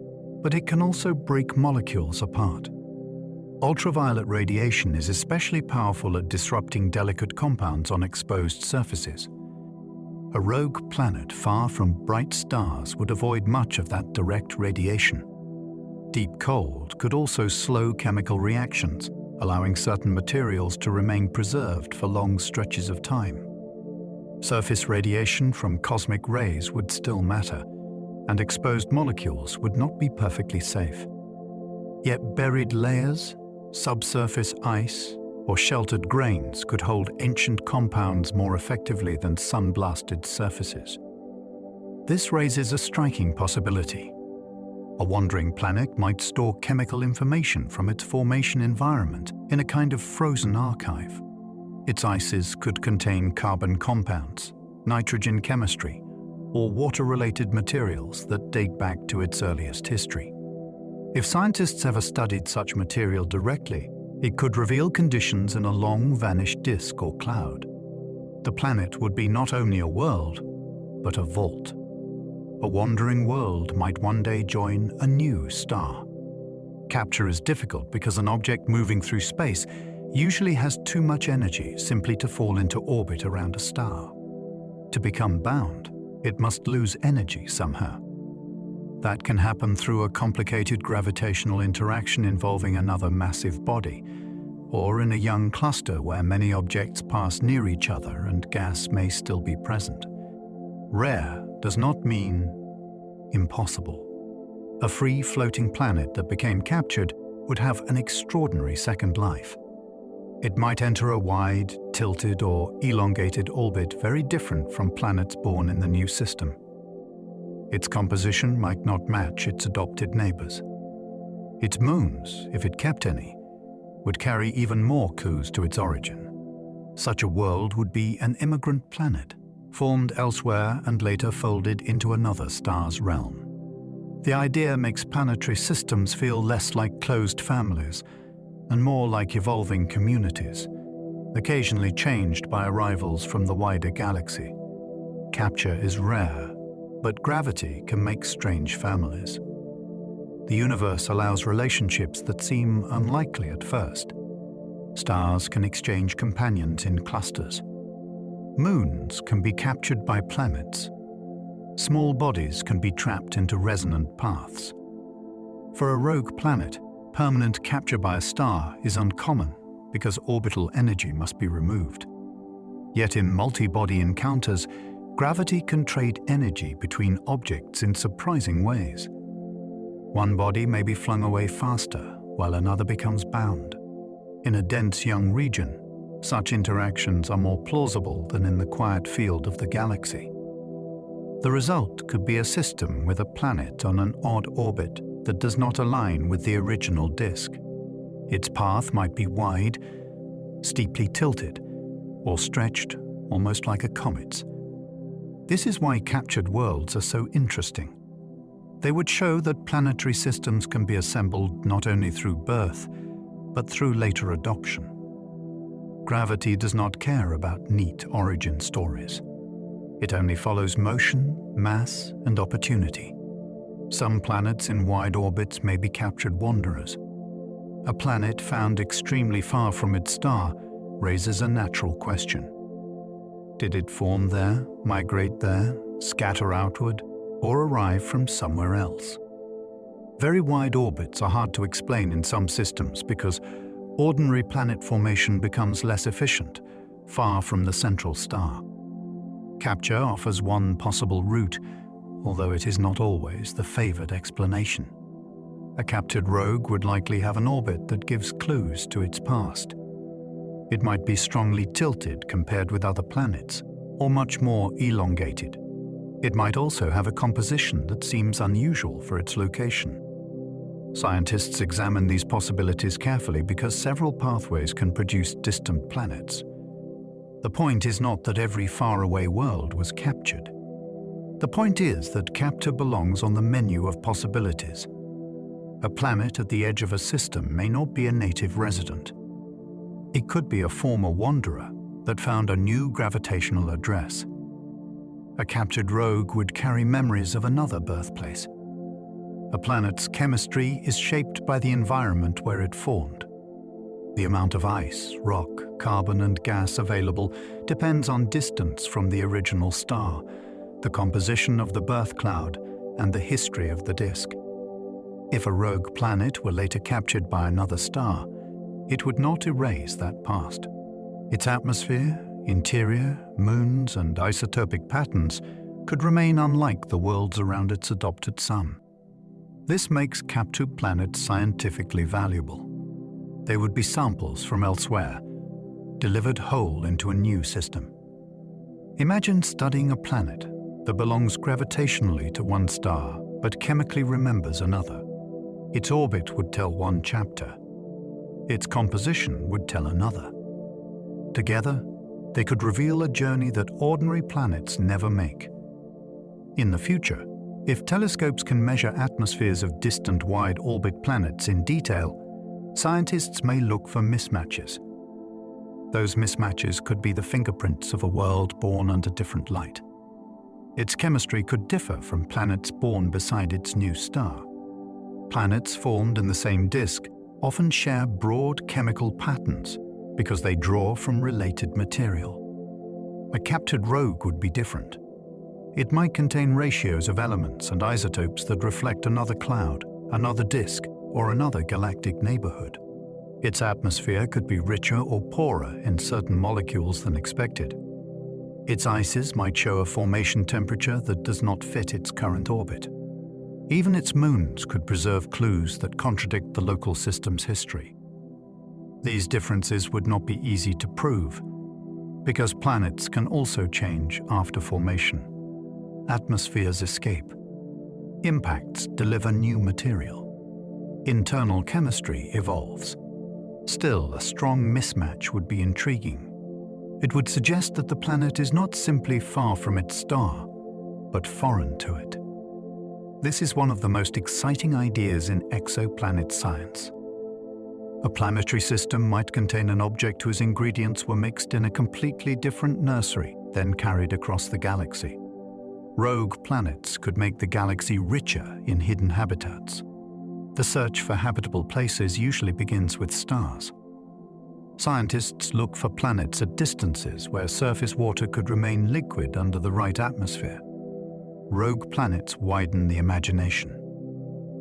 but it can also break molecules apart. Ultraviolet radiation is especially powerful at disrupting delicate compounds on exposed surfaces. A rogue planet far from bright stars would avoid much of that direct radiation. Deep cold could also slow chemical reactions, allowing certain materials to remain preserved for long stretches of time. Surface radiation from cosmic rays would still matter, and exposed molecules would not be perfectly safe. Yet buried layers, subsurface ice, or sheltered grains could hold ancient compounds more effectively than sun-blasted surfaces. This raises a striking possibility. A wandering planet might store chemical information from its formation environment in a kind of frozen archive. Its ices could contain carbon compounds, nitrogen chemistry, or water-related materials that date back to its earliest history. If scientists ever studied such material directly, it could reveal conditions in a long-vanished disk or cloud. The planet would be not only a world, but a vault. A wandering world might one day join a new star. Capture is difficult because an object moving through space usually has too much energy simply to fall into orbit around a star. To become bound, it must lose energy somehow. That can happen through a complicated gravitational interaction involving another massive body, or in a young cluster where many objects pass near each other and gas may still be present. Rare does not mean impossible. A free-floating planet that became captured would have an extraordinary second life. It might enter a wide, tilted, or elongated orbit very different from planets born in the new system. Its composition might not match its adopted neighbors. Its moons, if it kept any, would carry even more clues to its origin. Such a world would be an immigrant planet, formed elsewhere and later folded into another star's realm. The idea makes planetary systems feel less like closed families and more like evolving communities, occasionally changed by arrivals from the wider galaxy. Capture is rare, but gravity can make strange families. The universe allows relationships that seem unlikely at first. Stars can exchange companions in clusters. Moons can be captured by planets. Small bodies can be trapped into resonant paths. For a rogue planet, permanent capture by a star is uncommon because orbital energy must be removed. Yet in multi-body encounters, gravity can trade energy between objects in surprising ways. One body may be flung away faster, while another becomes bound. In a dense young region, such interactions are more plausible than in the quiet field of the galaxy. The result could be a system with a planet on an odd orbit that does not align with the original disk. Its path might be wide, steeply tilted, or stretched almost like a comet's. This is why captured worlds are so interesting. They would show that planetary systems can be assembled not only through birth, but through later adoption. Gravity does not care about neat origin stories. It only follows motion, mass, and opportunity. Some planets in wide orbits may be captured wanderers. A planet found extremely far from its star raises a natural question. Did it form there, migrate there, scatter outward, or arrive from somewhere else? Very wide orbits are hard to explain in some systems because ordinary planet formation becomes less efficient, far from the central star. Capture offers one possible route, although it is not always the favored explanation. A captured rogue would likely have an orbit that gives clues to its past. It might be strongly tilted compared with other planets, or much more elongated. It might also have a composition that seems unusual for its location. Scientists examine these possibilities carefully because several pathways can produce distant planets. The point is not that every faraway world was captured. The point is that capture belongs on the menu of possibilities. A planet at the edge of a system may not be a native resident. It could be a former wanderer that found a new gravitational address. A captured rogue would carry memories of another birthplace. A planet's chemistry is shaped by the environment where it formed. The amount of ice, rock, carbon, and gas available depends on distance from the original star, the composition of the birth cloud, and the history of the disk. If a rogue planet were later captured by another star, it would not erase that past. Its atmosphere, interior, moons, and isotopic patterns could remain unlike the worlds around its adopted sun. This makes captured planets scientifically valuable. They would be samples from elsewhere, delivered whole into a new system. Imagine studying a planet that belongs gravitationally to one star but chemically remembers another. Its orbit would tell one chapter. Its composition would tell another. Together, they could reveal a journey that ordinary planets never make. In the future, if telescopes can measure atmospheres of distant wide-orbit planets in detail, scientists may look for mismatches. Those mismatches could be the fingerprints of a world born under different light. Its chemistry could differ from planets born beside its new star. Planets formed in the same disk often share broad chemical patterns because they draw from related material. A captured rogue would be different. It might contain ratios of elements and isotopes that reflect another cloud, another disk, or another galactic neighborhood. Its atmosphere could be richer or poorer in certain molecules than expected. Its ices might show a formation temperature that does not fit its current orbit. Even its moons could preserve clues that contradict the local system's history. These differences would not be easy to prove, because planets can also change after formation. Atmospheres escape. Impacts deliver new material. Internal chemistry evolves. Still, a strong mismatch would be intriguing. It would suggest that the planet is not simply far from its star, but foreign to it. This is one of the most exciting ideas in exoplanet science. A planetary system might contain an object whose ingredients were mixed in a completely different nursery, then carried across the galaxy. Rogue planets could make the galaxy richer in hidden habitats. The search for habitable places usually begins with stars. Scientists look for planets at distances where surface water could remain liquid under the right atmosphere. Rogue planets widen the imagination.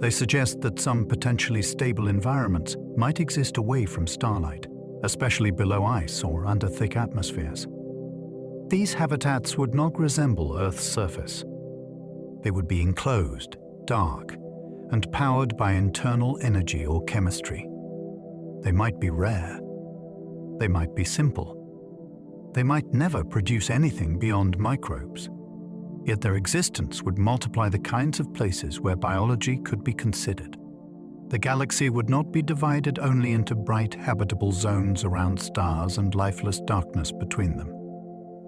They suggest that some potentially stable environments might exist away from starlight, especially below ice or under thick atmospheres. These habitats would not resemble Earth's surface. They would be enclosed, dark, and powered by internal energy or chemistry. They might be rare. They might be simple. They might never produce anything beyond microbes. Yet their existence would multiply the kinds of places where biology could be considered. The galaxy would not be divided only into bright habitable zones around stars and lifeless darkness between them.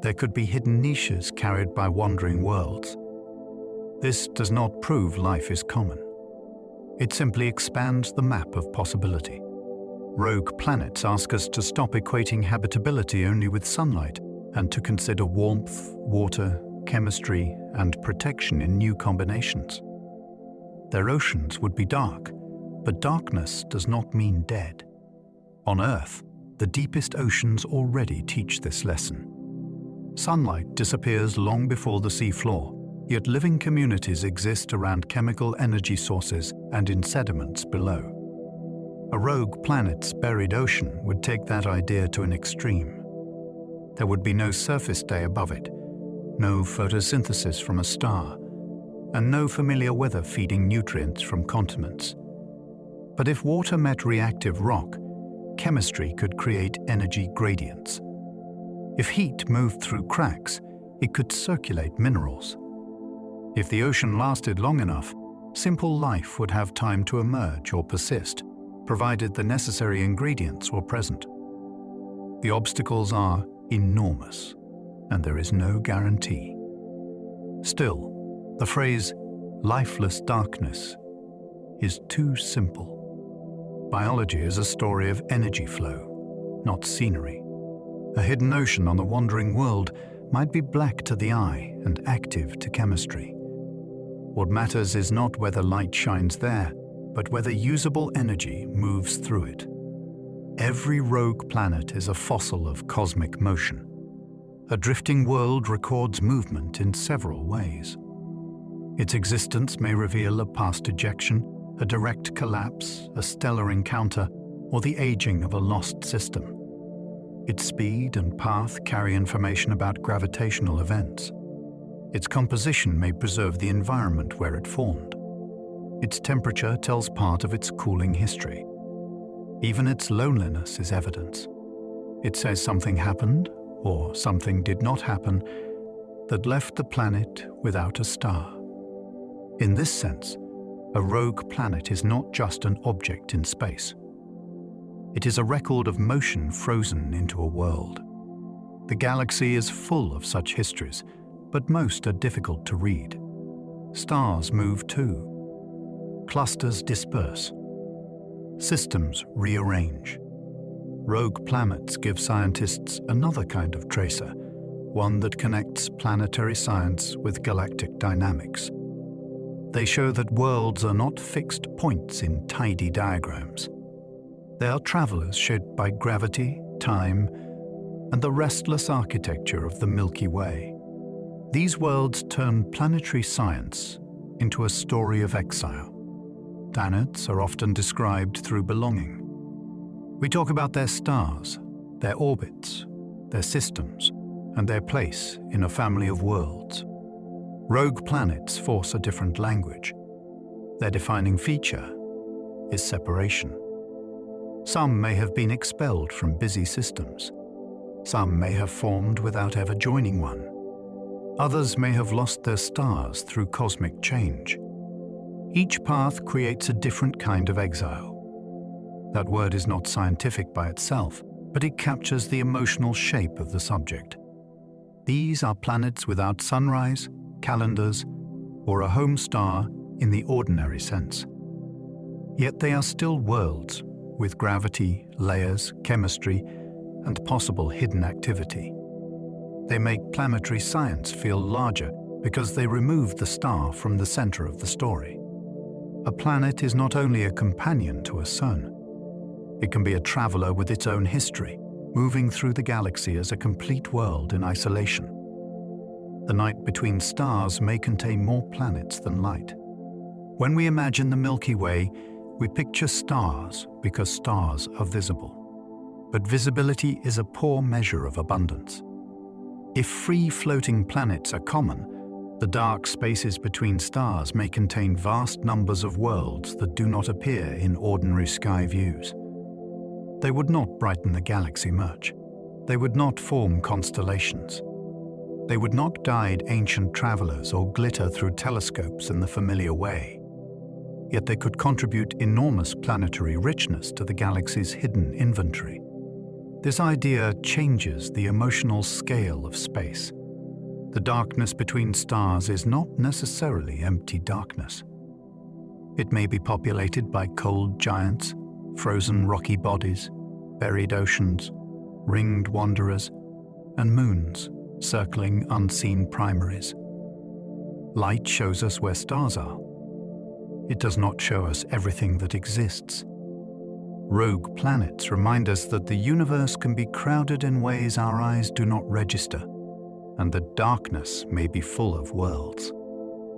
There could be hidden niches carried by wandering worlds. This does not prove life is common. It simply expands the map of possibility. Rogue planets ask us to stop equating habitability only with sunlight and to consider warmth, water, chemistry, and protection in new combinations. Their oceans would be dark, but darkness does not mean dead. On Earth, the deepest oceans already teach this lesson. Sunlight disappears long before the seafloor, yet living communities exist around chemical energy sources and in sediments below. A rogue planet's buried ocean would take that idea to an extreme. There would be no surface day above it, no photosynthesis from a star, and no familiar weather feeding nutrients from continents. But if water met reactive rock, chemistry could create energy gradients. If heat moved through cracks, it could circulate minerals. If the ocean lasted long enough, simple life would have time to emerge or persist, provided the necessary ingredients were present. The obstacles are enormous, and there is no guarantee. Still, the phrase "lifeless darkness" is too simple. Biology is a story of energy flow, not scenery. A hidden ocean on the wandering world might be black to the eye and active to chemistry. What matters is not whether light shines there, but whether usable energy moves through it. Every rogue planet is a fossil of cosmic motion. A drifting world records movement in several ways. Its existence may reveal a past ejection, a direct collapse, a stellar encounter, or the aging of a lost system. Its speed and path carry information about gravitational events. Its composition may preserve the environment where it formed. Its temperature tells part of its cooling history. Even its loneliness is evidence. It says something happened, or something did not happen, that left the planet without a star. In this sense, a rogue planet is not just an object in space. It is a record of motion frozen into a world. The galaxy is full of such histories, but most are difficult to read. Stars move too. Clusters disperse. Systems rearrange. Rogue planets give scientists another kind of tracer, one that connects planetary science with galactic dynamics. They show that worlds are not fixed points in tidy diagrams. They are travelers shaped by gravity, time, and the restless architecture of the Milky Way. These worlds turn planetary science into a story of exile. Planets are often described through belonging. We talk about their stars, their orbits, their systems, and their place in a family of worlds. Rogue planets force a different language. Their defining feature is separation. Some may have been expelled from busy systems. Some may have formed without ever joining one. Others may have lost their stars through cosmic change. Each path creates a different kind of exile. That word is not scientific by itself, but it captures the emotional shape of the subject. These are planets without sunrise, calendars, or a home star in the ordinary sense. Yet they are still worlds with gravity, layers, chemistry, and possible hidden activity. They make planetary science feel larger because they remove the star from the center of the story. A planet is not only a companion to a sun. It can be a traveler with its own history, moving through the galaxy as a complete world in isolation. The night between stars may contain more planets than light. When we imagine the Milky Way, we picture stars because stars are visible. But visibility is a poor measure of abundance. If free-floating planets are common, the dark spaces between stars may contain vast numbers of worlds that do not appear in ordinary sky views. They would not brighten the galaxy much. They would not form constellations. They would not guide ancient travelers or glitter through telescopes in the familiar way. yet they could contribute enormous planetary richness to the galaxy's hidden inventory. This idea changes the emotional scale of space. The darkness between stars is not necessarily empty darkness. It may be populated by cold giants, frozen rocky bodies, buried oceans, ringed wanderers, and moons circling unseen primaries. Light shows us where stars are. It does not show us everything that exists. Rogue planets remind us that the universe can be crowded in ways our eyes do not register, and that darkness may be full of worlds.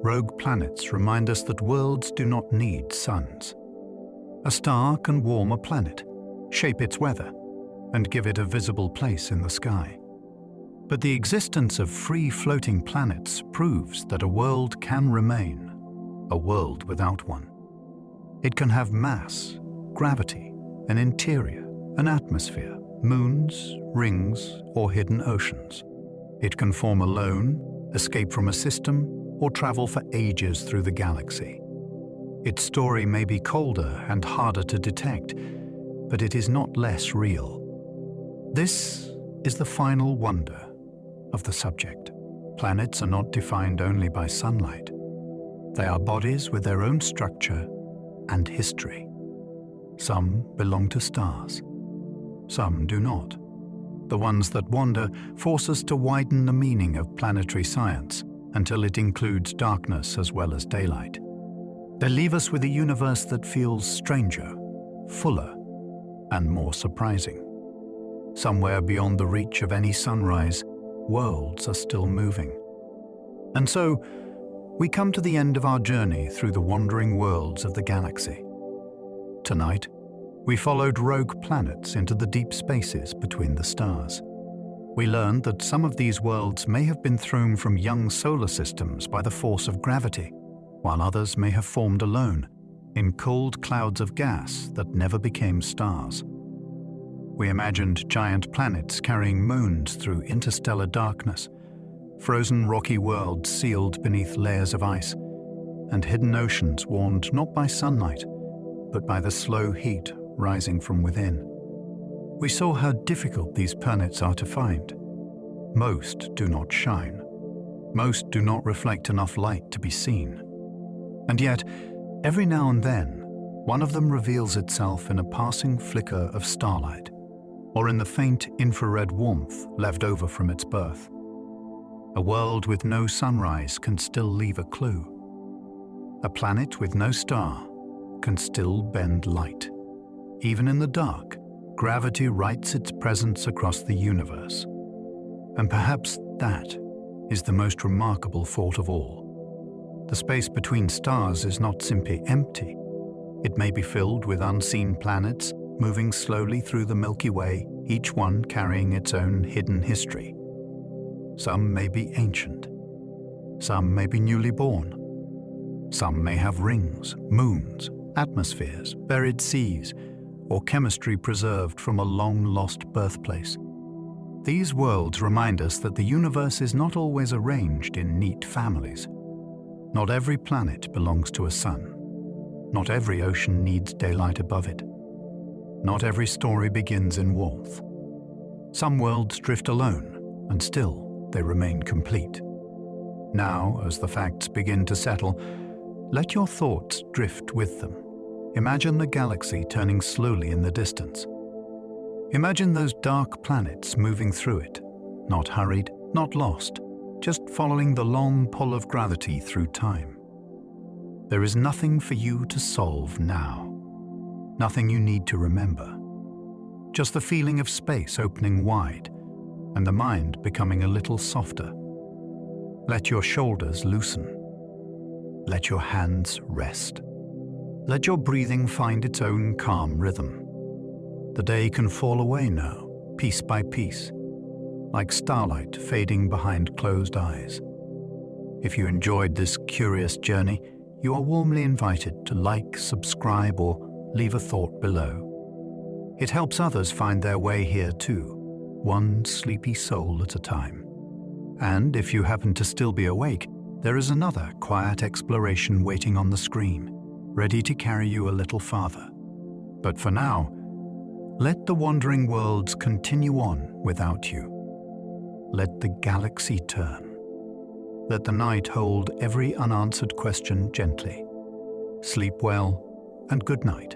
Rogue planets remind us that worlds do not need suns. A star can warm a planet, shape its weather, and give it a visible place in the sky. But the existence of free-floating planets proves that a world can remain a world without one. It can have mass, gravity, an interior, an atmosphere, moons, rings, or hidden oceans. It can form alone, escape from a system, or travel for ages through the galaxy. Its story may be colder and harder to detect, but it is not less real. This is the final wonder of the subject. Planets are not defined only by sunlight. They are bodies with their own structure and history. Some belong to stars. Some do not. The ones that wander force us to widen the meaning of planetary science until it includes darkness as well as daylight. They leave us with a universe that feels stranger, fuller, and more surprising. Somewhere beyond the reach of any sunrise, worlds are still moving. And so, we come to the end of our journey through the wandering worlds of the galaxy. Tonight, we followed rogue planets into the deep spaces between the stars. We learned that some of these worlds may have been thrown from young solar systems by the force of gravity, while others may have formed alone, in cold clouds of gas that never became stars. We imagined giant planets carrying moons through interstellar darkness, frozen rocky worlds sealed beneath layers of ice, and hidden oceans warmed not by sunlight, but by the slow heat rising from within. We saw how difficult these planets are to find. Most do not shine. Most do not reflect enough light to be seen. And yet, every now and then, one of them reveals itself in a passing flicker of starlight, or in the faint infrared warmth left over from its birth. A world with no sunrise can still leave a clue. A planet with no star can still bend light. Even in the dark, gravity writes its presence across the universe. And perhaps that is the most remarkable thought of all. The space between stars is not simply empty. It may be filled with unseen planets moving slowly through the Milky Way, each one carrying its own hidden history. Some may be ancient. Some may be newly born. Some may have rings, moons, atmospheres, buried seas, or chemistry preserved from a long-lost birthplace. These worlds remind us that the universe is not always arranged in neat families. Not every planet belongs to a sun. Not every ocean needs daylight above it. Not every story begins in warmth. Some worlds drift alone, and still they remain complete. Now, as the facts begin to settle, let your thoughts drift with them. Imagine the galaxy turning slowly in the distance. Imagine those dark planets moving through it, not hurried, not lost, just following the long pull of gravity through time. There is nothing for you to solve now. Nothing you need to remember. Just the feeling of space opening wide and the mind becoming a little softer. Let your shoulders loosen. Let your hands rest. Let your breathing find its own calm rhythm. The day can fall away now, piece by piece, like starlight fading behind closed eyes. If you enjoyed this curious journey, you are warmly invited to like, subscribe, or leave a thought below. It helps others find their way here too, one sleepy soul at a time. And if you happen to still be awake, there is another quiet exploration waiting on the screen. ready to carry you a little farther. But for now, let the wandering worlds continue on without you. Let the galaxy turn. Let the night hold every unanswered question gently. Sleep well and good night.